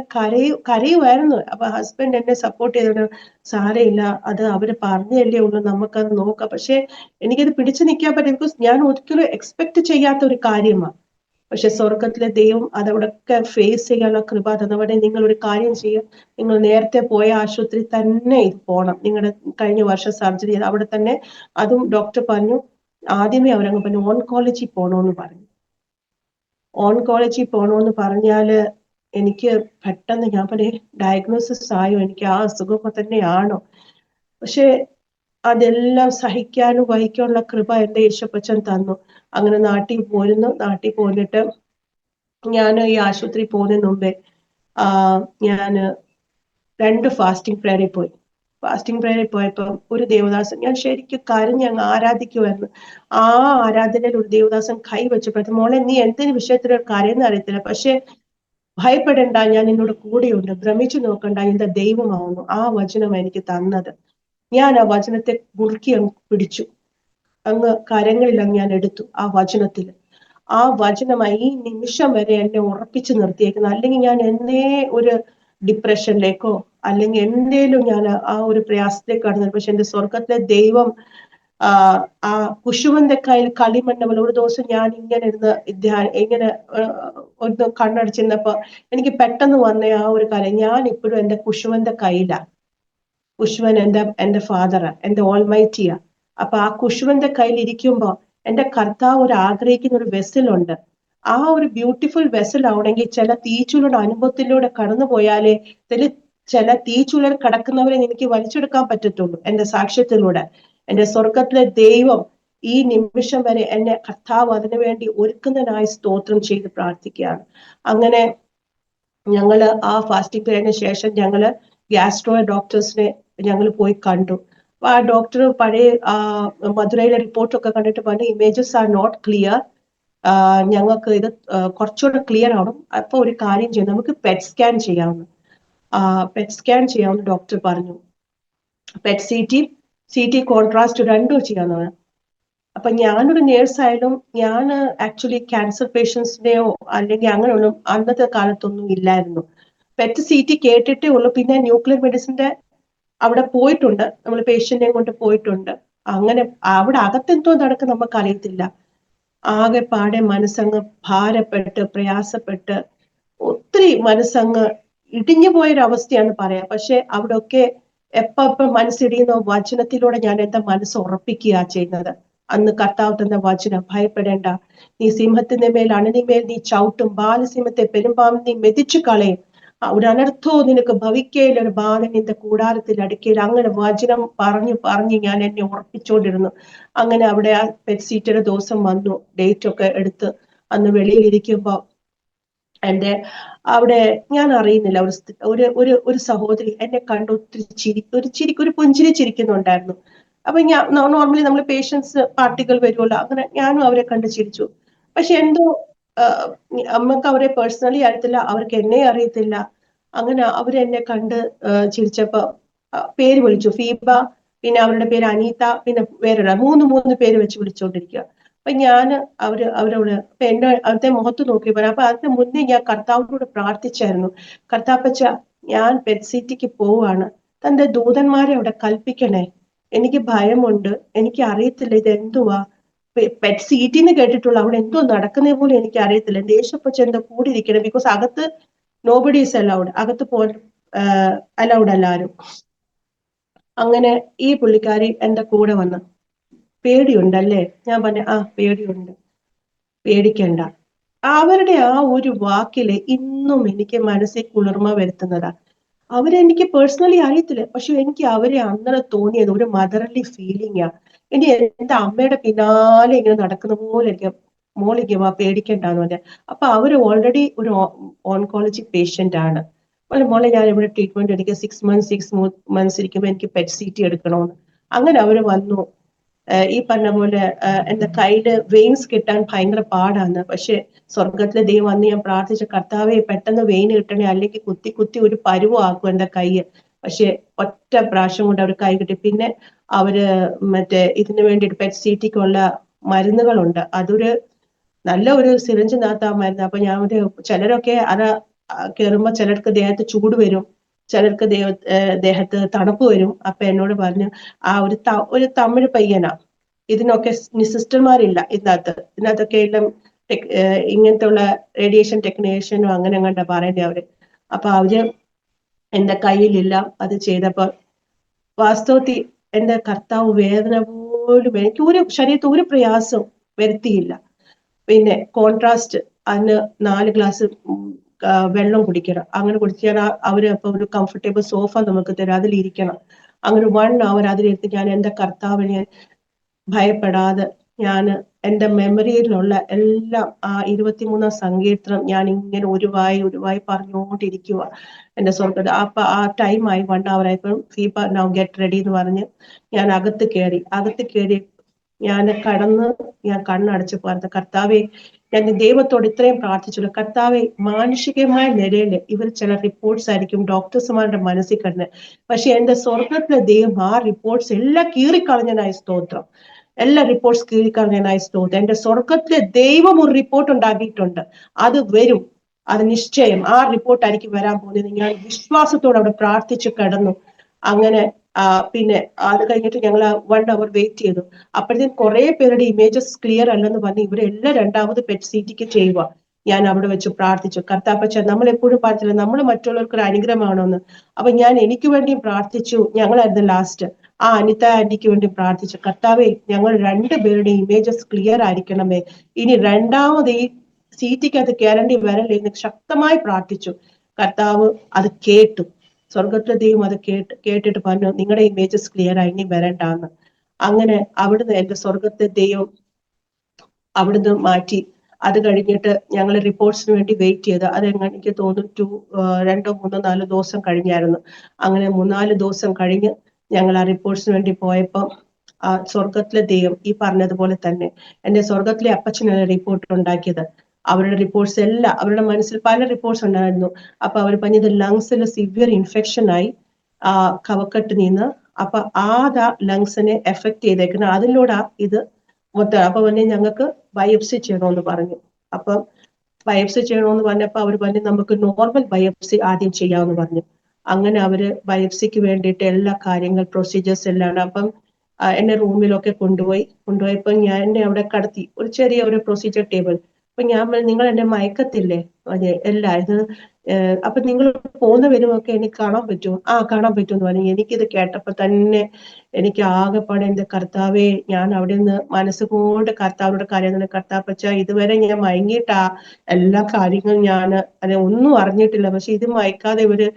കരയുമായിരുന്നു. അപ്പൊ ഹസ്ബൻഡ് എന്നെ സപ്പോർട്ട് ചെയ്തോണ്ട്, സാരമില്ല, അത് അവര് പറഞ്ഞല്ലേ ഉള്ളൂ, നമുക്കത് നോക്കാം. പക്ഷെ എനിക്കത് പിടിച്ചു നിൽക്കാൻ പറ്റും. ബിക്കോസ് ഞാൻ ഒരിക്കലും എക്സ്പെക്ട് ചെയ്യാത്ത ഒരു കാര്യമാണ്. പക്ഷെ സ്വർഗത്തിലെ ദൈവം അതവിടൊക്കെ ഫേസ് ചെയ്യാനുള്ള കൃപ തന്നവിടെ. നിങ്ങൾ ഒരു കാര്യം ചെയ്യുക, നിങ്ങൾ നേരത്തെ പോയ ആശുപത്രി തന്നെ ഇത് പോകണം. നിങ്ങളുടെ കഴിഞ്ഞ വർഷം സർജറി ചെയ്ത് അവിടെ തന്നെ. അതും ഡോക്ടർ പറഞ്ഞു, ആദ്യമേ അവരങ്ങ് പറഞ്ഞു ഓൺകോളജി പോകണമെന്ന് പറഞ്ഞു. ഓൺകോളജി പോകണമെന്ന് പറഞ്ഞാല് എനിക്ക് പെട്ടെന്ന് ഞാൻ പറയും, ഡയഗ്നോസിസ് ആയോ, എനിക്ക് ആ അസുഖം തന്നെയാണോ? പക്ഷെ അതെല്ലാം സഹിക്കാനും വഹിക്കാനുള്ള കൃപ എന്റെ യേശുപ്പച്ചൻ തന്നു. അങ്ങനെ നാട്ടിൽ പോന്നിട്ട് ഞാൻ ഈ ആശുപത്രി പോകുന്നതിന് മുമ്പേ ഞാന് 2 ഫാസ്റ്റിംഗ് പ്രയറിൽ പോയി. ഫാസ്റ്റിംഗ് പ്രയറിൽ പോയപ്പോൾ ഒരു ദേവദാസൻ, ഞാൻ ശരിക്കും കരഞ്ഞ് അങ്ങ് ആരാധിക്കുമായിരുന്നു. ആ ആരാധനയിൽ ഒരു ദേവദാസൻ കൈ വെച്ചപ്പോഴത്തെ, മോളെ, നീ എന്തിനു വിഷയത്തിൽ കരയെന്ന് അറിയത്തില്ല, പക്ഷെ ഭയപ്പെടണ്ട, ഞാൻ നിന്നോട് കൂടെയുണ്ട്, ഭ്രമിച്ചു നോക്കണ്ട, എന്റെ ദൈവമാവുന്നു. ആ വചനം എനിക്ക് തന്നത്. ഞാൻ ആ വചനത്തെ മുറുക്കി അങ്ങ് പിടിച്ചു. അങ്ങ് കരങ്ങളിലങ്ങ് ഞാൻ എടുത്തു ആ വചനത്തിൽ. ആ വചനമായി ഈ നിമിഷം വരെ എന്നെ ഉറപ്പിച്ചു നിർത്തിയേക്കുന്നത്. അല്ലെങ്കിൽ ഞാൻ എന്നേ ഒരു ഡിപ്രഷനിലേക്കോ അല്ലെങ്കിൽ എന്തേലും ഞാൻ ആ ഒരു പ്രയാസത്തിലേക്ക് കടന്നത്. പക്ഷെ എന്റെ സ്വർഗത്തിലെ ദൈവം ആ കുശുവന്റെ കയ്യിൽ കളിമണ്ണ് പോലെ ഒരു ദിവസം ഞാൻ ഇങ്ങനെ ഇരുന്ന് ഇങ്ങനെ ഒന്ന് കണ്ണടച്ചിരുന്നപ്പോ എനിക്ക് പെട്ടെന്ന് വന്ന ആ ഒരു കാര്യം, ഞാൻ ഇപ്പോഴും എന്റെ കുശുവന്റെ കയ്യിലാ. കുശുവൻ എന്റെ ഫാദറാ, എന്റെ ഓൾമൈറ്റിയാ. അപ്പൊ ആ കുശുവന്റെ കയ്യിൽ ഇരിക്കുമ്പോ എന്റെ കർത്താവ് ഒരു ആഗ്രഹിക്കുന്ന ഒരു വെസലുണ്ട്. ആ ഒരു ബ്യൂട്ടിഫുൾ വെസൽ ആവണമെങ്കിൽ ചില തീച്ചുളുടെ അനുഭവത്തിലൂടെ കടന്നു പോയാലേ ചില തീച്ചുളർ കടക്കുന്നവരെ എനിക്ക് വലിച്ചെടുക്കാൻ പറ്റത്തുള്ളൂ. എന്റെ സാക്ഷ്യത്തിലൂടെ എന്റെ സ്വർഗത്തിലെ ദൈവം ഈ നിമിഷം വരെ എന്നെ കർത്താവ് അതിനുവേണ്ടി ഒരുക്കുന്നതിനായി സ്തോത്രം ചെയ്ത് പ്രാർത്ഥിക്കുകയാണ്. അങ്ങനെ ഞങ്ങള് ആ ഫാസ്റ്റിംഗ് പീരീഡിന് ശേഷം ഞങ്ങള് ഗ്യാസ്ട്രോ ഡോക്ടേഴ്സിനെ ഞങ്ങൾ പോയി കണ്ടു. അപ്പൊ ആ ഡോക്ടർ പഴയ മധുരയിലെ റിപ്പോർട്ടൊക്കെ കണ്ടിട്ട് പറഞ്ഞു, ഇമേജസ് ആർ നോട്ട് ക്ലിയർ, ഞങ്ങൾക്ക് ഇത് കുറച്ചുകൂടെ ക്ലിയർ ആവണം. അപ്പൊ ഒരു കാര്യം ചെയ്യും, നമുക്ക് പെറ്റ് സ്കാൻ ചെയ്യാവുന്നു. പെറ്റ് സ്കാൻ ചെയ്യാവുന്ന ഡോക്ടർ പറഞ്ഞു. പെറ്റ് സി ടി കോൺട്രാസ്റ്റ് രണ്ടും ചെയ്യാവുന്നതാണ്. അപ്പൊ ഞാനൊരു നേഴ്സായാലും ഞാൻ ആക്ച്വലി ക്യാൻസർ പേഷ്യൻസിനെയോ അല്ലെങ്കിൽ അങ്ങനെയൊന്നും അന്നത്തെ കാലത്തൊന്നും ഇല്ലായിരുന്നു. പെറ്റ് സി ടി കേട്ടിട്ടേ ഉള്ളൂ. പിന്നെ ന്യൂക്ലിയർ മെഡിസിന്റെ അവിടെ പോയിട്ടുണ്ട്, നമ്മൾ പേഷ്യന്റിനെ കൊണ്ട് പോയിട്ടുണ്ട്. അങ്ങനെ അവിടെ അകത്തെന്തോ നടക്കും നമുക്ക് അറിയത്തില്ല. ആകെ പാടെ മനസ്സങ്ങ് ഭാരപ്പെട്ട് പ്രയാസപ്പെട്ട് ഒത്തിരി മനസ്സങ്ങ് ഇടിഞ്ഞു പോയൊരവസ്ഥയാണ് പറയാം. പക്ഷെ അവിടെ ഒക്കെ എപ്പം മനസ്സിടിയുന്ന വചനത്തിലൂടെ ഞാൻ എന്റെ മനസ്സ് ഉറപ്പിക്കുക ചെയ്യുന്നത്. അന്ന് കർത്താവ് തന്ന വചനം, ഭയപ്പെടേണ്ട, നീ സിംഹത്തിന്റെ മേൽ അണനിമേൽ നീ ചവിട്ടും, ബാലസിംഹത്തെ പെരുമ്പാമ്പ് നീ മെതിച്ചു കളയും, ഒരു അനർത്ഥവും നിനക്ക് ഭവിക്കയില്ല, ഒരു ബാധ നിന്റെ കൂടാരത്തിൽ അടുക്കയില്ല. അങ്ങനെ വചനം പറഞ്ഞ് ഞാൻ എന്നെ ഉറപ്പിച്ചോണ്ടിരുന്നു. അങ്ങനെ അവിടെ ആ പെറ്റ് സീറ്റയുടെ ദിവസം വന്നു, ഡേറ്റ് ഒക്കെ എടുത്ത് അന്ന് വെളിയിൽ ഇരിക്കുമ്പോ എന്റെ അവിടെ ഞാൻ അറിയുന്നില്ല, ഒരു സഹോദരി എന്നെ കണ്ട് ഒത്തിരി ഒരു പുഞ്ചിരി ചിരിക്കുന്നുണ്ടായിരുന്നു. അപ്പൊ ഞാൻ നോർമലി നമ്മൾ പേഷ്യൻസ് പാർട്ടികൾ വരുമല്ലോ, അങ്ങനെ ഞാനും അവരെ കണ്ട് ചിരിച്ചു. പക്ഷെ എന്തോ അമ്മക്ക് അവരെ പേഴ്സണലി അറിയത്തില്ല, അവർക്ക് എന്നെ അറിയത്തില്ല. അങ്ങനെ അവരെന്നെ കണ്ട് ചിരിച്ചപ്പോ പേര് വിളിച്ചു, ഫീബ, പിന്നെ അവരുടെ പേര് അനീത, പിന്നെ വേറൊരാൾ, മൂന്ന് പേര് വെച്ച് വിളിച്ചുകൊണ്ടിരിക്കുക. അപ്പൊ ഞാന് അവരോട് അപ്പൊ എന്നെ അവിടുത്തെ മുഖത്ത് നോക്കി പറയാം. അപ്പൊ അതിന് മുന്നേ ഞാൻ കർത്താവിനോട് പ്രാർത്ഥിച്ചായിരുന്നു, കർത്താപ്പച്ച ഞാൻ പെറ്റ് സിറ്റിക്ക് പോവാണ്, തന്റെ ദൂതന്മാരെ അവിടെ കൽപ്പിക്കണേ, എനിക്ക് ഭയമുണ്ട്, എനിക്ക് അറിയത്തില്ല ഇത് എന്തുവാ. പെറ്റ് സീറ്റിന്ന് കേട്ടിട്ടുള്ള, അവിടെ എന്തോ നടക്കുന്നേ പോലും എനിക്ക് അറിയത്തില്ല. എന്റെ യേശുപ്പച്ച എന്റെ കൂടെ ഇരിക്കണം, ബിക്കോസ് അകത്ത് നോബഡി ഈസ് അലൗഡ്, അകത്ത് പോകാൻ അലൗഡ് അല്ല ആരും. അങ്ങനെ ഈ പുള്ളിക്കാരി എന്റെ കൂടെ വന്ന്, പേടിയുണ്ടല്ലേ? ഞാൻ പറഞ്ഞു ആ പേടിയുണ്ട്. പേടിക്കണ്ട. അവരുടെ ആ ഒരു വാക്കില് ഇന്നും എനിക്ക് മനസ്സിൽ കുളിർമ വരുത്തുന്നതാ. അവരെനിക്ക് പേഴ്സണലി അറിയത്തില്ല, പക്ഷെ എനിക്ക് അവരെ അന്നേരം തോന്നിയത് ഒരു മദർലി ഫീലിംഗാ. ഇനി എന്റെ അമ്മയുടെ പിന്നാലെ ഇങ്ങനെ നടക്കുന്ന പോലെ എനിക്ക് മോളിക്ക് വാ, പേടിക്കണ്ടെന്ന് പറഞ്ഞ. അപ്പൊ അവര് ഓൾറെഡി ഒരു ഓൺകോളജി പേഷ്യന്റ് ആണ്. മോളെ ഞാൻ ഇവിടെ ട്രീറ്റ്മെന്റ് എടുക്കുക, 6 months ഇരിക്കുമ്പോൾ എനിക്ക് പെറ്റ് സി ടി എടുക്കണമെന്ന്. അങ്ങനെ അവര് വന്നു. ഈ പറഞ്ഞ പോലെ എന്റെ കയ്യില് വെയിൻസ് കിട്ടാൻ ഭയങ്കര പാടാണ്. പക്ഷെ സ്വർഗത്തിലെ ദൈവം അന്ന് ഞാൻ പ്രാർത്ഥിച്ച, കർത്താവെ പെട്ടെന്ന് വെയിൻ കിട്ടണേ, അല്ലെങ്കിൽ കുത്തി ഒരു പരുവാക്കും എന്റെ കൈയ്യ്. പക്ഷെ ഒറ്റ പ്രാവശ്യം കൊണ്ട് അവർ കൈ കിട്ടി. പിന്നെ അവര് മറ്റേ ഇതിനു വേണ്ടിയിട്ട് പെറ്റ് സി ടിക്കുള്ള മരുന്നുകളുണ്ട്, അതൊരു നല്ല ഒരു സിറിഞ്ചിനകത്ത് ആ മരുന്ന്. അപ്പൊ ഞാൻ ചിലരൊക്കെ അത് കയറുമ്പോ ചിലർക്ക് ദേഹത്ത് ചൂട് വരും, ചിലർക്ക് ദേഹത്ത് തണുപ്പ് വരും. അപ്പൊ എന്നോട് പറഞ്ഞു, ആ ഒരു തമിഴ് പയ്യനാ, ഇതിനൊക്കെ സിസ്റ്റർമാരില്ല ഇതിനകത്തൊക്കെ എല്ലാം ഇങ്ങനത്തെ ഉള്ള റേഡിയേഷൻ ടെക്നീഷ്യനും അങ്ങനെ അങ്ങോട്ടാ പറയുന്നത് അവര്. അപ്പൊ അവര് എന്റെ കയ്യിലില്ല. അത് ചെയ്തപ്പോ വാസ്തവത്തിൽ എന്റെ കർത്താവ് വേദന പോലും എനിക്ക് ശരീരത്തിൽ ഒരു പ്രയാസം വരുത്തിയില്ല. പിന്നെ കോൺട്രാസ്റ്റ്, അതിന് 4 ഗ്ലാസ് വെള്ളം കുടിക്കണം. അങ്ങനെ കുടിച്ചാൽ അവര് അപ്പൊ ഒരു കംഫർട്ടബിൾ സോഫ നമുക്ക് തരും, അതിലിരിക്കണം. അങ്ങനെ 1 hour അതിലിരുത്തി ഞാൻ എന്റെ കർത്താവിനെ ഭയപ്പെടാതെ ഞാൻ എന്റെ മെമ്മറിയിലുള്ള എല്ലാം ആ 23 സങ്കീർത്തനം ഞാൻ ഇങ്ങനെ ഒരു വായി പറഞ്ഞുകൊണ്ടിരിക്കുക എന്റെ സ്വർഗത്തിൽ. അപ്പൊ ആ ടൈമായി 1 hour ആയപ്പോൾ ഫീബ നൗ ഗെറ്റ് റെഡി എന്ന് പറഞ്ഞ് ഞാൻ അകത്ത് കയറി ഞാൻ കണ്ണടച്ച് പറഞ്ഞ, കർത്താവെ ഞാൻ ദൈവത്തോട് ഇത്രയും പ്രാർത്ഥിച്ചുള്ളൂ, കർത്താവെ മാനുഷികമായ നിലയിൽ ഇവർ ചില റിപ്പോർട്ട്സ് ആയിരിക്കും ഡോക്ടേഴ്സുമാരുടെ മനസ്സിൽ കണ്ടത്, പക്ഷെ എന്റെ സ്വർഗത്തിലെ ദൈവം ആ റിപ്പോർട്ട്സ് എല്ലാം കീറിക്കളഞ്ഞനായി സ്തോത്രം. എല്ലാ റിപ്പോർട്ട്സ് കീഴിക്കാരനായി സ്തോത്രം. എന്റെ സ്വർഗത്തിലെ ദൈവം ഒരു റിപ്പോർട്ട് ഉണ്ടാക്കിയിട്ടുണ്ട്, അത് വരും. അത് നിശ്ചയം ആ റിപ്പോർട്ടായിരിക്കും വരാൻ പോകുന്നത്. ഞാൻ വിശ്വാസത്തോടെ അവിടെ പ്രാർത്ഥിച്ചു കിടന്നു. അങ്ങനെ പിന്നെ അത് കഴിഞ്ഞിട്ട് ഞങ്ങൾ 1 hour വെയിറ്റ് ചെയ്തു. അപ്പോഴത്തേക്കും കുറെ പേരുടെ ഇമേജസ് ക്ലിയർ അല്ലെന്ന് പറഞ്ഞ് ഇവരെല്ലാം രണ്ടാമത് പെറ്റ് സിറ്റിക്ക് ചെയ്യുക. ഞാൻ അവിടെ വെച്ച് പ്രാർത്ഥിച്ചു, കർത്താപ്പച്ച നമ്മൾ എപ്പോഴും പ്രാർത്ഥിച്ചില്ല നമ്മൾ മറ്റുള്ളവർക്ക് ഒരു അനുഗ്രഹമാണോന്ന്. അപ്പൊ ഞാൻ എനിക്ക് വേണ്ടിയും പ്രാർത്ഥിച്ചു. ഞങ്ങളായിരുന്നു ലാസ്റ്റ്. ആ അനിത ആന്റിക്ക് വേണ്ടി പ്രാർത്ഥിച്ചു, കർത്താവേ ഞങ്ങൾ 2 പേരുടെ ഇമേജസ് ക്ലിയർ ആയിരിക്കണമേ, ഇനി രണ്ടാമത് ഈ സീറ്റിക്കകത്ത് കയറേണ്ടി വരല്ലേ എന്ന് ശക്തമായി പ്രാർത്ഥിച്ചു. കർത്താവ് അത് കേട്ടു. സ്വർഗത്തിലെ ദൈവം അത് കേട്ടിട്ട് പറഞ്ഞു, നിങ്ങളുടെ ഇമേജസ് ക്ലിയർ ആയി, ഇനി വരണ്ടാന്ന്. അങ്ങനെ അവിടുന്ന് എന്റെ സ്വർഗത്തെ ദൈവം അവിടുന്ന് മാറ്റി. അത് കഴിഞ്ഞിട്ട് ഞങ്ങൾ റിപ്പോർട്ട്സിന് വേണ്ടി വെയിറ്റ് ചെയ്ത് അത് എനിക്ക് തോന്നുന്നു 2, 3, 4 ദിവസം കഴിഞ്ഞായിരുന്നു. അങ്ങനെ 3-4 ദിവസം കഴിഞ്ഞ് ഞങ്ങൾ ആ റിപ്പോർട്ട്സിന് വേണ്ടി പോയപ്പോൾ ആ സ്വർഗത്തിലെ ദൈവം ഈ പറഞ്ഞതുപോലെ തന്നെ എന്റെ സ്വർഗത്തിലെ അപ്പച്ചനാണ് റിപ്പോർട്ട് ഉണ്ടാക്കിയത്. അവരുടെ റിപ്പോർട്ട്സ് എല്ലാം അവരുടെ മനസ്സിൽ പല റിപ്പോർട്ട്സ് ഉണ്ടായിരുന്നു. അപ്പൊ അവർ പറഞ്ഞത് ലങ്സിൽ സിവിയർ ഇൻഫെക്ഷൻ ആയി കവക്കെട്ട് നിന്ന്. അപ്പൊ ലങ്സിനെ എഫക്ട് ചെയ്തേക്കുന്നത് അതിലൂടെ ഇത് മൊത്തം. അപ്പൊ പിന്നെ ഞങ്ങൾക്ക് ബയോപ്സി ചെയ്യണമെന്ന് പറഞ്ഞു. അപ്പം ബയോപ്സി ചെയ്യണമെന്ന് പറഞ്ഞപ്പോ അവർ പറഞ്ഞു നമുക്ക് നോർമൽ ബയോപ്സി ആദ്യം ചെയ്യാമെന്ന് പറഞ്ഞു. അങ്ങനെ അവര് ബയോപ്സിക്ക് വേണ്ടിയിട്ട് എല്ലാ കാര്യങ്ങൾ പ്രൊസീജിയേഴ്സ് എല്ലാം. അപ്പം എന്നെ റൂമിലൊക്കെ കൊണ്ടുപോയപ്പോ ഞാൻ എന്നെ അവിടെ കടത്തി ഒരു ചെറിയ ഒരു പ്രൊസീജിയർ ടേബിൾ. അപ്പൊ ഞാൻ നിങ്ങൾ എന്നെ മയക്കത്തില്ലേ അല്ല ഇത് അപ്പൊ നിങ്ങൾ പോകുന്ന വരുമൊക്കെ എനിക്ക് കാണാൻ പറ്റുമോ? കാണാൻ പറ്റുമെന്ന് പറഞ്ഞു. എനിക്കിത് കേട്ടപ്പോ തന്നെ എനിക്ക് ആകെപ്പാടെ എന്റെ കർത്താവേ, ഞാൻ അവിടെ നിന്ന് മനസ്സുകൊണ്ട് കർത്താവിനോട് കാര്യം, കർത്താപ്പച്ച ഇതുവരെ ഞാൻ മയങ്ങിയിട്ടാ എല്ലാ കാര്യങ്ങളും ഞാൻ ഒന്നും അറിഞ്ഞിട്ടില്ല, പക്ഷെ ഇത് മയക്കാതെ ഇവര്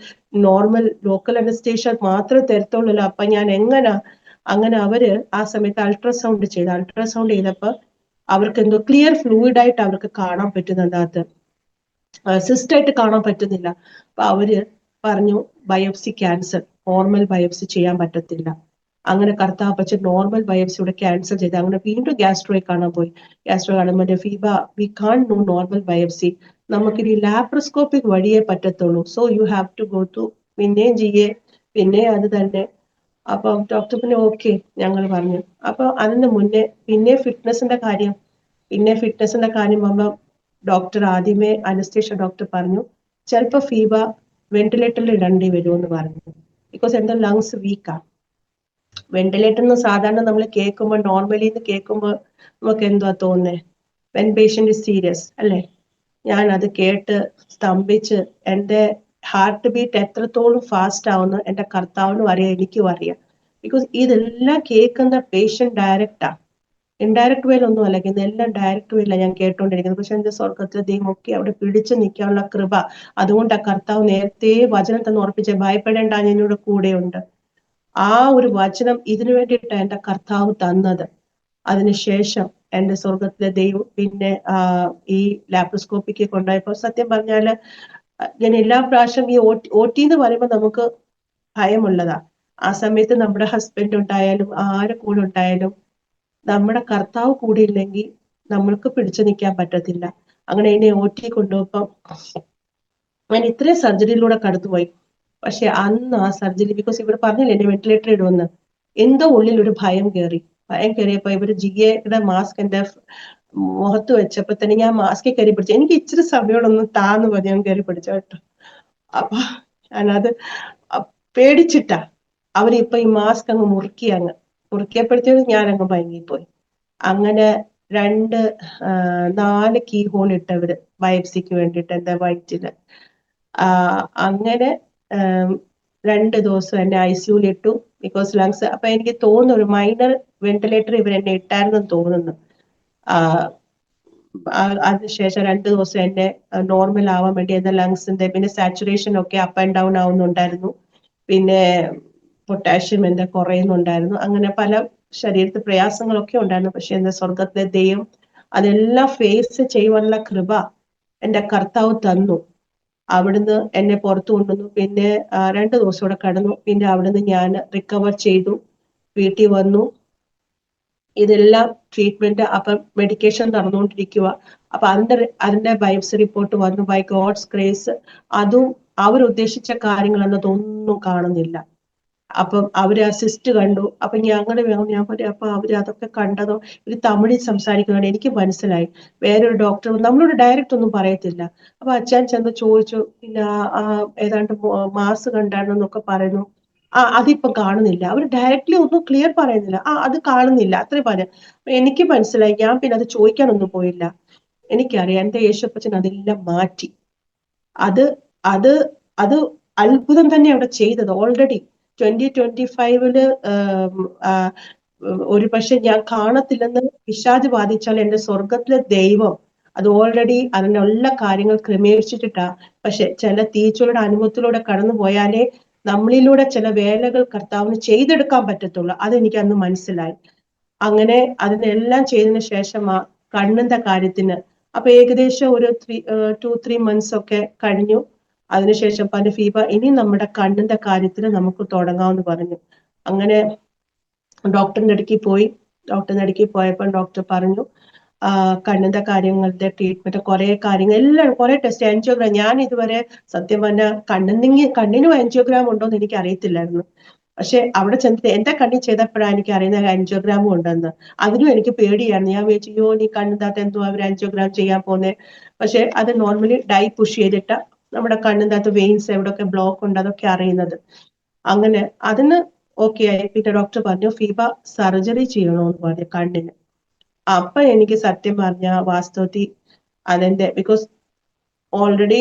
നോർമൽ ലോക്കൽ അനസ്തേഷ്യ മാത്രമേ തരത്തുള്ളൂ. അപ്പൊ ഞാൻ എങ്ങനാ? അങ്ങനെ അവര് ആ സമയത്ത് അൾട്രാസൗണ്ട് ചെയ്തപ്പോ അവർക്ക് എന്തോ ക്ലിയർ ഫ്ലൂയിഡ് ആയിട്ട് അവർക്ക് കാണാൻ പറ്റുന്നുണ്ട്, അത് സിസ്റ്റായിട്ട് കാണാൻ പറ്റുന്നില്ല. അപ്പൊ അവര് പറഞ്ഞു ബയോപ്സി ക്യാൻസർ, നോർമൽ ബയോപ്സി ചെയ്യാൻ പറ്റത്തില്ല. അങ്ങനെ കർത്താപ്പച്ച നോർമൽ ബയോപ്സിയുടെ ക്യാൻസൽ ചെയ്ത് അങ്ങനെ വീണ്ടും ഗ്യാസ്ട്രോയെ കാണാൻ പോയി. ഗ്യാസ്ട്രോ കാണുമ്പോൾ Phoebe we can do normal biopsy, നമുക്കിനി ലാപ്രോസ്കോപ്പിക് വഴിയേ പറ്റത്തുള്ളൂ, so you have to go to പിന്നെയും ചെയ്യേ പിന്നെ അത് തന്നെ. അപ്പൊ ഡോക്ടർ പിന്നെ ഓക്കെ ഞങ്ങൾ പറഞ്ഞു. അപ്പൊ അതിന് മുന്നേ ഫിറ്റ്നസിന്റെ കാര്യം വന്നപ്പോൾ ഡോക്ടർ ആദ്യമേ അനസ്തേഷ്യ ഡോക്ടർ പറഞ്ഞു ചിലപ്പോൾ ഫീബ വെന്റിലേറ്ററിൽ ഇടേണ്ടി വരുമെന്ന് പറഞ്ഞു. ബിക്കോസ് എന്റെ ലങ്സ് വീക്കാ. വെന്റിലേറ്ററിൽ സാധാരണ നമ്മൾ കേൾക്കുമ്പോൾ നോർമലി കേൾക്കുമ്പോൾ നമുക്ക് എന്തുവാ തോന്നുന്നേ, വെൻ പേഷ്യന്റ് ഇസ് സീരിയസ് അല്ലേ? ഞാൻ അത് കേട്ട് സ്തംഭിച്ച് എന്റെ ഹാർട്ട് ബീറ്റ് എത്രത്തോളം ഫാസ്റ്റ് ആവുന്നു എന്റെ കർത്താവിനും അറിയാം, എനിക്കും അറിയാം. ബിക്കോസ് ഇതെല്ലാം കേൾക്കുന്ന പേഷ്യന്റ് ഡയറക്റ്റാ, ഇൻഡയറക്ട് വേയിലൊന്നും അല്ല, ഇതെല്ലാം ഡയറക്ട് വേയില്ല ഞാൻ കേട്ടോണ്ടിരിക്കുന്നത്. പക്ഷെ എന്റെ സ്വർഗത്തിലെ ദൈവം ഒക്കെ അവിടെ പിടിച്ചു നിൽക്കാനുള്ള കൃപ. അതുകൊണ്ട് ആ കർത്താവ് നേരത്തെ വചനം തന്നെ ഉറപ്പിച്ച് ഭയപ്പെടേണ്ട, ഞാൻ എന്നോട് കൂടെയുണ്ട്. ആ ഒരു വചനം ഇതിനു വേണ്ടിയിട്ടാണ് എന്റെ കർത്താവ് തന്നത്. അതിനുശേഷം എന്റെ സ്വർഗത്തിലെ ദൈവം പിന്നെ ഈ ലാപ്രോസ്കോപ്പിക്ക് കൊണ്ടുപോയപ്പോ സത്യം പറഞ്ഞാല് ഞാൻ എല്ലാ പ്രാവശ്യം ഈ OT എന്ന് പറയുമ്പോൾ നമുക്ക് ഭയമുള്ളതാ. ആ സമയത്ത് നമ്മുടെ ഹസ്ബൻഡ് ഉണ്ടായാലും ആരെ കൂടെ ഉണ്ടായാലും നമ്മുടെ കർത്താവ് കൂടെ ഇല്ലെങ്കിൽ നമ്മൾക്ക് പിടിച്ചു നിൽക്കാൻ പറ്റത്തില്ല. അങ്ങനെ എന്നെ OT കൊണ്ടുപോയപ്പം ഞാൻ ഇത്രയും സർജറിയിലൂടെ കടന്നുപോയി. പക്ഷെ അന്ന് ആ സർജറി, ബിക്കോസ് ഇവിടെ പറഞ്ഞില്ല എന്നെ വെന്റിലേറ്റർ ഇടുമെന്ന്, എന്തോ ഉള്ളിൽ ഒരു ഭയം കയറിയപ്പോ ഇവര് ജിയുടെ മാസ്ക് എന്റെ മുഖത്ത് വെച്ചപ്പോ തന്നെ ഞാൻ മാസ്ക് കയറി പിടിച്ചു. എനിക്ക് ഇച്ചിരി സമയോടൊന്ന് താന്ന് പറഞ്ഞ് ഞാൻ കയറി പിടിച്ചു കേട്ടോ. അപ്പൊ ഞാനത് പേടിച്ചിട്ടാ അവരിപ്പൊ ഈ മാസ്ക് അങ്ങ് മുറുക്കിയപ്പോഴത്തേക്കും ഞാൻ അങ്ങ് ഭയങ്ങിപ്പോയി. അങ്ങനെ 4 കീ ഹോൾ ഇട്ടവര് ബയോപ്സിക്ക് വേണ്ടിയിട്ട് എന്റെ വയറ്റില്. അങ്ങനെ 2 ദിവസം എന്നെ ICUയിൽ ഇട്ടു. ബിക്കോസ് ലങ്സ്, അപ്പൊ എനിക്ക് തോന്നുന്നു ഒരു മൈനർ വെന്റിലേറ്റർ ഇവർ എന്നെ ഇട്ടായിരുന്നു തോന്നുന്നു. അതിനുശേഷം 2 ദിവസം എന്നെ നോർമൽ ആവാൻ വേണ്ടി എന്റെ ലങ്സിന്റെ പിന്നെ സാച്ചുറേഷൻ ഒക്കെ അപ്പ് ആൻഡ് ഡൗൺ ആവുന്നുണ്ടായിരുന്നു. പിന്നെ പൊട്ടാഷ്യം എന്റെ കുറയുന്നുണ്ടായിരുന്നു. അങ്ങനെ പല ശരീരത്തിൽ പ്രയാസങ്ങളൊക്കെ ഉണ്ടായിരുന്നു. പക്ഷെ എന്റെ സ്വർഗത്തിലെ ദൈവം അതെല്ലാം ഫേസ് ചെയ്യുവാനുള്ള കൃപ എന്റെ കർത്താവ് തന്നു. അവിടുന്ന് എന്നെ പുറത്തു കൊണ്ടുവന്നു. പിന്നെ 2 ദിവസം കൂടെ കടന്നു. പിന്നെ അവിടുന്ന് ഞാൻ റിക്കവർ ചെയ്തു, വീട്ടിൽ വന്നു. ഇതെല്ലാം ട്രീറ്റ്മെന്റ്, അപ്പം മെഡിക്കേഷൻ നടന്നുകൊണ്ടിരിക്കുക. അപ്പൊ അതിന്റെ ബയോപ്സി റിപ്പോർട്ട് വന്നു. ബൈ ഗോഡ്സ് ഗ്രേസ് അതും അവരുദ്ദേശിച്ച കാര്യങ്ങൾ എന്നതൊന്നും കാണുന്നില്ല. അപ്പം അവര് ആ സിസ്റ്റ് കണ്ടു. അപ്പൊ ഞാൻ പറഞ്ഞു അപ്പൊ അവര് അതൊക്കെ കണ്ടതോ, ഇവര് തമിഴിൽ സംസാരിക്കുന്നതാണ് എനിക്ക് മനസ്സിലായി. വേറൊരു ഡോക്ടർ നമ്മളോട് ഡയറക്റ്റ് ഒന്നും പറയത്തില്ല. അപ്പൊ അച്ഛൻ ചെന്ന് ചോദിച്ചു, പിന്നെ ഏതാണ്ട് മാസ് കണ്ടാണെന്നൊക്കെ പറയുന്നു. അതിപ്പം കാണുന്നില്ല. അവര് ഡയറക്റ്റ്ലി ഒന്നും ക്ലിയർ പറയുന്നില്ല. അത് കാണുന്നില്ല അത്രേ പറഞ്ഞു. എനിക്ക് മനസ്സിലായി. ഞാൻ പിന്നെ അത് ചോദിക്കാനൊന്നും പോയില്ല. എനിക്കറിയാം എന്റെ യേശുപ്പച്ചൻ അതെല്ലാം മാറ്റി. അത് അത് അത് അത്ഭുതം തന്നെ അവിടെ ചെയ്തത്. ഓൾറെഡി 2025 ഒരു പക്ഷെ ഞാൻ കാണത്തില്ലെന്ന് പിശാച് ബാധിച്ചാൽ എന്റെ സ്വർഗത്തിലെ ദൈവം അത് ഓൾറെഡി അതിനുള്ള കാര്യങ്ങൾ ക്രമീകരിച്ചിട്ടാ. പക്ഷെ ചില തീച്ചുകളുടെ അനുഭവത്തിലൂടെ കടന്നു പോയാലേ നമ്മളിലൂടെ ചില വേലകൾ കർത്താവിന് ചെയ്തെടുക്കാൻ പറ്റത്തുള്ളൂ. അതെനിക്ക് അന്ന് മനസ്സിലായി. അങ്ങനെ അതിനെല്ലാം ചെയ്തതിനു ശേഷം ആ കണ്ണിന്റെ കാര്യത്തിന് അപ്പൊ ഏകദേശം ഒരു 2-3 months ഒക്കെ കഴിഞ്ഞു. അതിനുശേഷം പറഞ്ഞു ഫീബ ഇനി നമ്മുടെ കണ്ണിന്റെ കാര്യത്തിന് നമുക്ക് തുടങ്ങാമെന്ന് പറഞ്ഞു. അങ്ങനെ ഡോക്ടറിന്റെ അടുക്കി പോയി. ഡോക്ടറിന്റെ അടുക്കി പോയപ്പോൾ ഡോക്ടർ പറഞ്ഞു കണ്ണിന്റെ കാര്യങ്ങളുടെ ട്രീറ്റ്മെന്റ് കുറെ കാര്യങ്ങൾ എല്ലാം കുറെ ടെസ്റ്റ് ആൻജിയോഗ്രാം. ഞാൻ ഇതുവരെ സത്യം പറഞ്ഞ കണ്ണിനും ആൻജിയോഗ്രാം ഉണ്ടോ എന്ന് എനിക്ക് അറിയത്തില്ലായിരുന്നു. പക്ഷെ അവിടെ ചെന്നിട്ട് എന്റെ കണ്ണിൽ ചെയ്തപ്പോഴാണ് എനിക്ക് അറിയുന്ന ആൻജിയോഗ്രാമും ഉണ്ടെന്ന്. അതിനും എനിക്ക് പേടിയാണ്. ഞാൻ വിചാരിച്ചു യോ നീ കണ്ണിനകത്ത് എന്തോ അവർ ആൻജിയോഗ്രാം ചെയ്യാൻ പോന്നെ. പക്ഷെ അത് നോർമലി ഡൈ പുഷ് ചെയ്തിട്ട് നമ്മുടെ കണ്ണിൻ്റെ അകത്ത് വെയിൻസ് എവിടെയൊക്കെ ബ്ലോക്ക് ഉണ്ട് അതൊക്കെ അറിയുന്നത്. അങ്ങനെ അതിന് ഓക്കെ ആയി. പിന്നെ ഡോക്ടർ പറഞ്ഞു ഫീബ സർജറി ചെയ്യണമെന്ന് പറഞ്ഞു കണ്ണിന്. അപ്പൊ എനിക്ക് സത്യം പറഞ്ഞ വാസ്തവത്തിൽ അതിന്റെ ബിക്കോസ് ഓൾറെഡി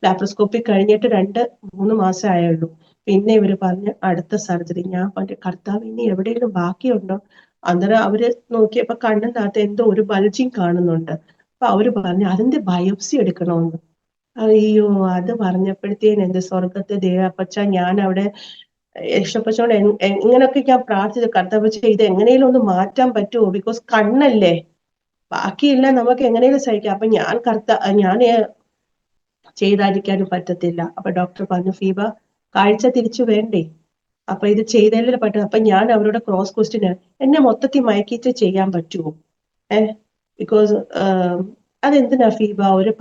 ലാപ്രോസ്കോപ്പി കഴിഞ്ഞിട്ട് 2-3 മാസം ആയുള്ളൂ. പിന്നെ ഇവര് പറഞ്ഞ് അടുത്ത സർജറി. ഞാൻ പറഞ്ഞു കർത്താവ് ഇനി എവിടെയെങ്കിലും ബാക്കിയുണ്ടോ? അന്നേരം അവര് നോക്കിയപ്പോ കണ്ണിനകത്ത് എന്തോ ഒരു ബൾജിങ് കാണുന്നുണ്ട്. അപ്പൊ അവര് പറഞ്ഞു അതിന്റെ ബയോപ്സി എടുക്കണമെന്ന്. അയ്യോ അത് പറഞ്ഞപ്പോഴത്തേന് എന്റെ സ്വർഗത്തെ ദേവപ്പച്ച ഞാൻ അവിടെ യേശുപ്പച്ചോട് എങ്ങനെയൊക്കെ ഞാൻ പ്രാർത്ഥിച്ചു കർത്താവ് ഇത് എങ്ങനെയും ഒന്ന് മാറ്റാൻ പറ്റുമോ? ബിക്കോസ് കണ്ണല്ലേ, ബാക്കിയില്ല നമുക്ക് എങ്ങനെയും സഹിക്കാം. അപ്പൊ ഞാൻ ചെയ്തായിരിക്കാനും പറ്റത്തില്ല. അപ്പൊ ഡോക്ടർ പറഞ്ഞു ഫീബ കാഴ്ച തിരിച്ചു വേണ്ടേ, അപ്പൊ ഇത് ചെയ്തല്ലേ പറ്റും. അപ്പൊ ഞാൻ അവരോട് ക്രോസ് ക്വസ്റ്റ്യൻ എന്നെ മൊത്തത്തിൽ മയക്കിയിട്ട് ചെയ്യാൻ പറ്റുമോ? ബിക്കോസ് അതെന്തിനാ ഫീബ ഒരു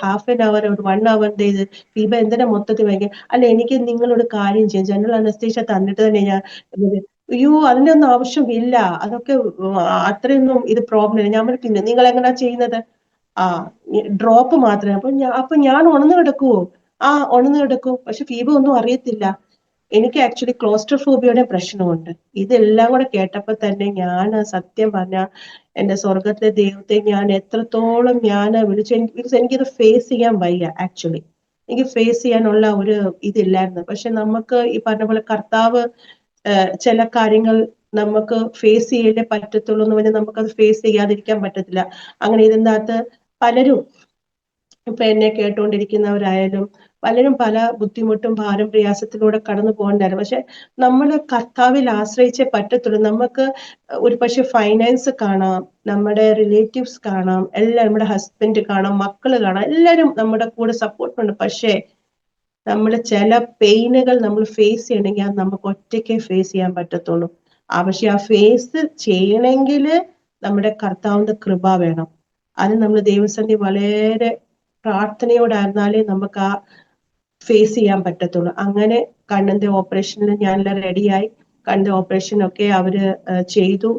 ഹാഫ് ആൻ അവർ ഒരു 1 hour ഇത് ഫീബ എന്തിനാ മൊത്തത്തിൽ ഭയങ്കര അല്ല എനിക്ക് നിങ്ങളോട് കാര്യം ചെയ്യാം ജനറൽ അനസ്തേഷ്യ തന്നിട്ട് തന്നെ ഞാൻ അയ്യോ അതിന്റെ ഒന്നും ആവശ്യമില്ല. അതൊക്കെ അത്രയൊന്നും ഇത് പ്രോബ്ലം ഇല്ല. ഞാൻ പിന്നെ നിങ്ങൾ എങ്ങനെയാ ചെയ്യുന്നത്? ആ ഡ്രോപ്പ് മാത്രമേ. അപ്പൊ ഞാൻ ഉണർന്നു കിടക്കുവോ? ഉണർന്നു കിടക്കും. പക്ഷെ ഫീബ ഒന്നും അറിയത്തില്ല. എനിക്ക് ആക്ച്വലി ക്ലോസ്ട്രോഫോബിയുടെ പ്രശ്നമുണ്ട്. ഇതെല്ലാം കൂടെ കേട്ടപ്പോ തന്നെ ഞാൻ സത്യം പറഞ്ഞ എന്റെ സ്വർഗത്തിലെ ദൈവത്തെ ഞാൻ എത്രത്തോളം ഞാൻ എനിക്കിത് ഫേസ് ചെയ്യാൻ വയ്യ. ആക്ച്വലി എനിക്ക് ഫേസ് ചെയ്യാനുള്ള ഒരു ഇതില്ലായിരുന്നു. പക്ഷെ നമുക്ക് ഈ പറഞ്ഞ പോലെ കർത്താവ് ചില കാര്യങ്ങൾ നമുക്ക് ഫേസ് ചെയ്യലേ പറ്റത്തുള്ളൂ എന്ന് പറഞ്ഞാൽ നമുക്കത് ഫേസ് ചെയ്യാതിരിക്കാൻ പറ്റത്തില്ല. അങ്ങനെ ഇതിനകത്ത് പലരും ഇപ്പൊ എന്നെ കേട്ടുകൊണ്ടിരിക്കുന്നവരായാലും പലരും പല ബുദ്ധിമുട്ടും ഭാരം പ്രയാസത്തിലൂടെ കടന്നു പോകണ്ടായിരുന്നു. പക്ഷെ നമ്മൾ കർത്താവിൽ ആശ്രയിച്ചേ പറ്റത്തുള്ളൂ. നമുക്ക് ഒരു പക്ഷെ ഫൈനാൻസ് കാണാം, നമ്മുടെ റിലേറ്റീവ്സ് കാണാം, എല്ലാം നമ്മുടെ ഹസ്ബൻഡ് കാണാം, മക്കള് കാണാം, എല്ലാവരും നമ്മുടെ കൂടെ സപ്പോർട്ടുണ്ട്. പക്ഷേ നമ്മൾ ചില പെയിനുകൾ നമ്മൾ ഫേസ് ചെയ്യണമെങ്കിൽ അത് നമുക്ക് ഒറ്റയ്ക്കേ ഫേസ് ചെയ്യാൻ പറ്റത്തുള്ളൂ. പക്ഷെ ആ ഫേസ് ചെയ്യണമെങ്കിൽ നമ്മുടെ കർത്താവിന്റെ കൃപ വേണം. അത് നമ്മൾ ദൈവസന്നിധി വളരെ പ്രാർത്ഥനയോടായിരുന്നാലേ നമുക്ക് ആ ഫേസ് ചെയ്യാൻ പറ്റത്തുള്ളൂ. അങ്ങനെ കണ്ണിന്റെ ഓപ്പറേഷനിൽ ഞാനെല്ലാം റെഡിയായി. കണ്ണിന്റെ ഓപ്പറേഷനൊക്കെ അവര് ചെയ്തു.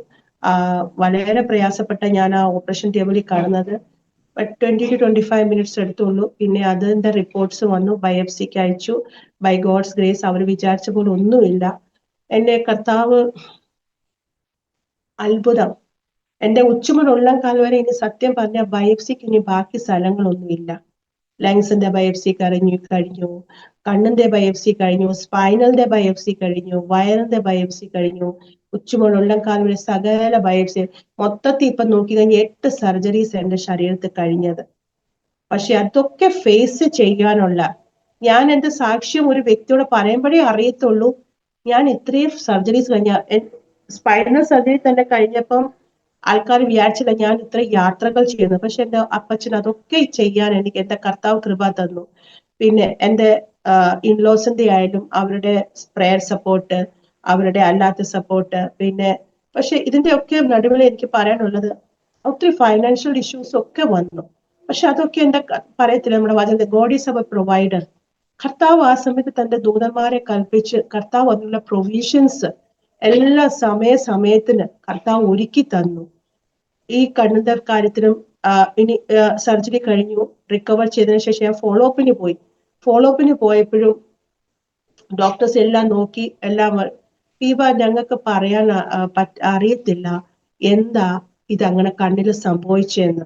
വളരെ പ്രയാസപ്പെട്ട ഞാൻ ആ ഓപ്പറേഷൻ ടേബിളിൽ കാണുന്നത്. 20 to 25 minutes എടുത്തുള്ളൂ. പിന്നെ അതിന്റെ റിപ്പോർട്ട്സ് വന്നു, ബയോപ്സിക്ക് അയച്ചു. ബൈ ഗോഡ്സ് ഗ്രേസ് അവർ വിചാരിച്ച പോലെ ഒന്നുമില്ല. എന്നെ കർത്താവ് അത്ഭുതം. എന്റെ ഉച്ചമുതൽ ഉള്ളം കാലം വരെ ഇനി സത്യം പറഞ്ഞ ബയോപ്സിക്ക് ഇനി ബാക്കി സ്ഥലങ്ങളൊന്നുമില്ല. ലങ്സിന്റെ ബയോപ്സി കഴിഞ്ഞു, കണ്ണിന്റെ ബയോപ്സി കഴിഞ്ഞു, സ്പൈനലിന്റെ ബയോപ്സി കഴിഞ്ഞു, വയറിന്റെ ബയോപ്സി കഴിഞ്ഞു, ഉച്ചമുതൽ ഉള്ളം കാലം വരെ സകല ബയോപ്സി. മൊത്തത്തിൽ ഇപ്പൊ നോക്കി കഴിഞ്ഞാൽ 8 സർജറീസ് എന്റെ ശരീരത്തിൽ കഴിഞ്ഞത്. പക്ഷെ അതൊക്കെ ഫേസ് ചെയ്യാനുള്ള ഞാൻ എന്റെ സാക്ഷ്യം ഒരു വ്യക്തിയോട് പറയുമ്പോഴേ അറിയത്തുള്ളൂ. ഞാൻ ഇത്രയും സർജറീസ് കഴിഞ്ഞ സ്പൈനൽ സർജറി തന്നെ കഴിഞ്ഞപ്പം ആൾക്കാർ വിചാരിച്ചില്ല ഞാൻ ഇത്ര യാത്രകൾ ചെയ്യുന്നു. പക്ഷെ എന്റെ അപ്പച്ചൻ അതൊക്കെ ചെയ്യാൻ എനിക്ക് എന്റെ കർത്താവ് കൃപ തന്നു. പിന്നെ എന്റെ ഇൻലോസിന്റെ ആയാലും അവരുടെ പ്രയർ സപ്പോർട്ട്, അവരുടെ അല്ലാത്ത സപ്പോർട്ട്. പിന്നെ പക്ഷെ ഇതിന്റെ ഒക്കെ നടുവിൽ എനിക്ക് പറയാനുള്ളത് ഒത്തിരി ഫൈനാൻഷ്യൽ ഇഷ്യൂസ് ഒക്കെ വന്നു. പക്ഷെ അതൊക്കെ എന്റെ പറയത്തില്ല നമ്മുടെ വചനത്തിൽ ഗോഡ് ഈസ് അവർ പ്രൊവൈഡർ. കർത്താവ് ആ സമയത്ത് തന്റെ ദൂതന്മാരെ കൽപ്പിച്ച് കർത്താവ് അതിനുള്ള പ്രൊവിഷൻസ് എല്ലാ സമയത്തിന് കർത്താവ് ഒരുക്കി തന്നു. ഈ കണ്ണിന്റെ കാര്യത്തിനും ഇനി സർജറി കഴിഞ്ഞു, റിക്കവർ ചെയ്തതിനു ശേഷം ഞാൻ ഫോളോ അപ്പിന് പോയപ്പോഴും ഡോക്ടേഴ്സ് എല്ലാം നോക്കി എല്ലാം ഞങ്ങൾക്ക് പറയാൻ അറിയത്തില്ല എന്താ ഇതങ്ങനെ കണ്ണിൽ സംഭവിച്ചതെന്ന്,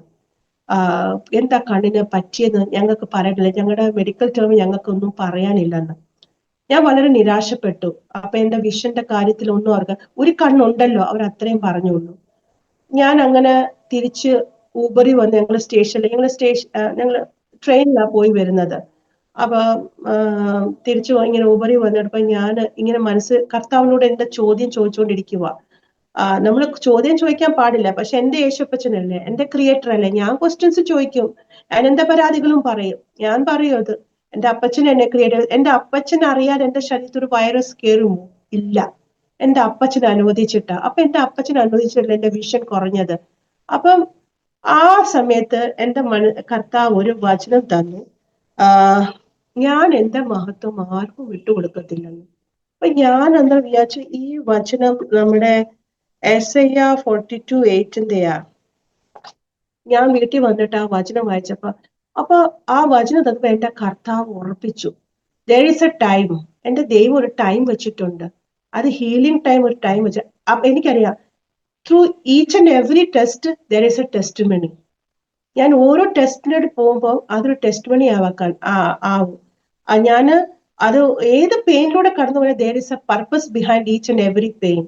എന്താ കണ്ണിന് പറ്റിയെന്ന് ഞങ്ങൾക്ക് പറയാനില്ല, ഞങ്ങളുടെ മെഡിക്കൽ ടേം ഞങ്ങൾക്കൊന്നും പറയാനില്ലെന്ന്. ഞാൻ വളരെ നിരാശപ്പെട്ടു. അപ്പൊ എന്റെ വിഷന്റെ കാര്യത്തിൽ ഒന്നും ഒരു കണ്ണുണ്ടല്ലോ അവർ അത്രയും പറഞ്ഞുള്ളൂ. ഞാൻ അങ്ങനെ തിരിച്ച് ഊബറിൽ വന്ന് ഞങ്ങൾ ട്രെയിനിലാണ് പോയി വരുന്നത്. അപ്പൊ തിരിച്ചു ഇങ്ങനെ ഊബറിൽ വന്നപ്പോ ഞാൻ ഇങ്ങനെ കർത്താവിനോട് എന്റെ ചോദ്യം ചോദിച്ചുകൊണ്ടിരിക്കുക. നമ്മൾ ചോദ്യം ചോദിക്കാൻ പാടില്ല, പക്ഷെ എന്റെ യേശുപ്പച്ചനല്ലേ, എന്റെ ക്രിയേറ്റർ അല്ലേ, ഞാൻ ക്വസ്റ്റ്യൻസ് ചോദിക്കും, ഞാൻ എന്റെ പരാതികളും പറയും. ഞാൻ പറയും അത് എന്റെ അപ്പച്ചൻ എന്നെ ക്രിയേറ്റ്, എന്റെ അപ്പച്ചൻ അറിയാൻ എന്റെ ശരീരത്തിൽ ഒരു വൈറസ് കയറുമോ? ഇല്ല, എന്റെ അപ്പച്ചൻ അനുവദിച്ചിട്ടാ. അപ്പൊ എന്റെ അപ്പച്ചൻ അനുവദിച്ചിട്ടല്ല എന്റെ വിഷൻ കുറഞ്ഞത്. അപ്പം ആ സമയത്ത് എന്റെ കർത്താവ് ഒരു വചനം തന്നു, ഞാൻ എന്റെ മഹത്വം ആർക്കും വിട്ടുകൊടുക്കത്തില്ലെന്ന്. അപ്പൊ ഞാൻ എന്താ വിചാരിച്ചു, ഈ വചനം നമ്മുടെ Isaiah 42:8 ഞാൻ വീട്ടിൽ വന്നിട്ട് ആ വചനം വായിച്ചപ്പോ ആ വചനം തന്നപ്പോ എന്റെ കർത്താവ് ഉറപ്പിച്ചു, there is a time, എന്റെ ദൈവം ഒരു ടൈം വെച്ചിട്ടുണ്ട്. അത് ഹീലിംഗ് ടൈം ഒരു ടൈം വെച്ച. എനിക്കറിയാം, through each and every test there is a testimony. ഞാൻ ഓരോ ടെസ്റ്റിനോട് പോകുമ്പോൾ അതൊരു ടെസ്റ്റിമണി ആവും. ഞാന് അത് ഏത് പെയിനിലൂടെ കടന്നു പോയാൽ there is a purpose behind each and every pain.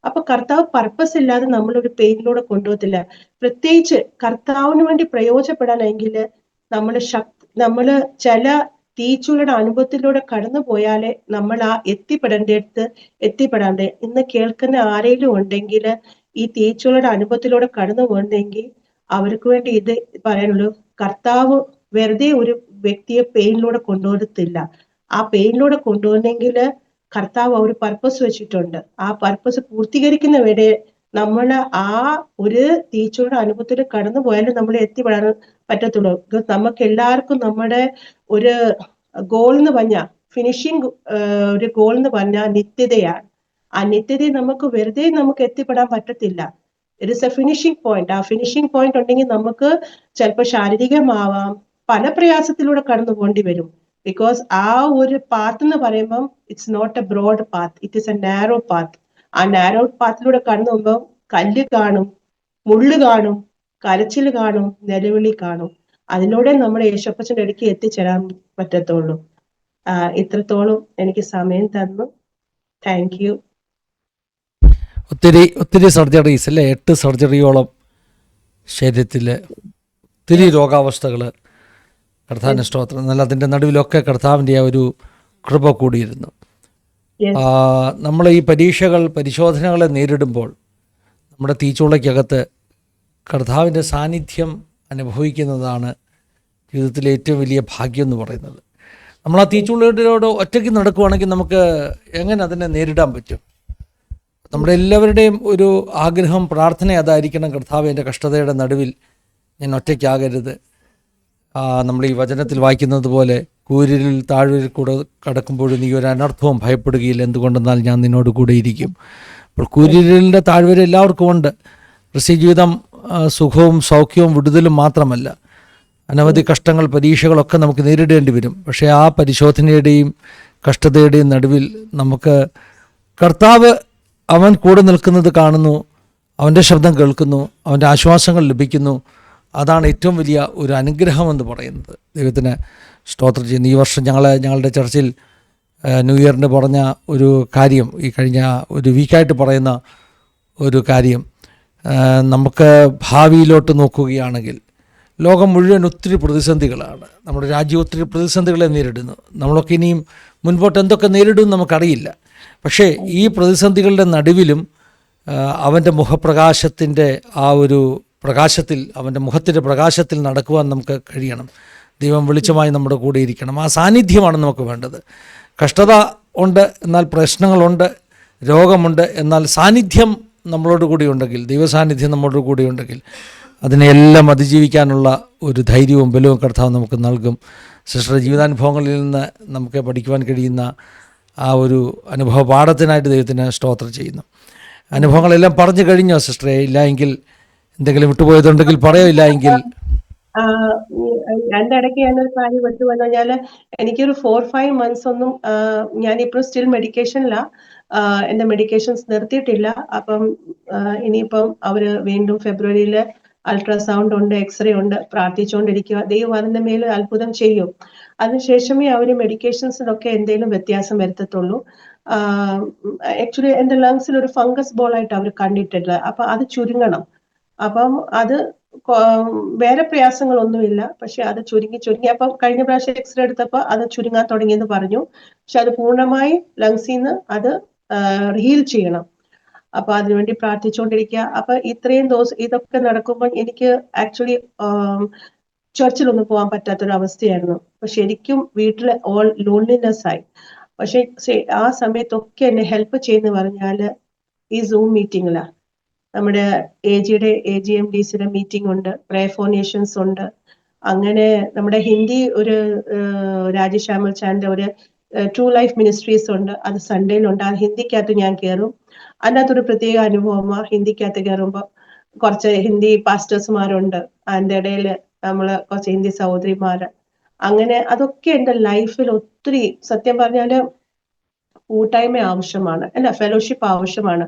അപ്പൊ കർത്താവ് പർപ്പസ് ഇല്ലാതെ നമ്മളൊരു പെയിനിലൂടെ കൊണ്ടുപോകത്തില്ല. പ്രത്യേകിച്ച് കർത്താവിന് വേണ്ടി പ്രയോജനപ്പെടാനെങ്കിൽ നമ്മള് ചില തീച്ചുളുടെ അനുഭവത്തിലൂടെ കടന്നു പോയാലേ നമ്മൾ ആ എത്തിപ്പെടാണ്ടേ. ഇന്ന് കേൾക്കുന്ന ആരെങ്കിലും ഉണ്ടെങ്കിൽ ഈ തീച്ചുളുടെ അനുഭവത്തിലൂടെ കടന്നു പോകുന്നെങ്കിൽ അവർക്ക് വേണ്ടി ഇത് പറയാനുള്ളൂ, കർത്താവ് വെറുതെ ഒരു വ്യക്തിയെ പെയിനിലൂടെ കൊണ്ടുപോകത്തില്ല. ആ പെയിനിലൂടെ കൊണ്ടുപോകുന്നെങ്കിൽ കർത്താവ് ഒരു പർപ്പസ് വെച്ചിട്ടുണ്ട്. ആ പർപ്പസ് പൂർത്തീകരിക്കുന്നവരെ നമ്മൾ ആ ഒരു തീച്ചുളുടെ അനുഭവത്തിൽ കടന്നു പോയാലും നമ്മൾ എത്തിപ്പെടാൻ പറ്റത്തുള്ളൂ. നമുക്ക് എല്ലാവർക്കും നമ്മുടെ ഒരു ഗോൾ എന്ന് പറഞ്ഞാൽ ഫിനിഷിംഗ് ഒരു ഗോൾ എന്ന് പറഞ്ഞാൽ നിത്യതയാണ്. ആ നിത്യതയെ നമുക്ക് എത്തിപ്പെടാൻ പറ്റത്തില്ല. It is A finishing point. ആ ഫിനിഷിംഗ് പോയിന്റ് ഉണ്ടെങ്കിൽ നമുക്ക് ചിലപ്പോൾ ശാരീരികമാവാം, പല പ്രയാസത്തിലൂടെ കടന്നു പോകേണ്ടി വരും. ബിക്കോസ് ആ ഒരു പാത്ത് എന്ന് പറയുമ്പം it's not a broad path, it is a narrow path. ആ നാരോ പാത്തിലൂടെ കടന്നു പോകുമ്പോൾ കല്ല് കാണും, മുള്ളു കാണും, കരച്ചിൽ കാണും, നിലവിളി കാണും. അതിലൂടെ നമ്മുടെ യേശുപ്പച്ചന്റെ അടുക്ക് എത്തിച്ചേരാൻ പറ്റത്തുള്ളൂ. ഇത്രത്തോളം എനിക്ക് സമയം തന്നു. Thank you. ഒത്തിരി സർജറീസ് അല്ലേ, 8 സർജറിയോളം ശരീരത്തിൽ ഒത്തിരി രോഗാവസ്ഥകൾ. കർത്താവിൻ്റെ സ്തോത്രം. എന്നാൽ അതിൻ്റെ നടുവിലൊക്കെ കർത്താവിൻ്റെ ആ ഒരു കൃപ കൂടിയിരുന്നു. നമ്മൾ ഈ പരിശോധനകളെ നേരിടുമ്പോൾ നമ്മുടെ തീച്ചൂളയ്ക്കകത്ത് കർത്താവിൻ്റെ സാന്നിധ്യം അനുഭവിക്കുന്നതാണ് ജീവിതത്തിലെ ഏറ്റവും വലിയ ഭാഗ്യം എന്ന് പറയുന്നത്. നമ്മൾ ആ തീച്ചൂളയോട് ഒറ്റയ്ക്ക് നടക്കുകയാണെങ്കിൽ നമുക്ക് എങ്ങനെ അതിനെ നേരിടാൻ പറ്റും? നമ്മുടെ എല്ലാവരുടെയും ഒരു ആഗ്രഹം, പ്രാർത്ഥന അതായിരിക്കണം, കർത്താവ് എൻ്റെ കഷ്ടതയുടെ നടുവിൽ ഞാൻ ഒറ്റയ്ക്കാകരുത്. നമ്മൾ ഈ വചനത്തിൽ വായിക്കുന്നത് പോലെ കൂരിരിൽ താഴ്വരയിൽ കൂടെ കടക്കുമ്പോഴും നീ ഒരു അനർത്ഥവും ഭയപ്പെടുകയില്ല, എന്തുകൊണ്ടെന്നാൽ ഞാൻ നിന്നോട് കൂടെ ഇരിക്കും. അപ്പോൾ കൂരിരിലിൻ്റെ താഴ്വര എല്ലാവർക്കും ഉണ്ട്. ക്രിസ്ത്യ ജീവിതം സുഖവും സൗഖ്യവും വിടുതലും മാത്രമല്ല, അനവധി കഷ്ടങ്ങൾ, പരീക്ഷകളൊക്കെ നമുക്ക് നേരിടേണ്ടി വരും. പക്ഷേ ആ പരിശോധനയുടെയും കഷ്ടതയുടെയും നടുവിൽ നമുക്ക് കർത്താവ് അവൻ കൂടെ നിൽക്കുന്നത് കാണുന്നു, അവൻ്റെ ശബ്ദം കേൾക്കുന്നു, അവൻ്റെ ആശ്വാസങ്ങൾ ലഭിക്കുന്നു. അതാണ് ഏറ്റവും വലിയ ഒരു അനുഗ്രഹം എന്ന് പറയുന്നത്. ദൈവത്തിന് സ്തോത്രം ചെയ്യുന്നു. ഈ വർഷം ഞങ്ങളുടെ ചർച്ചിൽ ന്യൂ ഇയറിന് പറഞ്ഞ ഒരു കാര്യം, ഈ കഴിഞ്ഞ ഒരു വീക്കായിട്ട് പറയുന്ന ഒരു കാര്യം, നമുക്ക് ഭാവിയിലോട്ട് നോക്കുകയാണെങ്കിൽ ലോകം മുഴുവൻ ഒത്തിരി പ്രതിസന്ധികളാണ്. നമ്മുടെ രാജ്യം ഒത്തിരി പ്രതിസന്ധികളെ നേരിടുന്നു. നമ്മളൊക്കെ ഇനിയും മുൻപോട്ട് എന്തൊക്കെ നേരിടും നമുക്കറിയില്ല. പക്ഷേ ഈ പ്രതിസന്ധികളുടെ നടുവിലും അവൻ്റെ മുഖപ്രകാശത്തിൻ്റെ ആ ഒരു പ്രകാശത്തിൽ, അവൻ്റെ മുഖത്തിൻ്റെ പ്രകാശത്തിൽ നടക്കുവാൻ നമുക്ക് കഴിയണം. ദൈവം വെളിച്ചമായി നമ്മുടെ കൂടെ ഇരിക്കണം. ആ സാന്നിധ്യമാണ് നമുക്ക് വേണ്ടത്. കഷ്ടത ഉണ്ട്, എന്നാൽ പ്രശ്നങ്ങളുണ്ട്, രോഗമുണ്ട്, എന്നാൽ സാന്നിധ്യം നമ്മളോട് കൂടി ഉണ്ടെങ്കിൽ, ദൈവസാന്നിധ്യം നമ്മളോട് കൂടി ഉണ്ടെങ്കിൽ അതിനെയെല്ലാം അതിജീവിക്കാനുള്ള ഒരു ധൈര്യവും ബലവും കർത്താവ് നമുക്ക് നൽകും. സിസ്റ്ററുടെ ജീവിതാനുഭവങ്ങളിൽ നിന്ന് നമുക്ക് പഠിക്കുവാൻ കഴിയുന്ന ആ ഒരു അനുഭവ പാഠത്തിനായിട്ട് ദൈവത്തിന് സ്തോത്രം ചെയ്യുന്നു. അനുഭവങ്ങളെല്ലാം പറഞ്ഞു കഴിഞ്ഞോ സിസ്റ്ററെ? ഇല്ല എങ്കിൽ എന്തെങ്കിലും വിട്ടുപോയതുണ്ടെങ്കിൽ പറയോ, ഇല്ല എങ്കിൽ എൻ്റെ ഇടയ്ക്ക് ഞാനൊരു കാര്യം വിട്ടുവന്നു കഴിഞ്ഞാൽ എനിക്കൊരു 4-5 months ഒന്നും ഞാനിപ്പോൾ സ്റ്റിൽ മെഡിക്കേഷനില്ല. എൻ്റെ മെഡിക്കേഷൻസ് നിർത്തിയിട്ടില്ല. അപ്പം ഇനിയിപ്പം അവര് വീണ്ടും ഫെബ്രുവരിയിൽ അൾട്രാസൗണ്ട് ഉണ്ട്, എക്സ്റേ ഉണ്ട്, പ്രാർത്ഥിച്ചുകൊണ്ടിരിക്കുക. ദൈവം അതിൻ്റെ മേൽ അത്ഭുതം ചെയ്യും. അതിനുശേഷമേ അവർ മെഡിക്കേഷൻസിലൊക്കെ എന്തെങ്കിലും വ്യത്യാസം വരുത്തത്തുള്ളൂ. ആക്ച്വലി എൻ്റെ ലങ്സിൽ ഒരു ഫംഗസ് ബോളായിട്ട് അവർ കണ്ടിട്ടില്ല. അപ്പൊ അത് ചുരുങ്ങണം. അപ്പം അത് വേറെ പ്രയാസങ്ങളൊന്നുമില്ല, പക്ഷെ അത് ചുരുങ്ങി അപ്പം കഴിഞ്ഞ പ്രാവശ്യം എക്സ്റേ എടുത്തപ്പോൾ അത് ചുരുങ്ങാൻ തുടങ്ങിയെന്ന് പറഞ്ഞു. പക്ഷെ അത് പൂർണ്ണമായി ലങ്സിന്ന് അത് ഹീൽ ചെയ്യണം. അപ്പൊ അതിനുവേണ്ടി പ്രാർത്ഥിച്ചുകൊണ്ടിരിക്കുക. അപ്പൊ ഇത്രയും ദിവസം ഇതൊക്കെ നടക്കുമ്പോൾ എനിക്ക് ആക്ച്വലി ചർച്ചിലൊന്നും പോകാൻ പറ്റാത്തൊരു അവസ്ഥയായിരുന്നു. അപ്പൊ ശരിക്കും വീട്ടിലെ ഓൾ ലോൺലിനെസ് ആയി. പക്ഷെ ആ സമയത്തൊക്കെ എന്നെ ഹെൽപ്പ് ചെയ്യുന്ന പറഞ്ഞാല് ഈ സൂം മീറ്റിംഗിലാ. നമ്മുടെ AGMDCയുടെ മീറ്റിംഗ് ഉണ്ട്, പ്രയർ ഫോർ നേഷൻസ് ഉണ്ട്. അങ്ങനെ നമ്മുടെ ഹിന്ദി ഒരു രാജശ്യാമൽ ചാന്റെ ഒരു ട്രൂ ലൈഫ് മിനിസ്ട്രീസ് ഉണ്ട്, അത് സൺഡേയിലുണ്ട്. ആ ഹിന്ദിക്കകത്ത് ഞാൻ കയറും. അതിനകത്തൊരു പ്രത്യേക അനുഭവമാ. ഹിന്ദിക്കകത്ത് കയറുമ്പോൾ കുറച്ച് ഹിന്ദി പാസ്റ്റേഴ്സുമാരുണ്ട്, അതിൻ്റെ ഇടയിൽ നമ്മള് കുറച്ച് ഹിന്ദി സഹോദരിമാര്. അങ്ങനെ അതൊക്കെ എൻ്റെ ലൈഫിൽ ഒത്തിരി, സത്യം പറഞ്ഞാല് കൂട്ടായ്മ ആവശ്യമാണ്, അല്ല ഫെലോഷിപ്പ് ആവശ്യമാണ്.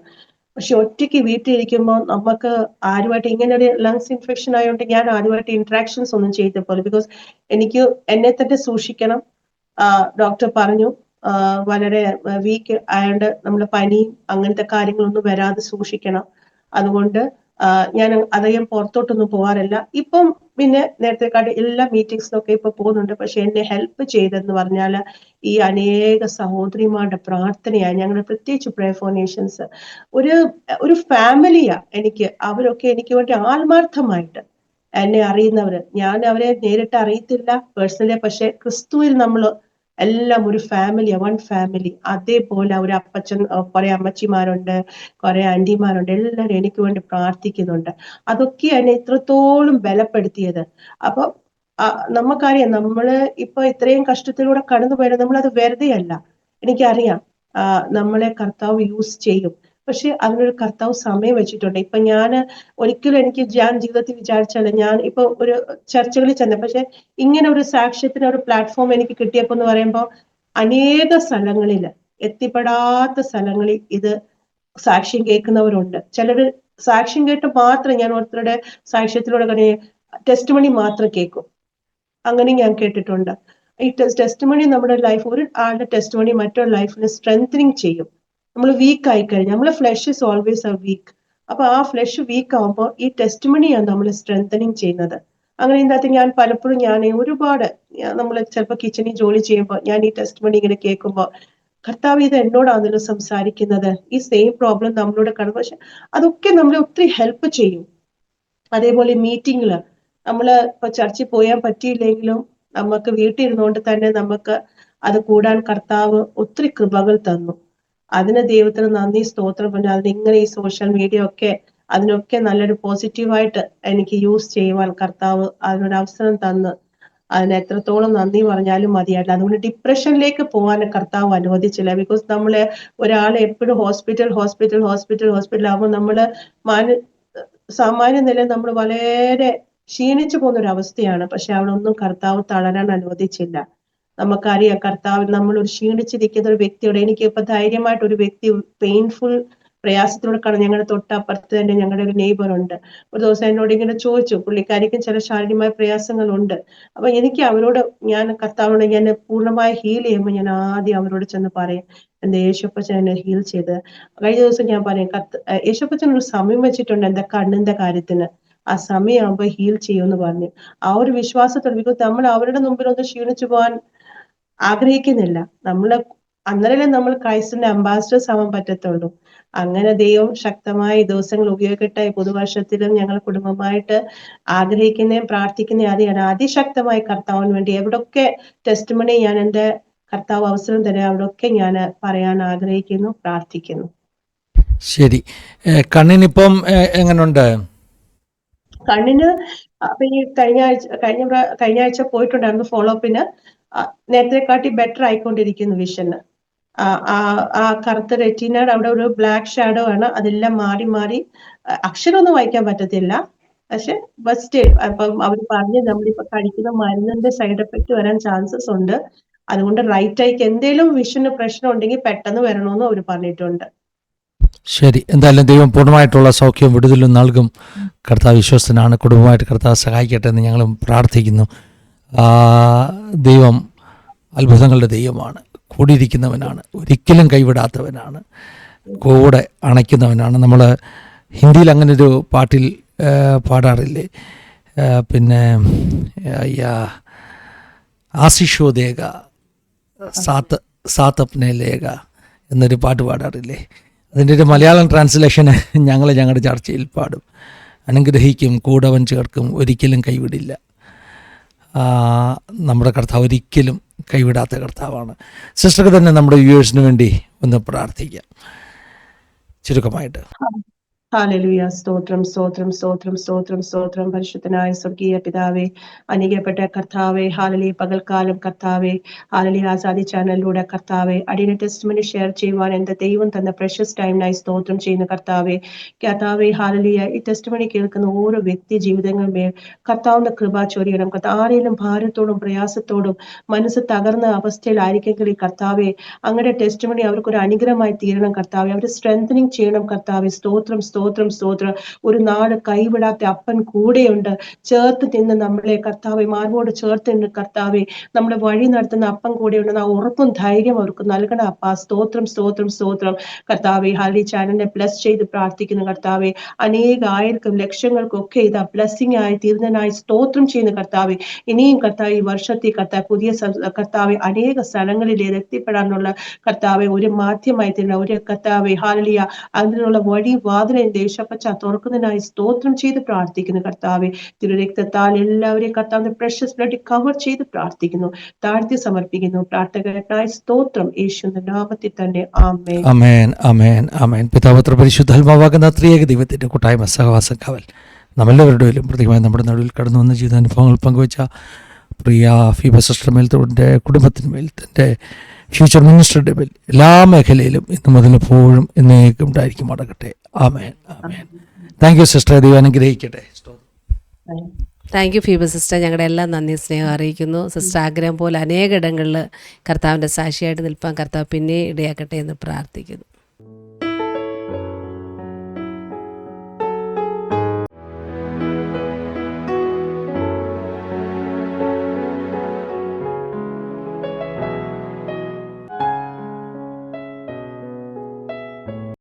പക്ഷെ ഒറ്റയ്ക്ക് വീട്ടിലിരിക്കുമ്പോൾ നമുക്ക് ആരുമായിട്ട് ഇങ്ങനെ ഒരു ലങ്സ് ഇൻഫെക്ഷൻ ആയതുകൊണ്ട് ഞാൻ ആരുമായിട്ട് ഇന്ററാക്ഷൻസ് ഒന്നും ചെയ്തപ്പോൾ, ബിക്കോസ് എനിക്ക് എന്നെ തന്നെ സൂക്ഷിക്കണം. ഡോക്ടർ പറഞ്ഞു വളരെ വീക്ക് ആയതുകൊണ്ട് നമ്മൾ പനിയും അങ്ങനത്തെ കാര്യങ്ങളൊന്നും വരാതെ സൂക്ഷിക്കണം. അതുകൊണ്ട് ഞാൻ അധികം പുറത്തോട്ടൊന്നും പോകാറില്ല. ഇപ്പം പിന്നെ നേരത്തെക്കാട്ട് എല്ലാ മീറ്റിംഗ്സിനൊക്കെ ഇപ്പൊ പോകുന്നുണ്ട്. പക്ഷെ എന്നെ ഹെൽപ്പ് ചെയ്തെന്ന് പറഞ്ഞാൽ ഈ അനേക സഹോദരിമാരുടെ പ്രാർത്ഥനയാണ്. ഞങ്ങളുടെ പ്രത്യേകിച്ച് പ്രയർ ഫോർ നേഷൻസ് ഒരു ഫാമിലിയാ എനിക്ക്. അവരൊക്കെ എനിക്ക് വേണ്ടി ആത്മാർത്ഥമായിട്ട്, എന്നെ അറിയുന്നവര്, ഞാൻ അവരെ നേരിട്ട് അറിയത്തില്ല പേഴ്സണലി, പക്ഷെ ക്രിസ്തുവിൽ നമ്മൾ എല്ലാം ഒരു ഫാമിലിയാ, വൺ ഫാമിലി. അതേപോലെ ഒരു അപ്പച്ചൻ, കുറെ അമ്മച്ചിമാരുണ്ട്, കുറെ ആന്റിമാരുണ്ട്, എല്ലാവരും എനിക്ക് വേണ്ടി പ്രാർത്ഥിക്കുന്നുണ്ട്. അതൊക്കെ എന്നെ ഇത്രത്തോളം ബലപ്പെടുത്തിയത്. അപ്പൊ നമുക്കറിയാം, നമ്മള് ഇപ്പൊ ഇത്രയും കഷ്ടത്തിലൂടെ കടന്നു പോയത് നമ്മളത് വെറുതെ അല്ല. എനിക്കറിയാം നമ്മളെ കർത്താവ് യൂസ് ചെയ്യും. പക്ഷെ അതിനൊരു കർത്താവ് സമയം വെച്ചിട്ടുണ്ട്. ഇപ്പൊ ഞാൻ ഒരിക്കലും ഞാൻ ജീവിതത്തിൽ വിചാരിച്ചല്ല, ഞാൻ ഇപ്പൊ ഒരു ചർച്ചകളിൽ ചെന്ന, പക്ഷെ ഇങ്ങനെ ഒരു സാക്ഷ്യത്തിന് ഒരു പ്ലാറ്റ്ഫോം എനിക്ക് കിട്ടിയപ്പോ എന്ന് പറയുമ്പോൾ അനേക സ്ഥലങ്ങളിൽ, എത്തിപ്പെടാത്ത സ്ഥലങ്ങളിൽ ഇത് സാക്ഷ്യം കേൾക്കുന്നവരുണ്ട്. ചിലര് സാക്ഷ്യം കേട്ട് മാത്രം, ഞാൻ ഓരോരുത്തരുടെ സാക്ഷ്യത്തിലൂടെ ടെസ്റ്റ് മണി മാത്രം കേൾക്കും. അങ്ങനെ ഞാൻ കേട്ടിട്ടുണ്ട്. ഈ ടെസ്റ്റ് മണി നമ്മുടെ ലൈഫ്, ഒരു ആളുടെ ടെസ്റ്റ് മണി മറ്റൊരു ലൈഫിനെ സ്ട്രെങ്തനിങ് ചെയ്യും. നമ്മൾ വീക്ക് ആയി കഴിഞ്ഞാൽ, നമ്മളെ flesh is always a weak. അപ്പൊ ആ ഫ്ലഷ് വീക്ക് ആവുമ്പോൾ ഈ ടെസ്റ്റ് മണിയാണ് നമ്മൾ സ്ട്രെങ്തനിങ് ചെയ്യുന്നത്. അങ്ങനെ ഇതിനകത്ത് ഞാൻ പലപ്പോഴും ഒരുപാട് നമ്മൾ ചിലപ്പോൾ കിച്ചണിൽ ജോലി ചെയ്യുമ്പോൾ ഞാൻ ഈ ടെസ്റ്റ് മണി ഇങ്ങനെ കേൾക്കുമ്പോൾ, കർത്താവ് ഇത് എന്നോടാണല്ലോ സംസാരിക്കുന്നത്, ഈ സെയിം പ്രോബ്ലം നമ്മളോട് കാണും. പക്ഷെ അതൊക്കെ നമ്മളെ ഒത്തിരി ഹെൽപ്പ് ചെയ്യും. അതേപോലെ മീറ്റിംഗില് നമ്മള് ഇപ്പൊ ചർച്ചിൽ പോയാൻ പറ്റിയില്ലെങ്കിലും നമുക്ക് വീട്ടിൽ ഇരുന്നുകൊണ്ട് തന്നെ നമുക്ക് അത് കൂടാൻ കർത്താവ് ഒത്തിരി കൃപകൾ തന്നു. അതിന് ദൈവത്തിന് നന്ദി, സ്തോത്രം പറഞ്ഞു. അതിനിങ്ങനെ ഈ സോഷ്യൽ മീഡിയ ഒക്കെ അതിനൊക്കെ നല്ലൊരു പോസിറ്റീവായിട്ട് എനിക്ക് യൂസ് ചെയ്യുവാൻ കർത്താവ് അതിനൊരു അവസരം തന്ന് അതിന് എത്രത്തോളം നന്ദി പറഞ്ഞാലും മതിയായില്ല. അതുകൊണ്ട് ഡിപ്രഷനിലേക്ക് പോകാൻ കർത്താവ് അനുവദിച്ചില്ല. ബിക്കോസ് നമ്മള് ഒരാളെ എപ്പോഴും ഹോസ്പിറ്റൽ ആകുമ്പോൾ നമ്മള് സാമാന്യ നിലയിൽ നമ്മൾ വളരെ ക്ഷീണിച്ചു പോകുന്ന ഒരു അവസ്ഥയാണ്. പക്ഷെ അവിടെ ഒന്നും കർത്താവ് തളരാൻ അനുവദിച്ചില്ല. നമുക്കറിയാം, കർത്താവ് നമ്മൾ ഒരു ക്ഷീണിച്ചിരിക്കുന്ന ഒരു വ്യക്തിയോട്, എനിക്ക് ഇപ്പൊ ധൈര്യമായിട്ട് ഒരു വ്യക്തി പെയിൻഫുൾ പ്രയാസത്തിലൂടെ കാണാൻ, ഞങ്ങളുടെ തൊട്ടപ്പുറത്ത് തന്നെ ഞങ്ങളുടെ ഒരു നെയ്ബർ ഉണ്ട്. ഒരു ദിവസം എന്നോട് ഇങ്ങനെ ചോദിച്ചു, പുള്ളിക്കാരിക്കും ചില ശാരീരികമായ പ്രയാസങ്ങളുണ്ട്. അപ്പൊ എനിക്ക് അവരോട്, ഞാൻ കർത്താവിനോട് ഞാൻ പൂർണ്ണമായി ഹീൽ ചെയ്യുമ്പോൾ ഞാൻ ആദ്യം അവരോട് ചെന്ന് പറയും, എന്റെ യേശുപ്പച്ചൻ എന്നെ ഹീൽ ചെയ്ത്. കഴിഞ്ഞ ദിവസം ഞാൻ പറയും, യേശുപ്പച്ചൻ ഒരു സമയം വെച്ചിട്ടുണ്ട് എന്റെ കണ്ണിന്റെ കാര്യത്തിന്, ആ സമയമാകുമ്പോ ഹീൽ ചെയ്യുമെന്ന് പറഞ്ഞു. ആ ഒരു വിശ്വാസത്തോടെ, ബിക്കോസ് നമ്മൾ അവരുടെ മുമ്പിൽ ഒന്ന് ക്ഷീണിച്ചു പോകാൻ ആഗ്രഹിക്കുന്നില്ല. അന്നേരമല്ലേ നമ്മൾ ക്രൈസ്റ്റിന്റെ അംബാസിഡേഴ്സ് ആവാൻ പറ്റത്തുള്ളൂ. അങ്ങനെ ദൈവം ശക്തമായ ദിവസങ്ങൾ ഉപയോഗിക്കട്ടെ. പുതുവർഷത്തിലും ഞങ്ങൾ കുടുംബമായിട്ട് ആഗ്രഹിക്കുന്നതും പ്രാർത്ഥിക്കുന്നതും അത് അതിശക്തമായി കർത്താവിന് വേണ്ടി എവിടൊക്കെ ടെസ്റ്റ് മണി ഞാൻ എൻ്റെ കർത്താവ് അവസരം തരാം, അവിടൊക്കെ ഞാൻ പറയാൻ ആഗ്രഹിക്കുന്നു, പ്രാർത്ഥിക്കുന്നു. ശരി. കണ്ണിനിപ്പം എങ്ങനുണ്ട്? കണ്ണിന് അപ്പൊ ഈ കഴിഞ്ഞ ആഴ്ച പോയിട്ടുണ്ടായിരുന്നു ഫോളോ അപ്പിന്. നേരത്തെക്കാട്ടി ബെറ്റർ ആയിക്കൊണ്ടിരിക്കുന്നു വിഷന്. ആ കറുത്ത റെറ്റിനയുടെ അവിടെ ഒരു ബ്ലാക്ക് ഷാഡോ ആണ്, അതെല്ലാം മാറി മാറി അക്ഷരമൊന്നും വായിക്കാൻ പറ്റത്തില്ല. പക്ഷെ ഫസ്റ്റ് അപ്പം അവർ പറഞ്ഞ് നമ്മളിപ്പോ കഴിക്കുന്ന മരുന്നിന്റെ സൈഡ് എഫക്ട് വരാൻ ചാൻസസ് ഉണ്ട്. അതുകൊണ്ട് റൈറ്റ് ഐക്ക് എന്തെങ്കിലും വിഷന് പ്രശ്നം ഉണ്ടെങ്കിൽ പെട്ടെന്ന് വരണമെന്ന് അവർ പറഞ്ഞിട്ടുണ്ട്. ശരി, എന്തായാലും ദൈവം പൂർണ്ണമായിട്ടുള്ള സൗഖ്യവും വിടുതലും നൽകും. കർത്താവ് വിശ്വസ്തനാണ്. കുടുംബമായിട്ട് കർത്താവ് സഹായിക്കട്ടെ എന്ന് ഞങ്ങളും പ്രാർത്ഥിക്കുന്നു. ദൈവം അത്ഭുതങ്ങളുടെ ദൈവമാണ്, കൂടിയിരിക്കുന്നവനാണ്, ഒരിക്കലും കൈവിടാത്തവനാണ്, കൂടെ അണയ്ക്കുന്നവനാണ്. നമ്മൾ ഹിന്ദിയിൽ അങ്ങനൊരു പാട്ടിൽ പാടാറില്ലേ, പിന്നെ ആശിഷോ ദേഗ സാത്തപ്നെ ലേഖ എന്നൊരു പാട്ട് പാടാറില്ലേ. അതിൻ്റെ ഒരു മലയാളം ട്രാൻസ്ലേഷന് ഞങ്ങളുടെ ചർച്ചയിൽ പാടും. അനുഗ്രഹിക്കും, കൂടവൻ ചേർക്കും, ഒരിക്കലും കൈവിടില്ല. നമ്മുടെ കർത്താവ് ഒരിക്കലും കൈവിടാത്ത കർത്താവാണ്. സിസ്റ്റർക്ക് തന്നെ നമ്മുടെ വ്യൂവേഴ്സിന് വേണ്ടി ഒന്ന് പ്രാർത്ഥിക്കാം ചുരുക്കമായിട്ട്. ഹല്ലേലൂയ. സ്തോത്രം സ്തോത്രം സ്തോത്രം സ്തോത്രം സ്തോത്രം. പരിശുദ്ധനായ സ്വർഗീയ പിതാവേ, അനുഗ്രഹപ്പെട്ട കർത്താവേ, ഹാലലി പകൽക്കാലം കർത്താവേ, ഹാലലി ആസാദി ചാനലിലൂടെ കർത്താവേ അടിയുടെ ടെസ്റ്റിമണി ഷെയർ ചെയ്യുവാൻ എന്റെ ദൈവം തന്ന പ്രഷ്യസ് ടൈമിനായി സ്തോത്രം ചെയ്യുന്ന കർത്താവേ. കർത്താവേ ഹാലലിയ, ഈ ടെസ്റ്റിമണി കേൾക്കുന്ന ഓരോ വ്യക്തി ജീവിതങ്ങളുമേൽ കർത്താവിന്റെ കൃപ ചൊരിയണം. ആരെങ്കിലും ഭാരത്തോടും പ്രയാസത്തോടും മനസ്സ് തകർന്ന അവസ്ഥയിലായിരിക്കെങ്കിൽ കർത്താവേ, അങ്ങയുടെ ടെസ്റ്റിമണി അവർക്കൊരു അനുഗ്രഹമായി തീരണം കർത്താവേ. അവർ സ്ട്രെങ്തനിങ് ചെയ്യണം കർത്താവേ. സ്തോത്രം സ്തോത്രം സ്തോത്രം. ഒരു നാട് കൈവിടാത്ത അപ്പൻ കൂടെയുണ്ട്, ചേർത്ത് നിന്ന് നമ്മളെ കർത്താവെ മാർവോട് ചേർത്ത് നിന്ന് കർത്താവെ നമ്മളെ വഴി നടത്തുന്ന അപ്പൻ കൂടെയുണ്ടെന്ന് ആ ഉറപ്പും ധൈര്യം അവർക്ക് നൽകണം അപ്പ. സ്തോത്രം സ്തോത്രം സ്തോത്രം കർത്താവെ. ഹാലി ചാനലിനെ ബ്ലസ് ചെയ്ത് പ്രാർത്ഥിക്കുന്നു കർത്താവെ. ആയിരക്കും ലക്ഷങ്ങൾക്കൊക്കെ ഇത് ബ്ലസ്സിംഗ് ആയി തീർന്നതിനായി സ്തോത്രം ചെയ്യുന്ന കർത്താവെ. ഇനിയും കർത്താവ് ഈ വർഷത്തിൽ കർത്താവ് പുതിയ കർത്താവെ അനേക സ്ഥലങ്ങളിൽ എത്തിപ്പെടാനുള്ള കർത്താവെ ഒരു മാധ്യമായി തീരണം. ഒരു കർത്താവെ ഹാലിയ അതിനുള്ള വഴി വാതിലെ ദേശപ്പച്ച തുറക്കുന്നതിനായി സ്തോത്രം ചെയ്ത് പ്രാർത്ഥിക്കുന്നു കർത്താവെ. തിരുരക്തത്താൽ എല്ലാവരെയും കർത്താവിന്റെ പ്രഷ്യസ് ബ്ലഡിൽ കവർ ചെയ്ത് പ്രാർത്ഥിക്കുന്നു, താഴ്ത്തി സമർപ്പിക്കുന്നു. പ്രാർത്ഥകനായി സ്തോത്രം യേശുവിന്റെ നാമത്തിൽ തന്നെ. ആമേൻ ആമേൻ ആമേൻ ആമേൻ. പിതാപുത്ര പരിശുദ്ധാത്മാവാകുന്ന ത്രിയേക ദൈവത്തിന്റെ കൂട്ടായ്മ സഹവാസം കാവൽ നമ്മളെല്ലാവരുടെയും പ്രത്യേകമായി നമ്മുടെ നടുവിൽ കടന്നു വന്ന ജീവിതാനുഭവങ്ങൾ പങ്കുവച്ച പ്രിയ ഫീബ സിസ്റ്റർ മേൽത്തോടെ കുടുംബത്തിന്മേൽ, തൻ്റെ ഫ്യൂച്ചർ മിനിസ്റ്ററുടെ മേൽ, എല്ലാ മേഖലയിലും ഇന്ന് മുതൽ എപ്പോഴും എന്നേക്കും ഉണ്ടായിരിക്കും അടക്കട്ടെ. ആമേൻ ആമേൻ. താങ്ക് യു സിസ്റ്റർ, ദൈവം അനുഗ്രഹിക്കട്ടെ. Thank you Feba sister. ഞങ്ങളുടെ എല്ലാം നന്ദി സ്നേഹം അറിയിക്കുന്നു. സിസ്റ്റർ ആഗ്രഹം പോലെ അനേക ഇടങ്ങളിൽ കർത്താവിൻ്റെ സാക്ഷിയായിട്ട് നിൽപ്പാൻ കർത്താവ് പിന്നെ ഇടയാക്കട്ടെ എന്ന് പ്രാർത്ഥിക്കുന്നു.